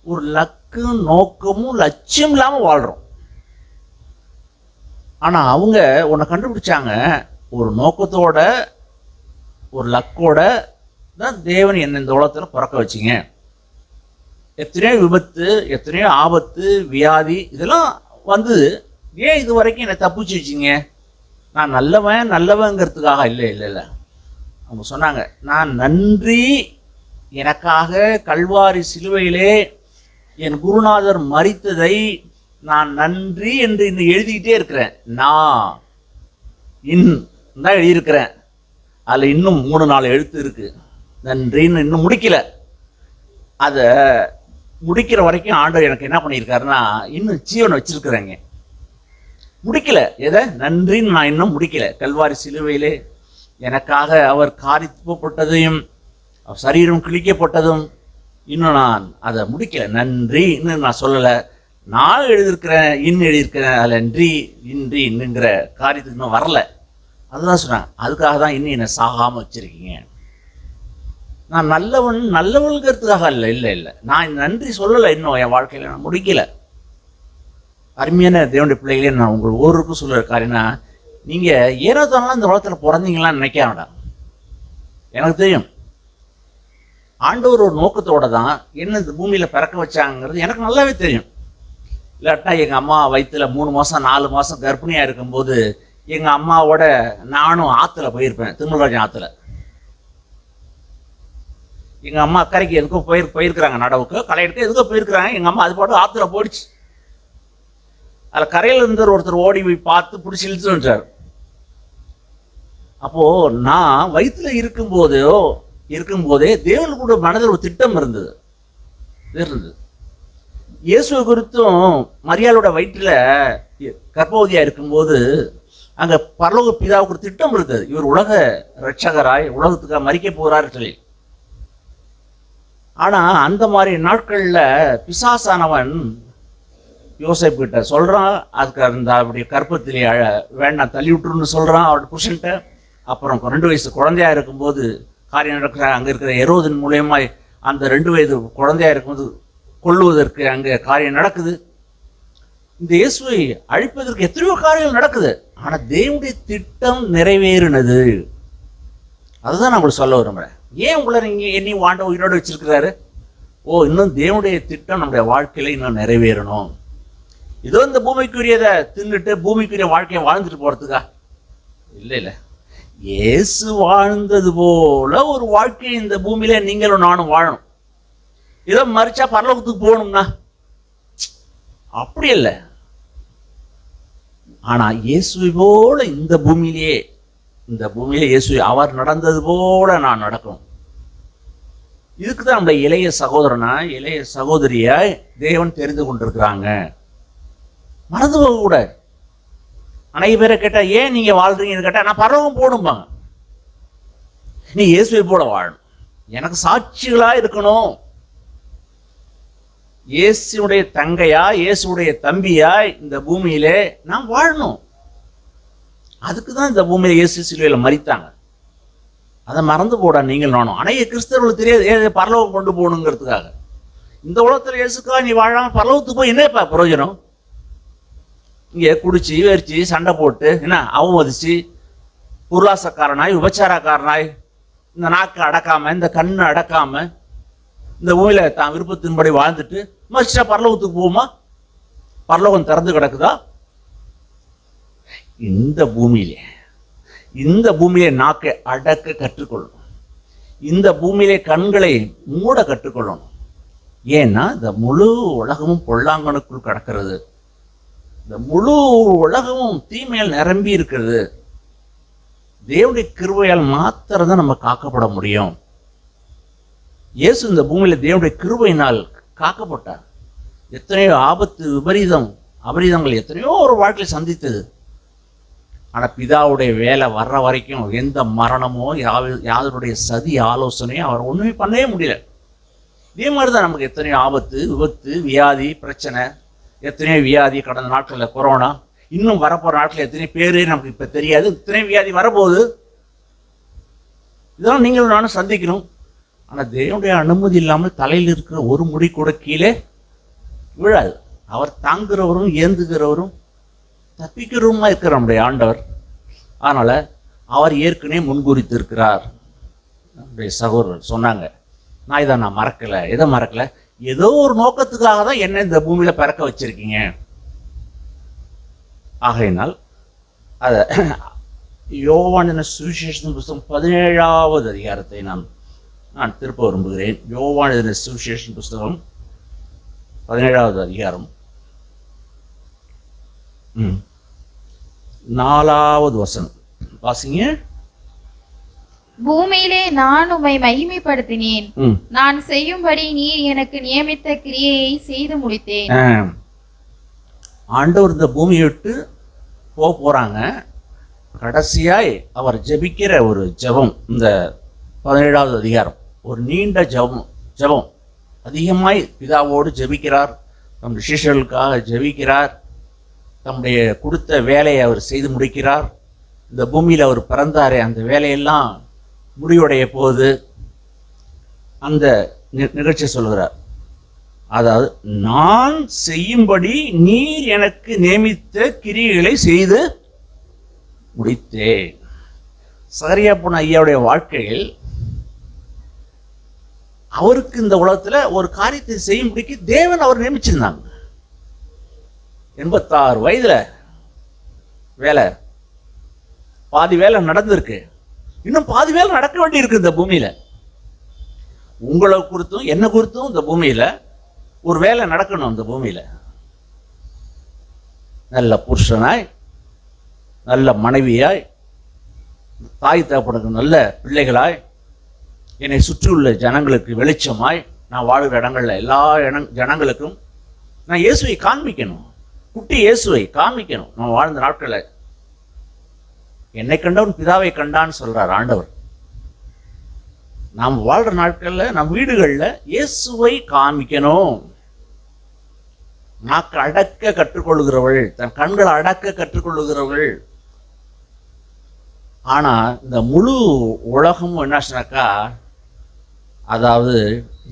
ஒரு லக்கும் நோக்கமும் லட்சியம் இல்லாமல் வாழ்கிறோம். ஆனால் அவங்க உன்னை கண்டுபிடிச்சாங்க, ஒரு நோக்கத்தோட ஒரு லக்கோட தான் தேவன் என்னை இந்த உலகத்தில் பிறக்க வச்சிங்க. எத்தனையோ விபத்து, எத்தனையோ ஆபத்து, வியாதி இதெல்லாம் வந்தது. ஏன் இது வரைக்கும் என்னை தப்பிச்சு வச்சிங்க? நான் நல்லவங்கிறதுக்காக இல்லை. அவங்க சொன்னாங்க, நான் நன்றி, எனக்காக கல்வாரி சிலுவையிலே என் குருநாதர் மரித்ததை நான் நன்றி என்று இன்னும் எழுதிக்கிட்டே இருக்கிறேன். நான் தான் எழுதியிருக்கிறேன். அதில் இன்னும் 3-4 எழுத்து இருக்கு. நன்றின்னு இன்னும் முடிக்கல. அதை முடிக்கிற வரைக்கும் ஆண்டவர் எனக்கு என்ன பண்ணியிருக்காருன்னா, இன்னும் ஜீவனை வச்சிருக்கிறேங்க. முடிக்கல. எதை? நன்றின்னு நான் இன்னும் முடிக்கல. கல்வாரி சிலுவையிலே எனக்காக அவர் காரித்துப்பட்டதையும் சரீரம் கிழிக்கப்பட்டதும் இன்னும் நான் அதை முடிக்கல. நன்றின்னு நான் சொல்லலை. நான் எழுதியிருக்கிறேன், எழுதியிருக்கிறேன், அதில் இன்றி இன்னுங்கிற காரியத்துக்கு இன்னும் வரல. அதுதான் சொன்னேன். அதுக்காக தான் இன்னும் என்னை சாகாமல் வச்சுருக்கீங்க. நான் நல்லவனுங்கிறதுக்காக இல்லை. நான் நன்றி சொல்லலை, இன்னும் என் வாழ்க்கையில் நான் முடிக்கல. அருமையான தேவனுடைய பிள்ளைகளே, நான் உங்கள் ஒவ்வொருக்கும் சொல்லுற காரியம்னா, நீங்கள் ஏனோதானலாம் இந்த உலகத்தில் பிறந்தீங்களான்னு நினைக்க வேண்டாம். எனக்கு தெரியும் ஆண்டவர் ஒரு நோக்கத்தோடு தான் என்ன இந்த பூமியில் பிறக்க வச்சாங்கிறது எனக்கு நல்லாவே தெரியும். இல்லாட்டா எங்கள் அம்மா வயிற்றுல 3 மாதம் 4 மாதம் கர்ப்பிணியாக இருக்கும்போது எங்கள் அம்மாவோட நானும் ஆற்றுல போயிருப்பேன். திருமலராஜன் ஆற்றுல எங்கள் அம்மா அக்கறைக்கு எதுக்கோ போயிருக்கிறாங்க, நடவுக்கு களை எடுக்க எதுக்கோ போயிருக்கிறாங்க. எங்கள் அம்மா அது பாட்டு ஆற்றுல போயிடுச்சு. அதில் கரையில் இருந்தவர் ஒருத்தர் ஓடி போய் பார்த்து பிடிச்சி இழுத்து வந்துட்டார். அப்போது நான் வயிற்றுல இருக்கும்போதே தேவனுடைய மனதில் ஒரு திட்டம் இருந்தது. இயேசுவை குறித்தும் மரியாளோட வயிற்றில் கர்ப்பவதியாக இருக்கும்போது அங்கே பரலோக பிதாவுக்கு ஒரு திட்டம் இருந்தது. இவர் உலக ரட்சகராய் உலகத்துக்காக மரிக்க போகிறார் சொல்லி. ஆனால் அந்த மாதிரி நாட்களில் பிசாசானவன் யோசேப்பு கிட்ட சொல்கிறான், அதுக்கு அந்த அப்படி கர்ப்பத்திலே வேண்டாம் தள்ளி விட்டுருன்னு சொல்கிறான் அவரோட புருஷன்ட்ட. அப்புறம் 2 வயசு குழந்தையாக இருக்கும்போது காரியம் நடக்கிற அங்கே இருக்கிற எரோதின் மூலியமாய் அந்த 2 வயது குழந்தையாக இருக்கும்போது கொல்லுவதற்கு அங்கே காரியம் நடக்குது. இந்த இயேசுவை அழிப்பதற்கு எத்தனையோ காரியங்கள் நடக்குது. ஆனால் தேவனுடைய திட்டம் நிறைவேறினது. அதுதான் நான் உங்களுக்கு சொல்ல விரும்புகிறேன். ஏன் உங்களை நீங்கள் என்னையும் ஆண்டவர் உயிரோடு வச்சிருக்கிறாரு? இன்னும் தேவனுடைய திட்டம் நம்முடைய வாழ்க்கையில இன்னும் நிறைவேறணும். ஏதோ இந்த பூமிக்குரியதை தின்னுட்டு பூமிக்குரிய வாழ்க்கையை வாழ்ந்துட்டு போறதுக்கா? இல்லை. இயேசு வாழ்ந்தது போல ஒரு வாழ்க்கை இந்த பூமியில நீங்களும் நானும் வாழணும். ஏதோ மறிச்சா பரலோகத்துக்கு போகணும்னா அப்படி இல்லை. ஆனா இயேசுவை போல இந்த பூமியிலே இயேசு அவர் நடந்தது போல நான் நடக்கணும். இதுக்கு தான் நம்மளை இளைய சகோதரியாய் தேவன் தெரிந்து கொண்டிருக்கிறாங்க. மறந்து போக கூட. அனைத்து பேரை கேட்டா ஏன் நீங்க வாழ்றீங்கன்னு கேட்டா நான் பரலோகம் போகணும்பாங்க. நீ இயேசுவை போல வாழணும், எனக்கு சாட்சிகளா இருக்கணும். இயேசுடைய தங்கையா இயேசுடைய தம்பியா இந்த பூமியிலே நான் வாழணும். அதுக்கு தான் இந்த பூமியில இயேசு சிலுவையில மரித்தாங்க. அதை மறந்து போட நீங்கள் நானும். அனைத்து கிறிஸ்தவர்களுக்கு தெரியாது பரலோகம் கொண்டு போகணுங்கிறதுக்காக. இந்த உலகத்துல இயேசுக்கா நீ வாழாம பரலோகத்துக்கு போய் என்னப்பா பிரயோஜனம்? இங்கே குடிச்சு வெறிச்சு சண்டை போட்டு என்ன அவமதிச்சு பொருளாசக்காரனாய் விபச்சாரக்காரனாய் இந்த நாக்கு அடக்காம இந்த கண்ணு அடக்காம இந்த பூமியில தான் விருப்பத்தின்படி வாழ்ந்துட்டு மறுச்சா பரலோகத்துக்கு போகுமா? பரலோகம் திறந்து கிடக்குதா? இந்த பூமியிலே நாக்கை அடக்க கற்றுக்கொள்ளணும். இந்த பூமியிலே கண்களை மூட கற்றுக்கொள்ளணும். ஏன்னா இந்த முழு உலகமும் பொல்லாங்கனுக்குள் கிடக்கிறது. இந்த முழு உலகமும் தீமையால் நிரம்பி இருக்கிறது. தேவனுடைய கிருபையால் மாத்திரம் தான் நம்ம காக்கப்பட முடியும். இயேசு இந்த பூமியில தேவனுடைய கிருபையினால் காக்கப்பட்டார். எத்தனையோ ஆபத்து அபரீதங்கள் எத்தனையோ ஒரு வாழ்க்கையை சந்தித்தது. ஆனால் பிதாவுடைய வேலை வர்ற வரைக்கும் எந்த மரணமோ யாருடைய சதி ஆலோசனையோ அவர் ஒன்றுமே பண்ணவே முடியல. இதே மாதிரி தான் நமக்கு எத்தனையோ ஆபத்து விபத்து வியாதி பிரச்சனை, எத்தனையோ வியாதி கடந்த நாட்களில் கொரோனா, இன்னும் வரப்போகிற நாட்களில் எத்தனையோ பேர் நமக்கு இப்போ தெரியாது. இத்தனை வியாதி வரப்போகுது. இதெல்லாம் நீங்களும் நானும் சந்திக்கணும். ஆனால் தேவனுடைய அனுமதி இல்லாமல் தலையில் இருக்கிற ஒரு முடி கூட கீழே விழாது. அவர் தாங்குகிறவரும் ஏந்துகிறவரும் தப்பிக்கிறவருமா இருக்கிற நம்முடைய ஆண்டவர். அதனால் அவர் ஏற்கனவே முன்குறித்து இருக்கிறார். நம்முடைய சகோதரர் சொன்னாங்க, நான் இதை நான் மறக்கலை. எதை மறக்கலை? ஏதோ ஒரு நோக்கத்துக்காக தான் என்ன இந்த பூமியில பிறக்க வச்சிருக்கீங்க. ஆகையினால் அதை யோவான் சுவிசேஷத்தின் புஸ்தகம் 17வது அதிகாரத்தை நான் திருப்ப விரும்புகிறேன். யோவான் சுவிசேஷன் புஸ்தகம் 17வது அதிகாரம் 4வது வசனம் வாசிங்க. பூமியிலே நான் உம்மை மகிமைப்படுத்தினேன், நான் செய்யும்படி நீர் எனக்கு நியமித்த கிரியையை செய்து முடித்தேன். ஆண்டவர் இந்த பூமியை விட்டு போகிறாங்க. கடைசியாய் அவர் ஜெபிக்கிற ஒரு ஜெபம், இந்த 17வது அதிகாரம் ஒரு நீண்ட ஜெபம் அதிகமாய் பிதாவோடு ஜெபிக்கிறார், தம்முடைய சிஷ்யர்களுக்காக ஜெபிக்கிறார், தம்முடைய கொடுத்த வேலையை அவர் செய்து முடிக்கிறார். இந்த பூமியில் அவர் பிறந்தாரே அந்த வேலையெல்லாம் முடிவுடைய போது அந்த நிகழ்ச்சி சொல்கிறார். அதாவது, நான் செய்யும்படி நீர் எனக்கு நியமித்த கிரியைகளை செய்து முடித்தேன். சகரியா போன ஐயாவுடைய வாழ்க்கையில் அவருக்கு இந்த உலகத்துல ஒரு காரியத்தை செய்யும்படிக்கு தேவன் அவர் நியமிச்சிருந்தாங்க. 86 வயதுல வேலை, பாதி வேலை நடந்திருக்கு, இன்னும் பாதி வேலை நடக்க வேண்டி இருக்கு. இந்த பூமியில உங்களை குறித்தும் என்ன குறித்தும் இந்த பூமியில ஒரு வேலை நடக்கணும். இந்த பூமியில நல்ல புருஷனாய், நல்ல மனைவியாய், தாய் தகப்பனுக்கு நல்ல பிள்ளைகளாய், என்னை சுற்றியுள்ள ஜனங்களுக்கு வெளிச்சமாய், நான் வாழ்கிற இடங்கள்ல எல்லா ஜனங்களுக்கும் நான் இயேசுவை காண்பிக்கணும், குட்டி இயேசுவை காண்பிக்கணும். நான் வாழ்ந்த நாட்களில் என்னை கண்டவன் பிதாவை கண்டான்னு சொல்றார் ஆண்டவர். நாம் வாழ்ற நாட்கள்ல நம் வீடுகள்ல இயேசுவை காண்பிக்கணும். நாக்கு அடக்க கற்றுக்கொள்கிறவள், தன் கண்களை அடக்க கற்றுக்கொள்ளுகிறவள். ஆனா இந்த முழு உலகமும் என்ன சொன்னாக்கா, அதாவது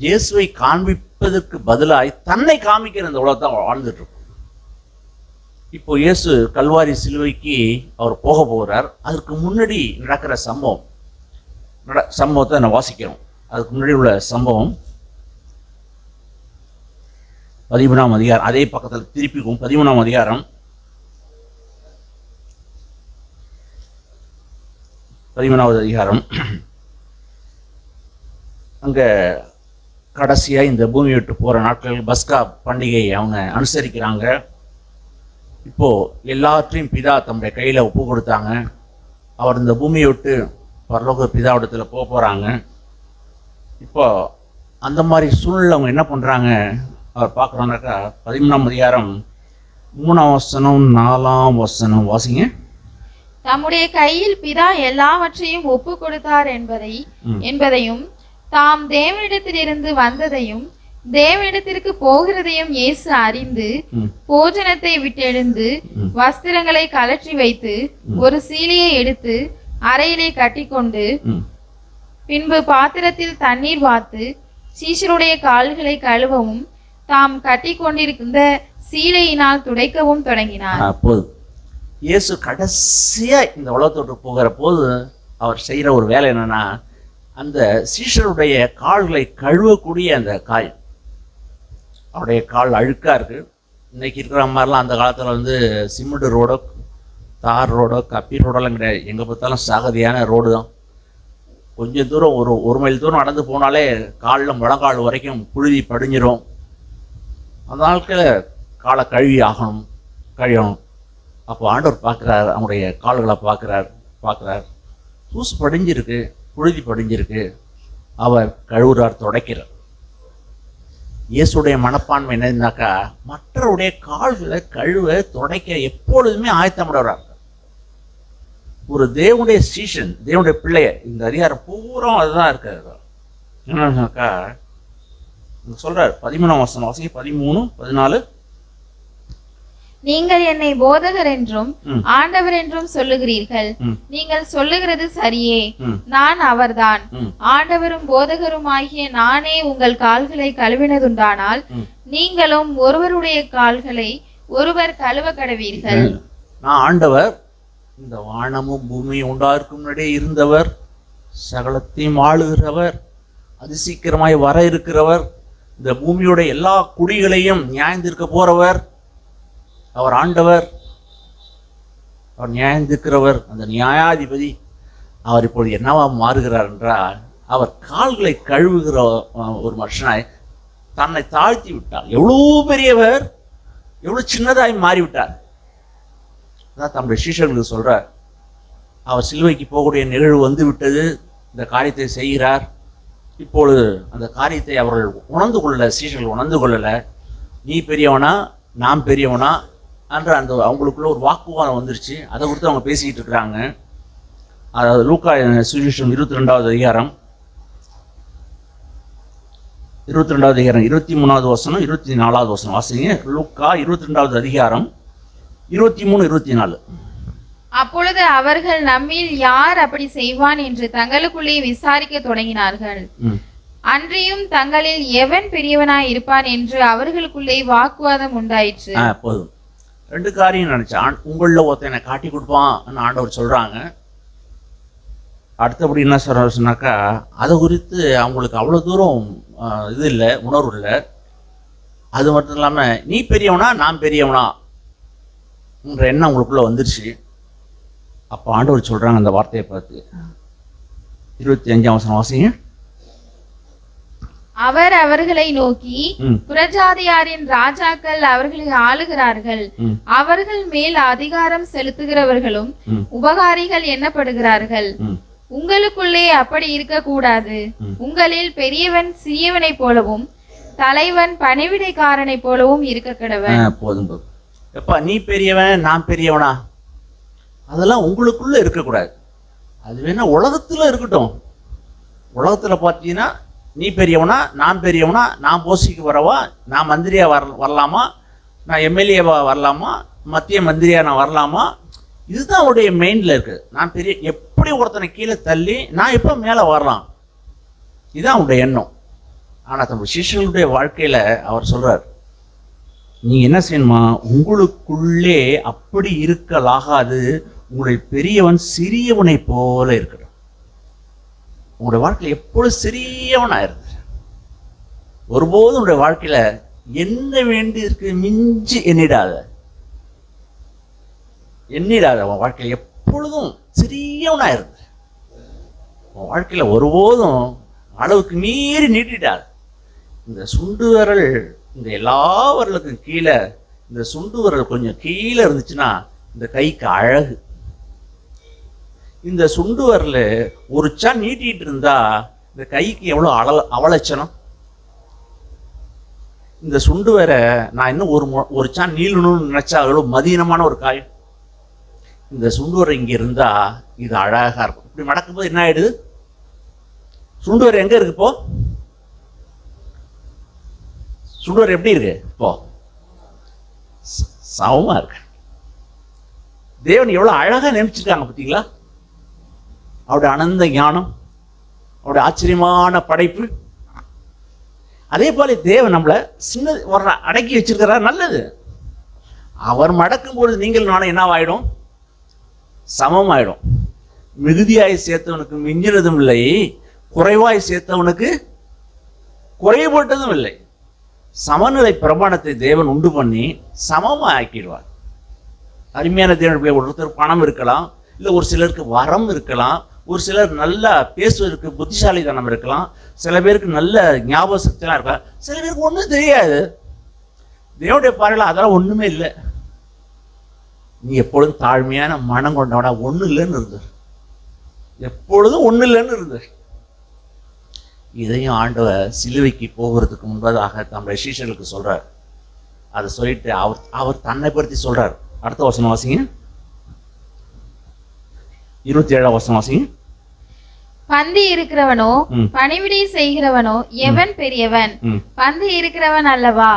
இயேசுவை காண்பிப்பதற்கு பதிலாய் தன்னை காமிக்கிற இந்த உலகத்தை வாழ்ந்துட்டு இருக்கும். இப்போ இயேசு கல்வாரி சிலுவைக்கு அவர் போக போகிறார். அதற்கு முன்னாடி நடக்கிற சம்பவத்தை நான் வாசிக்கிறோம். அதுக்கு முன்னாடி உள்ள சம்பவம் 13ஆம் அதிகாரம், அதே பக்கத்தில் திருப்பிக்கும் 13ஆம் அதிகாரம் 13வது அதிகாரம். அங்க கடைசியா இந்த பூமி விட்டு போற நாட்கள் பஸ்கா பண்டிகையை அவங்க அனுசரிக்கிறாங்க. இப்போ எல்லாற்றையும் பிதா தம்முடைய கையில ஒப்பு கொடுத்தாங்க. அவர் இந்த பூமியை விட்டு பரலோக பிதாவிடத்துல போறாங்க. இப்போ அந்த மாதிரி சூழ்நிலை அவங்க என்ன பண்றாங்க அவர் பார்க்குறோம்னாக்கா, 13ஆம் அதிகாரம் 3ஆம் வசனம் 4ஆம் வசனம் வாசிங்க. தம்முடைய கையில் பிதா எல்லாவற்றையும் ஒப்பு கொடுத்தார் என்பதையும் தாம் தேவனிடத்திலிருந்து வந்ததையும் தேவனிடத்திற்கு போகிறதையும் இயேசு அறிந்து போஜனத்தை விட்டெழுந்து வஸ்திரங்களை கலற்றி வைத்து ஒரு சீலையை எடுத்து அறையிலே கட்டிக்கொண்டு பின்பு பாத்திரத்தில் தண்ணீர் வார்த்து சீஷருடைய கால்களை கழுவவும் தாம் கட்டி கொண்டிருந்த சீலையினால் துடைக்கவும் தொடங்கினார். இயேசு கடைசியா இந்த உலகத்தோடு போகிற போது அவர் செய்யற ஒரு வேலை என்னன்னா, அந்த சீஷருடைய கால்களை கழுவக்கூடிய அந்த கால், அவருடைய கால் அழுக்கா இருக்கு. இன்னைக்கு இருக்கிற மாதிரிலாம் அந்த காலத்துல சிமெண்ட் ரோடோ தார் ரோடோ கப்பி ரோடெல்லாம் கிடையாது. எங்க பார்த்தாலும் சகதியான ரோடு தான். கொஞ்சம் தூரம் ஒரு மைல் தூரம் நடந்து போனாலே காலில் முழங்கால் வரைக்கும் புழுதி படிஞ்சிரும். அந்த நாட்களில் காலை கழியணும். அப்போ ஆண்டவர் பார்க்குறார், அவனுடைய கால்களை பார்க்குறார். தூசு படிஞ்சிருக்கு, புழுதி படிஞ்சிருக்கு. அவர் கழுவுறார், துடைக்கிறார். இயேசுடைய மனப்பான்மை என்னன்னாக்கா, மற்றவருடைய கால்களை கழுவ துடைக்க எப்பொழுதுமே ஆயத்தமிடுறார். ஒரு தேவனுடைய சீஷன், தேவனுடைய பிள்ளைய, இந்த அதிகாரம் பூரா அதுதான் இருக்காரு. என்னன்னாக்கா சொல்றார் 13ஆம் வசனம் வாசிங்க, 13, 14. நீங்கள் என்னை போதகர் என்றும் ஆண்டவர் என்றும் சொல்லுகிறீர்கள். நீங்கள் சொல்லுகிறது சரியே. நான் அவர்தான். ஆண்டவரும் போதகரும் ஆகிய நானே உங்கள் கால்களை கழுவினதுண்டானால் நீங்களும் ஒருவருடைய கால்களை ஒருவர் கழுவ கடவீர்கள். நான் ஆண்டவர், இந்த வானமும் பூமியும் உண்டாஇருக்கும் முன்னாடியே இருந்தவர், சகலத்தையும் ஆளுகிறவர், அதிசீக்கிரமாய் வர இருக்கிறவர், இந்த பூமியோட எல்லா குடிகளையும் நியாயந்திருக்க போறவர் அவர் ஆண்டவர். அவர் நியாயந்திருக்கிறவர், அந்த நியாயாதிபதி. அவர் இப்பொழுது என்னவா மாறுகிறார் என்றால், அவர் கால்களை கழுவுகிற ஒரு மனுஷனாய் தன்னை தாழ்த்தி விட்டார். எவ்வளோ பெரியவர், எவ்வளோ சின்னதாய் மாறிவிட்டார். அதான் தம்முடைய சீஷர்களுக்கு சொல்றார். அவர் சிலுவைக்கு போகக்கூடிய நிகழ்வு வந்து விட்டது, இந்த காரியத்தை செய்கிறார். இப்பொழுது அந்த காரியத்தை அவர்கள் உணர்ந்து கொள்ளல, சீஷர்கள் உணர்ந்து கொள்ளல. நீ பெரியவனா, நான் பெரியவனா, என்ற அந்த அவங்களுக்குள்ள ஒரு வாக்குவாதம் வந்துருச்சு. அதை குறித்து அவங்க பேசிக்கிட்டு இருக்கிறாங்க. அதாவது லூக்கா சுவிசேஷம் 22வது அதிகாரம் 23வது வசனம் 24வது வசனம் வாசிங்க. லூக்கா 22வது அதிகாரம் 23, 24. அப்பொழுது அவர்கள் நம்மில் யார் அப்படி செய்வான் என்று தங்களுக்குள்ளே விசாரிக்க தொடங்கினார்கள். அன்றியும் தங்களில் எவன் பெரியவனாய் இருப்பான் என்று அவர்களுக்குள்ளே வாக்குவாதம் உண்டாயிற்று. போதும். 2 காரியம் நினைச்சான். உங்களில் ஒருத்தனை காட்டி கொடுப்பான் ஆண்டவர் சொல்றாங்க. அடுத்தபடி என்ன சொன்னாக்கா, அதை குறித்து அவங்களுக்கு அவ்வளோ தூரம் இது இல்லை, உணர்வு இல்லை. அது மட்டும் இல்லாமல் நீ பெரியவனா நான் பெரியவனான்ற எண்ணம் அவங்களுக்குள்ள வந்துருச்சு. அப்போ ஆண்டவர் சொல்றாங்க அந்த வார்த்தையை பார்த்து 25ஆம் வசனம் வாசிங்க. அவர் அவர்களை நோக்கி, புறஜாதியாரின் ராஜாக்கள் அவர்களை ஆளுகிறார்கள், அவர்கள் மேல் அதிகாரம் செலுத்துகிறவர்களும் உபகாரிகள் எண்ணப்படுகிறார்கள். உங்களுக்குள்ளே அப்படி இருக்கக்கூடாது. உங்களில் பெரியவன் சிறியவனை போலவும் தலைவன் பணிவிடைக்காரனை போலவும் இருக்க கடவன். போதும் போதும். எப்பா நீ பெரியவன் நான் பெரியவனா, அதெல்லாம் உங்களுக்குள்ள இருக்கக்கூடாது. அது வேணா உலகத்துல இருக்கட்டும். உலகத்துல பார்த்தீங்கன்னா நீ பெரியவனா நான் பெரியவனா, நான் போஸ்டிக்கு வரவா, நான் மந்திரியா வரலாமா, நான் எம்எல்ஏவா வரலாமா, மத்திய மந்திரியா நான் வரலாமா, இதுதான் அவருடைய மெயின்ல இருக்குது. நான் பெரிய எப்படி ஒருத்தனை கீழே தள்ளி நான் எப்போ மேலே வரலாம், இதுதான் அவருடைய எண்ணம். ஆனால் தம் சிஷ்யர்களுடைய வாழ்க்கையில் அவர் சொல்றார், நீங்க என்ன செய்யணுமா, உங்களுக்குள்ளே அப்படி இருக்கலாகாது, உங்களுடைய பெரியவன் சிறியவனை போல இருக்கணும். உங்களுடைய வாழ்க்கையில் எப்பொழுது சிறியவனா இருக்கு. ஒருபோதும் உங்களுடைய வாழ்க்கையில என்ன வேண்டி இருக்கு மிஞ்சி எண்ணிடாத. உன் வாழ்க்கையில் எப்பொழுதும் சிறியவனா இருக்கு. உன் வாழ்க்கையில ஒருபோதும் அளவுக்கு மீறி நீட்டிடாது. இந்த சுண்டு விரல் இந்த எல்லா விரலுக்கும் கீழே, இந்த சுண்டு விரல் கொஞ்சம் கீழே இருந்துச்சுன்னா இந்த கைக்கு அழகு. இந்த சுண்டு விரல் ஒரு சான் நீட்டிட்டு இருந்தா இந்த கைக்கு எவ்வளோ அவலட்சணம். இந்த சுண்டு வர நான் இன்னும் ஒரு சான் நீளணும்னு நினைச்சா எவ்வளோ மதீனமான ஒரு காயம். இந்த சுண்டு வர இங்க இருந்தா இது அழகா இருக்கும். இப்படி மடக்கும்போது என்ன ஆயிடுது, சுண்டு வர எங்க இருக்கு இப்போ, சுண்டு வர எப்படி இருக்கு இப்போ, சமமா இருக்கு. தேவன் எவ்வளவு அழகா நினைச்சிருக்காங்க பார்த்தீங்களா. அவருடைய அனந்த ஞானம், அவருடைய ஆச்சரியமான படைப்பு. அதே போல தேவன் நம்மளை சின்ன ஒரு அடக்கி வச்சிருக்கிறார். நல்லது. அவர் மடக்கும் பொழுது நீங்கள் நானும் என்னவாயிடும், சமமாயிடும். மிகுதியாய் சேர்த்தவனுக்கு மிஞ்சினதும் இல்லை, குறைவாய் சேர்த்தவனுக்கு குறைபட்டதும் இல்லை. சமநிலை பிரமாணத்தை தேவன் உண்டு பண்ணி சமமா ஆக்கிடுவார். அருமையான தேவனுடைய ஒருத்தர் பணம் இருக்கலாம், இல்லை ஒரு சிலருக்கு வரம் இருக்கலாம், ஒரு சிலர் நல்லா பேசுவதற்கு புத்திசாலித்தனம் இருக்கலாம், சில பேருக்கு நல்ல ஞாபக சக்தியெல்லாம் இருக்கலாம், சில பேருக்கு ஒன்றும் தெரியாது. தேவனுடைய பார்வையில் அதெல்லாம் ஒன்றுமே இல்லை. நீ எப்பொழுதும் தாழ்மையான மனம் கொண்டவனா, ஒன்றும் இல்லைன்னு இருந்தது, எப்பொழுதும் ஒன்றும் இல்லைன்னு இருந்தது. இதையும் ஆண்டவர் சிலுவைக்கு போகிறதுக்கு முன்பதாக தம்முடைய சீஷர்களுக்கு சொல்றார். அதை சொல்லிட்டு அவர் தன்னை பற்றி சொல்றார். அடுத்த வசனம் வாசிங்க, 27ஆம் வசனம் வாசிங்க. பந்தி இருக்கிறவனோ பணிவிடை செய்கிறவனோ எவன் பெரியவன்? பந்தி இருக்கிறவன் அல்லவா?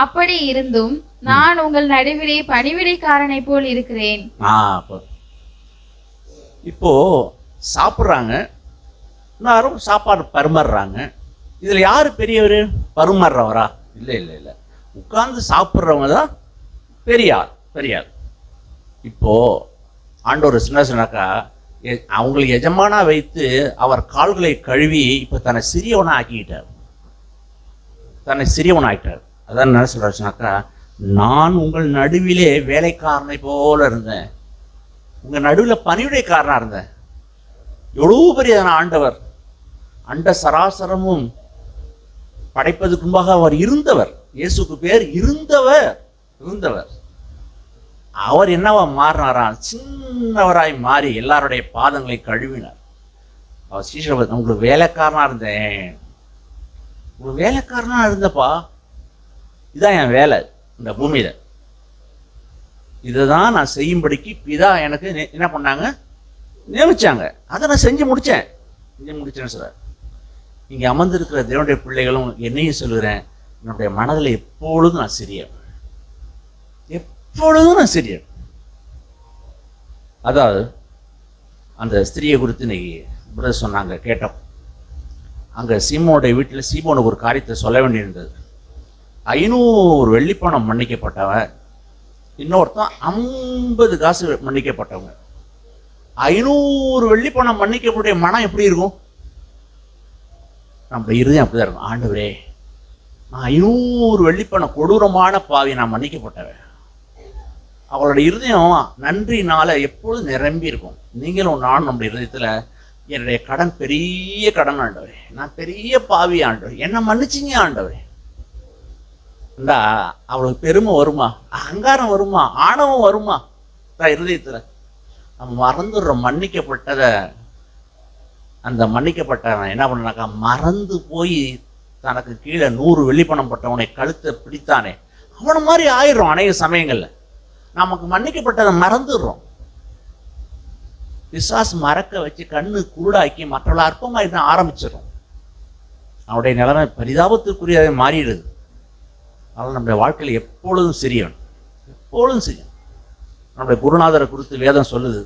அப்படி இருந்தும் நான் உங்கள் நடுவிலே பணிவிடைக்காரனை போல் இருக்கிறேன். இப்போ சாப்பிட்றாங்க, எல்லாரும் சாப்பாடு பரிமாறுறாங்க. இதுல யாரு பெரியவர்? பரிமாறுறவரா? இல்லை இல்லை இல்லை, உட்கார்ந்து சாப்பிட்றவங்க தான் பெரியார். இப்போ ஆண்டவர் என்ன சொன்னாக்கா, அவங்களுக்கு எஜமானா வைத்து அவர் கால்களை கழுவி இப்போ தன்னை சிறியவனா ஆக்கிட்டார். அதான் என்ன சொல்றாருனாக்கா, நான் உங்கள் நடுவிலே வேலைக்காரனை போல இருந்தேன், உங்க நடுவில் பணிவிடைக்காரனா இருந்தேன். எவ்வளவு பெரியதான ஆண்டவர். அண்ட சராசரமும் படைப்பதுக்கு முன்பாக அவர் இருந்தவர். இயேசுக்கு பேர் இருந்தவர். அவர் என்னவா மாறினாரா? சின்னவராய் மாறி எல்லாருடைய பாதங்களை கழுவினார். அவர் சீஷர், உங்களுக்கு வேலைக்காரனா இருந்தேன், உங்களுக்கு வேலைக்காரனா இருந்தப்பா, இதான் என் வேலை இந்த பூமியில. இதை தான் நான் செய்யும்படிக்கு பிதா எனக்கு என்ன பண்ணாங்க, நியமிச்சாங்க. அதை நான் செஞ்சு முடிச்சேன்னு சொல்றார். இங்கே அமர்ந்திருக்கிற தேவனுடைய பிள்ளைகளும் என்னையும் சொல்லுகிறேன், என்னுடைய மனதில் எப்பொழுதும் நான் சிறியவன், எப்பொழுதும் நான் சிறியவன். அதாவது அந்த ஸ்திரியை குறித்து இன்னைக்கு பிரதர் சொன்னாங்க, கேட்டோம். அங்கே சீமோனுடைய வீட்டில் சீமோனுக்கு ஒரு காரியத்தை சொல்ல வேண்டியிருந்தது. 500 வெள்ளிப்பணம் மன்னிக்கப்பட்டவன், இன்னொருத்தன் 50 காசு மன்னிக்கப்பட்டவங்க. 500 வெள்ளிப்பணம் மன்னிக்கப்பட்ட மனம் எப்படி இருக்கும்? நம்ம இருதயம் அப்படிதான் இருக்கும். ஆண்டவரே, நான் 500 வெள்ளிப்பணம் கொடூரமான பாவி, நான் மன்னிக்கப்பட்டவன். அவளோட இருதயம் நன்றினால எப்பொழுதும் நிரம்பி இருக்கும். நீங்களும் நானும் நம்முடைய இருதயத்தில், என்னுடைய கடன் பெரிய கடன் ஆண்டவரே, நான் பெரிய பாவி ஆண்டவரே, என்ன மன்னிச்சிங்க ஆண்டவரே. அவளுக்கு பெருமை வருமா, அகங்காரம் வருமா, ஆணவம் வருமா? இருதயத்தில் நம்ம மறந்துடுறோம். மன்னிக்கப்பட்டதை, அந்த மன்னிக்கப்பட்டவன் என்ன பண்ணாக்கா, மறந்து போய் தனக்கு கீழே 100 வெள்ளிப்பணம் பட்டவனை கழுத்தை பிடித்தானே, அவனை மாதிரி ஆயிடுறோம். அநேக சமயங்களில் நமக்கு மன்னிக்கப்பட்டதை மறந்துடுறோம். பிசாசு மறக்க வச்சு கண்ணு குருடாக்கி மற்றவளை அற்பமாக தான் ஆரம்பிச்சிடும். அவனுடைய நிலைமை பரிதாபத்துக்குரியதை மாறிடுது. அதனால் நம்முடைய வாழ்க்கையில் எப்பொழுதும் சிறியவன், எப்பொழுதும் சிறியவன். நம்முடைய குருநாதரை குறித்து வேதம் சொல்லுது,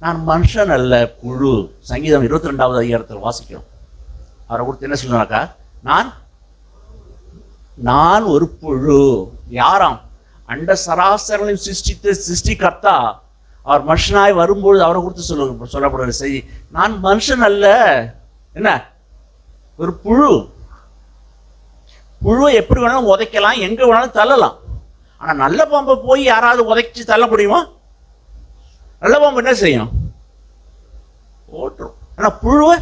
நான் மனுஷன் அல்ல புழு. சங்கீதம் 22வது அதிகாரத்தில் வாசிக்கிறோம். அவரை குறித்து என்ன சொல்லுனாக்கா, நான் ஒரு புழு. யாராம்? அண்ட சராசரங்களையும் சிருஷ்டித்த சிருஷ்டிகர்த்தா அவர் மனுஷனாய் வரும்பொழுது அவரை குறித்து சொல்லப்படுற செய்தி, நான் மனுஷன் அல்ல, என்ன, ஒரு புழு. புழுவை எப்படி வேணாலும் உதைக்கலாம், எங்க வேணாலும் தள்ளலாம். ஆனா நல்ல பாம்பை போய் யாராவது உதைச்சி தள்ள முடியுமா? நல்ல பாம்பு என்ன செய்யும்? ஓட்டுரும். ஆனா புழுவை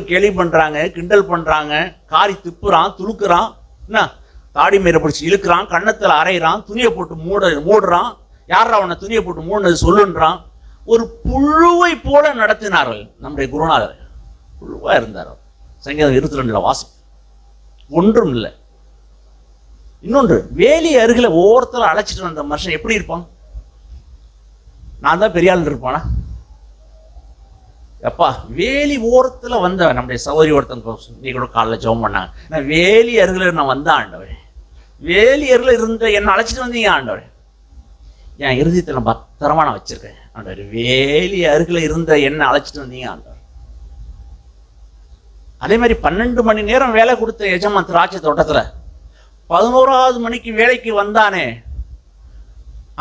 கேலி பண்றாங்க, கிண்டல் பண்றாங்க, காரி துப்புறான், துளுக்குறான், என்ன, தாடி மேல பிடிச்சி இழுக்கிறான், கன்னத்தில் அரைகிறான், துணியை போட்டு மூடுறான். யாரா அவனை துணியை போட்டு மூடுனது சொல்லுன்றான். ஒரு புழுவை போல நடத்தினார்கள் நம்முடைய குருநாதர். புழுவா இருந்தார். சங்கீதம் 22ல வாசி. ஒன்றும் இல்லை. இன்னொன்று, வேலி அருகில ஒவ்வொருத்தரும் அழைச்சிட்டு வந்த மனுஷன் எப்படி இருப்பான்? நான் தான் பெரிய ஆள் இருப்பானா? அப்பா, வேலி ஓரத்துல வந்த நம்முடைய சகோதரி ஒருத்தன் நீ கூட காலைல ஜெபம் பண்ணாங்க, நான் வேலி அருகில நான் வந்தேன் ஆண்டவரே, வேலி அருகில இருந்த என்னை அழைச்சிட்டு வந்தீங்க ஆண்டவரே. என் இருதயத்தை நான் பத்திரமா நான் வச்சிருக்கேன் ஆண்டவர். வேலி அருகில இருந்த என்னை அழைச்சிட்டு வந்தீங்க ஆண்டவர். அதே மாதிரி 12 மணி நேரம் வேலை கொடுத்த எஜமான் திராட்சை தோட்டத்துல 11வது மணிக்கு வேலைக்கு வந்தானே,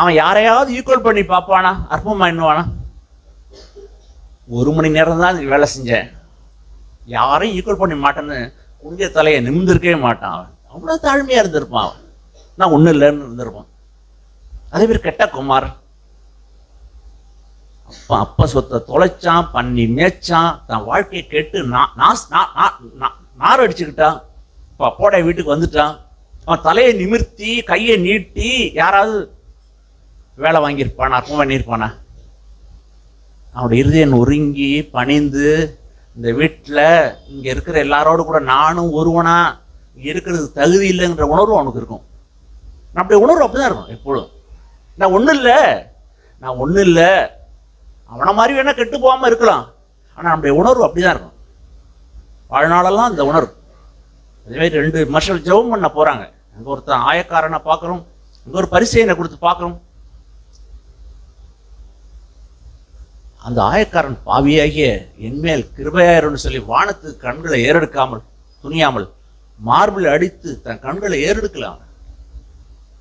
அவன் யாரையாவது ஈக்குவல் பண்ணி பார்ப்பானா? அற்பமா எண்ணுவானா? 1 மணி நேரம் தான் வேலை செஞ்சேன், யாரையும் ஈக்குவல் பண்ணி மாட்டேன்னு குண்டிய தலையை நிமிர்ந்திருக்கவே மாட்டான். அவன் அவ்வளோ தாழ்மையா இருந்திருப்பான். அவன் நான் ஒன்றும் இல்லைன்னு இருந்திருப்பான். அதே மாதிரி கெட்ட குமார், அப்பா சொத்தை தொலைச்சான், பண்ணி மேய்ச்சான், தன் வாழ்க்கையை கேட்டு நார் அடிச்சுக்கிட்டான். இப்போ அப்போட வீட்டுக்கு வந்துட்டான். அவன் தலையை நிமிர்த்தி கையை நீட்டி யாராவது வேலை வாங்கியிருப்பானா, அற்பம் பண்ணியிருப்பானா? அவனுடைய இருதயம் ஒருங்கி பணிந்து, இந்த வீட்டில் இங்கே இருக்கிற எல்லாரோடு கூட நானும் ஒருவனா இருக்கிறது தகுதி இல்லைங்கிற உணர்வு அவனுக்கு இருக்கும். நம்முடைய உணர்வு அப்படிதான் இருக்கும் எப்பொழுதும். நான் ஒன்றும் இல்லை, அவனை மாதிரி வேணா கெட்டு போகாமல் இருக்கலாம், ஆனால் நம்முடைய உணர்வு அப்படிதான் இருக்கும் வாழ்நாளெல்லாம். அந்த உணர்வு. அதேமாதிரி 2 மனுஷன் ஜெபம் பண்ண போகிறாங்க. அங்கே ஒருத்தன் ஆயக்காரனை பார்க்குறோம், இங்கே ஒரு பரிசேயனை கொடுத்து பார்க்குறோம். அந்த ஆயக்காரன் பாவியாகிய என்மேல் கிருபையாயிருன்னு சொல்லி வானத்துக்கு கண்களை ஏறெடுக்காமல் துணியாமல் மார்பில் அடித்து தன் கண்களை ஏறெடுக்கலாம்.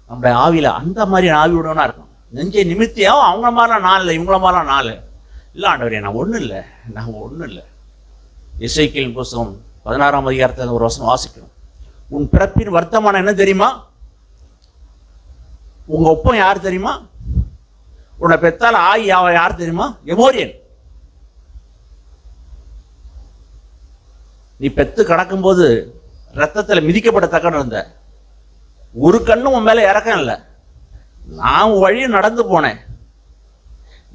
நம்முடைய ஆவியில் அந்த மாதிரி ஆவியுடனா இருக்கும். நெஞ்சை நிமித்தியா அவங்கள மாதிரிலாம் நான் இல்லை, இவங்கள மாதிரிலாம் நான் இல்லை ஆண்டவரே, நான் ஒன்றும் இல்லை. எசேக்கியேலின் புத்தகம் 16ஆம் அதிகாரத்தில் ஒரு வசனம் வாசிக்கணும். உன் பிறப்பின் வர்த்தமானம் என்ன தெரியுமா? உங்க ஒப்பம் யார் தெரியுமா? உன்னை பெத்தால் ஆய் யார் தெரியுமா? எமோரியன். நீ பெத்து கடக்கும்போது ரத்தத்தில் மிதிக்கப்படத்தக்க இருந்த, ஒரு கண்ணும் உன் மேல இறக்கம் இல்லை. நான் வழியை நடந்து போனேன்.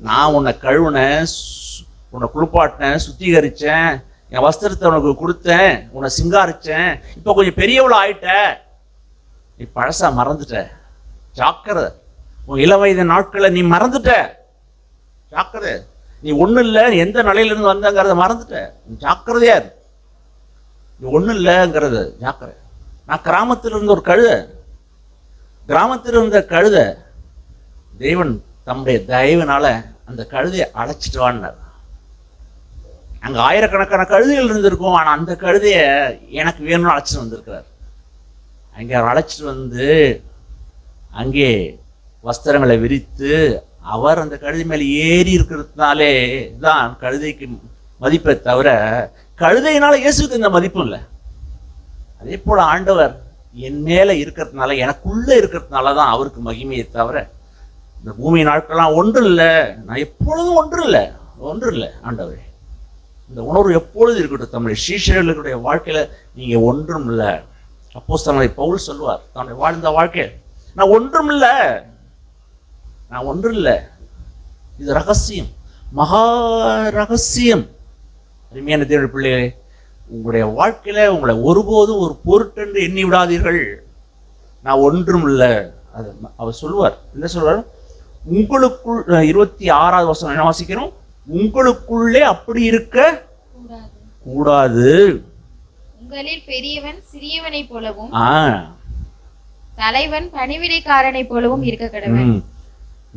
நான் உன்னை கழுவுனேன், உன்னை குளிப்பாட்டினேன், சுத்திகரித்தேன், என் வஸ்திரத்தை உனக்கு கொடுத்தேன், உன்னை சிங்காரிச்சேன். இப்போ கொஞ்சம் பெரியவளோ ஆயிட்ட, நீ பழசா மறந்துட்ட. ஜாக்கிரதை. உன் இளவயது நாட்களை நீ மறந்துட்ட. ஜாக்கிரதை. நீ ஒன்றும் இல்லை, எந்த நிலையிலிருந்து வந்தங்கிறத மறந்துட்ட. ஜாக்கிரதையா இரு. நீ ஒன்றும் இல்லைங்கிறது ஜாக்கிரதை. நான் கிராமத்தில் இருந்த ஒரு கழுதை, கிராமத்தில் இருந்த கழுதை தேவன் தம்முடைய தயவுனால அந்த கழுதையை அழைச்சிட்டு வான்னார். அங்கே ஆயிரக்கணக்கான கழுதைகள் இருந்திருக்கும், ஆனால் அந்த கழுதையை எனக்கு வேணும்னு அழைச்சிட்டு வந்திருக்கிறார். அங்கே அவர் அழைச்சிட்டு வந்து அங்கே வஸ்திரங்களை விரித்து அவர் அந்த கழுதை மேலே ஏறி இருக்கிறதுனாலே தான் கழுதைக்கு மதிப்பை தவிர கழுதையினால இயேசுக்கு இந்த மதிப்பும் இல்லை. அதே போல ஆண்டவர் என் மேலே இருக்கிறதுனால, எனக்குள்ளே இருக்கிறதுனால தான் அவருக்கு மகிமையை தவிர இந்த பூமி நாட்கள்லாம் ஒன்று இல்லை. நான் எப்பொழுதும் ஒன்று இல்லை ஆண்டவரே. இந்த உணர்வு எப்பொழுது இருக்கட்டும். தம்முடைய சீஷர்களுடைய வாழ்க்கையில நீங்க ஒன்றும் இல்லை. அப்போஸ்தலனாகிய பவுல் சொல்வார் தன்னுடைய வாழ்ந்த வாழ்க்கை, நான் ஒன்றும் இல்லை. இது ரகசியம், மகா ரகசியம். அருமையான தேவனுடைய பிள்ளைகளே, உங்களுடைய வாழ்க்கையில உங்களை ஒருபோதும் ஒரு பொருட்டென்று எண்ணி விடாதீர்கள். நான் ஒன்றும் இல்லை. அது அவர் சொல்லுவார். என்ன சொல்வார்? உங்களுக்குள் 26வது வசனம் என்ன வாசிக்கிறோம்? உங்களுக்குள்ளே அப்படி இருக்க கூடாது. உங்களில் பெரியவன் சிறியவனை போலவும் தலைவன் பணிவிடைக்காரனை போலவும் இருக்க கடவன்.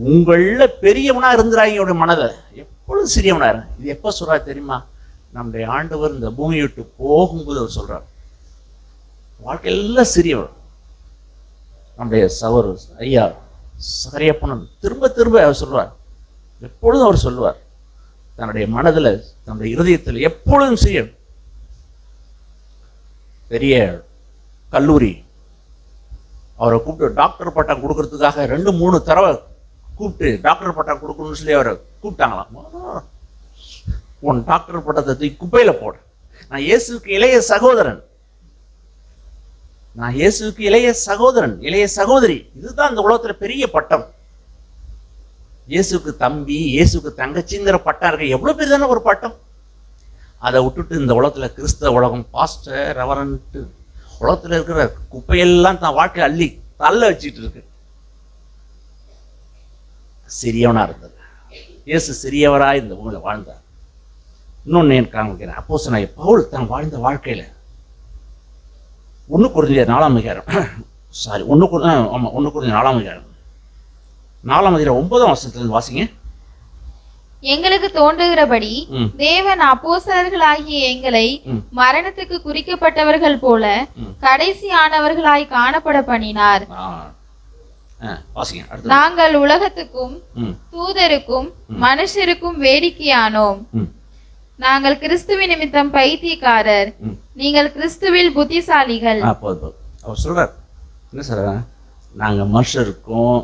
உங்கள பெரியவனா இருந்துறாங்க மனதை, எப்பொழுதும் சிறியவனா இரு. இது எப்ப சொல்றாரு தெரியுமா? நம்முடைய ஆண்டவர் இந்த பூமியை விட்டு போகும்போது அவர் சொல்றார், வாழ்க்கையெல்லாம் சிறியவர். நம்முடைய சவர் ஐயா சகரியப்பனன் திரும்ப அவர் சொல்வார், எப்பொழுதும் அவர் சொல்வார், தன்னுடைய மனதில் தன்னுடைய இருதயத்தில் எப்பொழுதும் சிறியவர். பெரிய கல்லூரி அவரை கூப்பிட்டு டாக்டர் பட்டம் கொடுக்கறதுக்காக 2-3 தடவை கூப்பிட்டு டாக்டர் பட்டம் கொடுக்கணும்னு சொல்லி அவரை கூப்பிட்டாங்களாம். உன் டாக்டர் பட்டத்தை தூக்கி குப்பையில போட, நான் இயேசுக்கு இளைய சகோதரன், இளைய சகோதரி. இதுதான் இந்த உலகத்துல பெரிய பட்டம். இயேசுக்கு தம்பி, இயேசுக்கு தங்கச்சிங்கிற பட்டம் இருக்கு. எவ்வளவு பேர் தானே ஒரு பட்டம். அதை விட்டுட்டு இந்த உலகத்துல கிறிஸ்தவ உலகம் பாஸ்டர் ரெவரண்ட் உலகத்துல இருக்கிற குப்பையெல்லாம் தான் வாழ்க்கை அள்ளி தள்ள வச்சுட்டு இருக்கு. சிறியவனா இருந்தது. இயேசு சிறியவரா இந்த பூமியில வாழ்ந்தார். இன்னொன்னு நான் காமிக்கிறேன். அப்போஸ்தலனாகிய பவுல் தான் வாழ்ந்த வாழ்க்கையில 1 கொரிந்தியர் 4ஆம் அதிகாரம் 1 கொரிந்தியர் 4ஆம் அதிகாரம் 4ஆம் அதிகாரம் 9ஆம் வசனத்திலிருந்து வாசிங்க. எங்களுக்கு தோன்றுகிறபடி தேவன் அப்போஸ்தலர்களாகிய எங்களை மரணத்துக்கு குறிக்கப்பட்டவர்கள் போல கடைசியானவர்களாய் காணப்பட பண்ணினார். நாங்கள் உலகத்துக்கும் தூதருக்கும் மனுஷருக்கும் வேடிக்கையானோம். நாங்கள் கிறிஸ்துவின் நிமித்தம் பைத்தியக்காரர், நீங்கள் கிறிஸ்துவில் புத்திசாலிகள். அவர் சொல்றார், என்ன சொல்ற, நாங்க மனுஷருக்கும்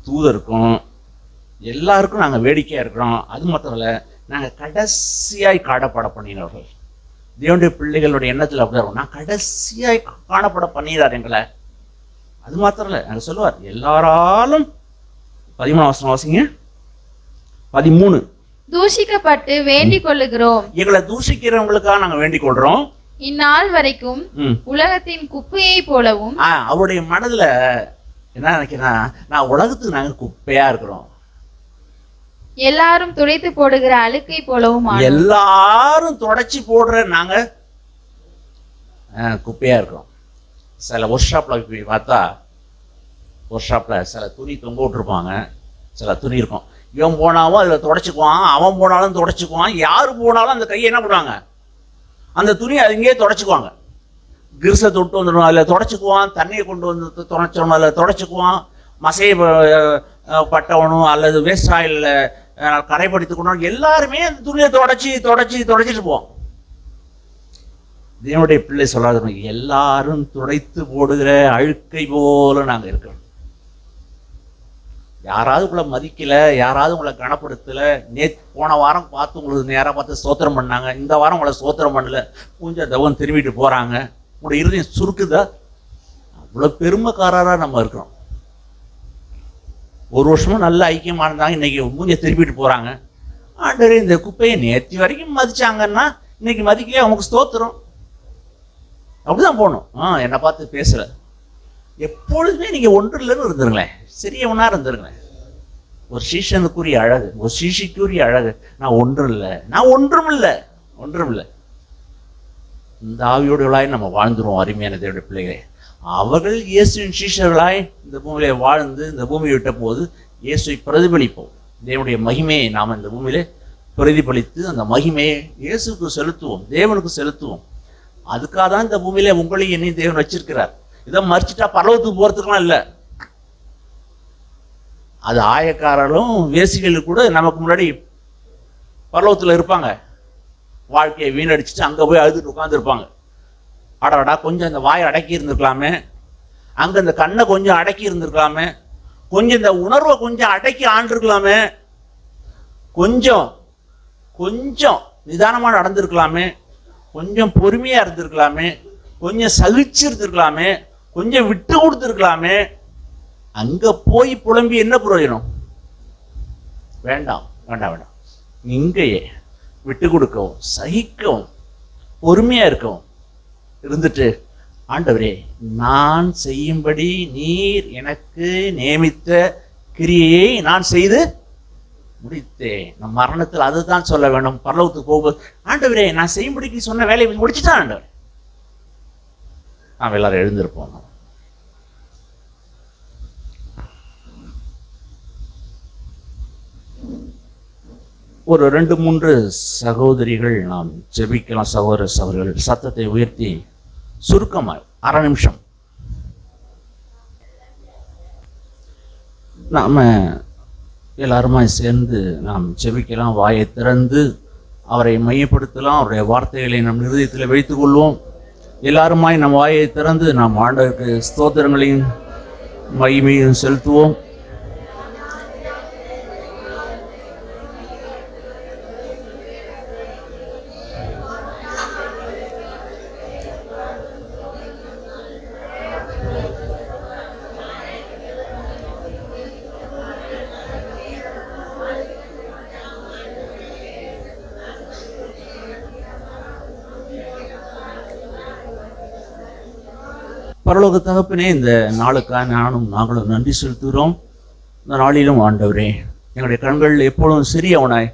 தூதருக்கும் எல்லாருக்கும் நாங்கள் வேடிக்கையாக இருக்கிறோம். அது மாத்திரம் இல்லை, நாங்கள் கடைசியாய் காணப்பட பண்ணினவர்கள். தேவனுடைய பிள்ளைகளுடைய எண்ணத்தில் அப்படி இருக்கும், நான் கடைசியாய் காணப்பட பண்ணிடுறார் எங்களை. அது மாத்திரம் இல்லை, நாங்கள் சொல்லுவார் எல்லாராலும் 13ஆம் வசனம் வாசிங்க. 13 தூஷிக்கப்பட்டு வேண்டிக் கொள்ளுகிறோம். எங்களை தூஷிக்கிறவங்களுக்காக நாங்கள் வேண்டிக் கொள்றோம். இந்நாள் வரைக்கும் உலகத்தின் குப்பையை போலவும். அவருடைய மனதுல என்ன நினைக்கிறேன், நான் உலகத்துக்கு நாங்கள் குப்பையா இருக்கிறோம், எல்லாரும் துடைத்து போடுகிற அழுக்கை போலவும், எல்லாரும் தொடச்சி போடுற நாங்க குப்பையா இருக்கிறோம். சில ஒர்க் ஷாப்ல போய் பார்த்தா, ஒர்க் ஷாப்ல சில துணி தொங்க விட்டுருப்பாங்க, சில துணி இருக்கும். இவன் போனாலும் அதில் தொடச்சிக்குவான், அவன் போனாலும் தொடச்சிக்குவான், யாரு போனாலும் அந்த கையை என்ன பண்ணுவாங்க, அந்த துணியை அதுங்கேயே தொடச்சிக்குவாங்க. கிரிசை தொட்டு வந்துடுவான், அதில் தொடச்சிக்குவான். தண்ணியை கொண்டு வந்து தொடச்சவனும் அதில் தொடச்சிக்குவான். மசை பட்டவனும் அல்லது வேஸ்ட் ஆயிலில் கரைப்படுத்திக்கணும், எல்லாருமே அந்த துணியை தொடச்சிட்டு போவோம். தேவனுடைய பிள்ளை சொல்லாத, எல்லாரும் துடைத்து போடுகிற அழுக்கை போல நாங்கள் இருக்கிறோம். யாராவது உங்களை மதிக்கல, யாராவது உங்களை கனப்படுத்தல. போன வாரம் பார்த்து உங்களுக்கு நேராக பார்த்து ஸ்தோத்திரம் பண்ணாங்க, இந்த வாரம் உங்களை ஸ்தோத்திரம் பண்ணல, கொஞ்சம் தவம் திரும்பிட்டு போறாங்க. உங்களுடைய இருதயம் சுருக்குதா? அவ்வளோ பெருமைக்காரராக நம்ம இருக்கிறோம். 1 வருஷமும் நல்ல ஐக்கியமாக இருந்தாங்க, இன்னைக்கு மூஞ்ச திருப்பிட்டு போறாங்க. ஆண்டவரே, இந்த குப்பையை நேற்று வரைக்கும் மதிச்சாங்கன்னா இன்னைக்கு மதிக்கலையே, அவங்களுக்கு ஸ்தோத்திரம். அப்படிதான் போகணும். என்னை பார்த்து பேசல. எப்பொழுதுமே நீங்க ஒன்றில்லைன்னு இருந்துருங்களேன், சிறியவனா இருந்துருங்களேன். ஒரு சீஷனுக்குரிய அழகு, ஒரு சீஷிக்குரிய அழகு. நான் ஒன்றும் இல்லை, நான் ஒன்றும் இல்லை, ஒன்றும் இல்லை. இந்த ஆவியோடுகளாய் நம்ம வாழ்ந்துருவோம். அருமையான தேவனுடைய பிள்ளைகளே, அவர்கள் இயேசுவின் சீஷர்களாய் இந்த பூமியிலே வாழ்ந்து இந்த பூமியை விட்ட போது இயேசுவை பிரதிபலிப்போம். தேவனுடைய மகிமையை நாம் இந்த பூமியிலே பிரதிபலித்து அந்த மகிமையை இயேசுக்கு செலுத்துவோம், தேவனுக்கு செலுத்துவோம். அதுக்காக தான் இந்த பூமியிலே உங்களையும் என்னையும் தேவன் வச்சிருக்கிறார். இதை மறிச்சிட்டா பரலோகத்துக்கு போறதுக்குலாம் இல்லை. அது ஆயக்காரர்களும் வேசிகளும் கூட நமக்கு முன்னாடி பரலோகத்தில் இருப்பாங்க. வாழ்க்கையை வீணடிச்சுட்டு அங்கே போய் அழுதுட்டு உட்காந்துருப்பாங்க. அடடா, கொஞ்சம் இந்த வாயை அடக்கி இருந்திருக்கலாமே, அங்கே இந்த கண்ணை கொஞ்சம் அடக்கி இருந்திருக்கலாமே, கொஞ்சம் இந்த உணர்வை கொஞ்சம் அடக்கி ஆண்டிருக்கலாமே, கொஞ்சம் கொஞ்சம் நிதானமாக நடந்திருக்கலாமே, கொஞ்சம் பொறுமையாக இருந்திருக்கலாமே, கொஞ்சம் சகிச்சு இருந்திருக்கலாமே, கொஞ்சம் விட்டு கொடுத்துருக்கலாமே. அங்கே போய் புலம்பி என்ன பிரயோஜனம்? வேண்டாம் வேண்டாம் வேண்டாம். இங்கேயே விட்டு கொடுக்கவும், சகிக்கவும், பொறுமையாக இருக்கவும் இருந்துட்டு, ஆண்டவரே, நான் செய்யும்படி நீர் எனக்கு நியமித்த கிரியையை நான் செய்து முடித்தேன். நம் மரணத்தில் அதுதான் சொல்ல வேண்டும். பரலோகத்துக்கு போகும்போது, ஆண்டவரே, நான் செய்யும்படிக்கு சொன்ன வேலையை முடிச்சுட்டான் ஆண்டவர். நாம் எல்லாரும் எழுந்திருப்போம். ஒரு 2-3 சகோதரிகள் நாம் ஜெபிக்கலாம். சகோதர சகோதரிகள் சத்தத்தை உயர்த்தி சுருக்கமாக 1/2 நிமிஷம் நாம் எல்லாருமாய் சேர்ந்து நாம் ஜெபிக்கலாம். வாயை திறந்து அவரை மையப்படுத்தலாம். அவருடைய வார்த்தைகளை நம் இருதயத்தில் வைத்துக் கொள்வோம். எல்லாருமாய் நம் வாயை திறந்து நாம் ஆண்டவருக்கு ஸ்தோத்திரங்களையும் மகிமையும் செலுத்துவோம். பரலோக தகப்பனே, இந்த நாளுக்காக நாங்களும் நன்றி செலுத்துகிறோம். இந்த நாளிலும் ஆண்டவரே, எங்களுடைய கண்கள் எப்பொழுதும் சிறியவனாய்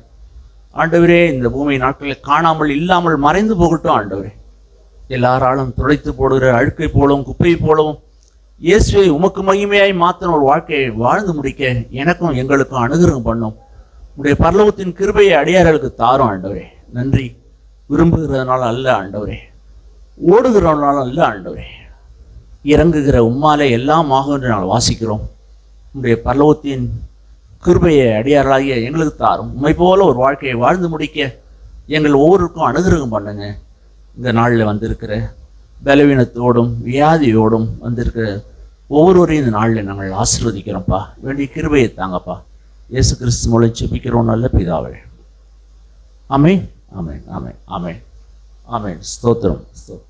ஆண்டவரே, இந்த பூமி நாட்களில் காணாமல் இல்லாமல் மறைந்து போகட்டும் ஆண்டவரே. எல்லாராலும் துடைத்து போடுகிற அழுக்கை போலவும் குப்பை போலவும் இயேசுவை உமக்கு மகிமையாய் மாத்தின ஒரு வாழ்க்கையை வாழ்ந்து முடிக்க எனக்கும் எங்களுக்கும் அனுகிரகம் பண்ணும். உடைய பரலோகத்தின் கிருபையை அடியார்களுக்கு தாரும் ஆண்டவரே. நன்றி. விரும்புகிறதுனால அல்ல ஆண்டவரே, ஓடுகிறதுனால அல்ல ஆண்டவரே, இறங்குகிற உம்மாலே எல்லாம் ஆகும் என்று நாங்கள் வாசிக்கிறோம். உம்முடைய பரலோகத்தின் கிருபையை அடியார்களாகிய எங்களுக்கு தாரும். உண்மை போல ஒரு வாழ்க்கையை வாழ்ந்து முடிக்க எங்கள் ஒவ்வொருக்கும் அனுகிரகம் பண்ணுங்க. இந்த நாளில் வந்திருக்கிற பலவீனத்தோடும் வியாதியோடும் வந்திருக்கிற ஒவ்வொருவரையும் இந்த நாளில் நாங்கள் ஆசீர்வதிக்கிறோம்ப்பா. வேண்டிய கிருபையை தாங்கப்பா. இயேசு கிறிஸ்து மூலம் ஜெபிக்கிறோம் நல்ல பிதாவே. ஆமென் ஆமென் ஆமென் ஆமென் ஆமென். ஸ்தோத்திரம் ஸ்தோத்திரம்.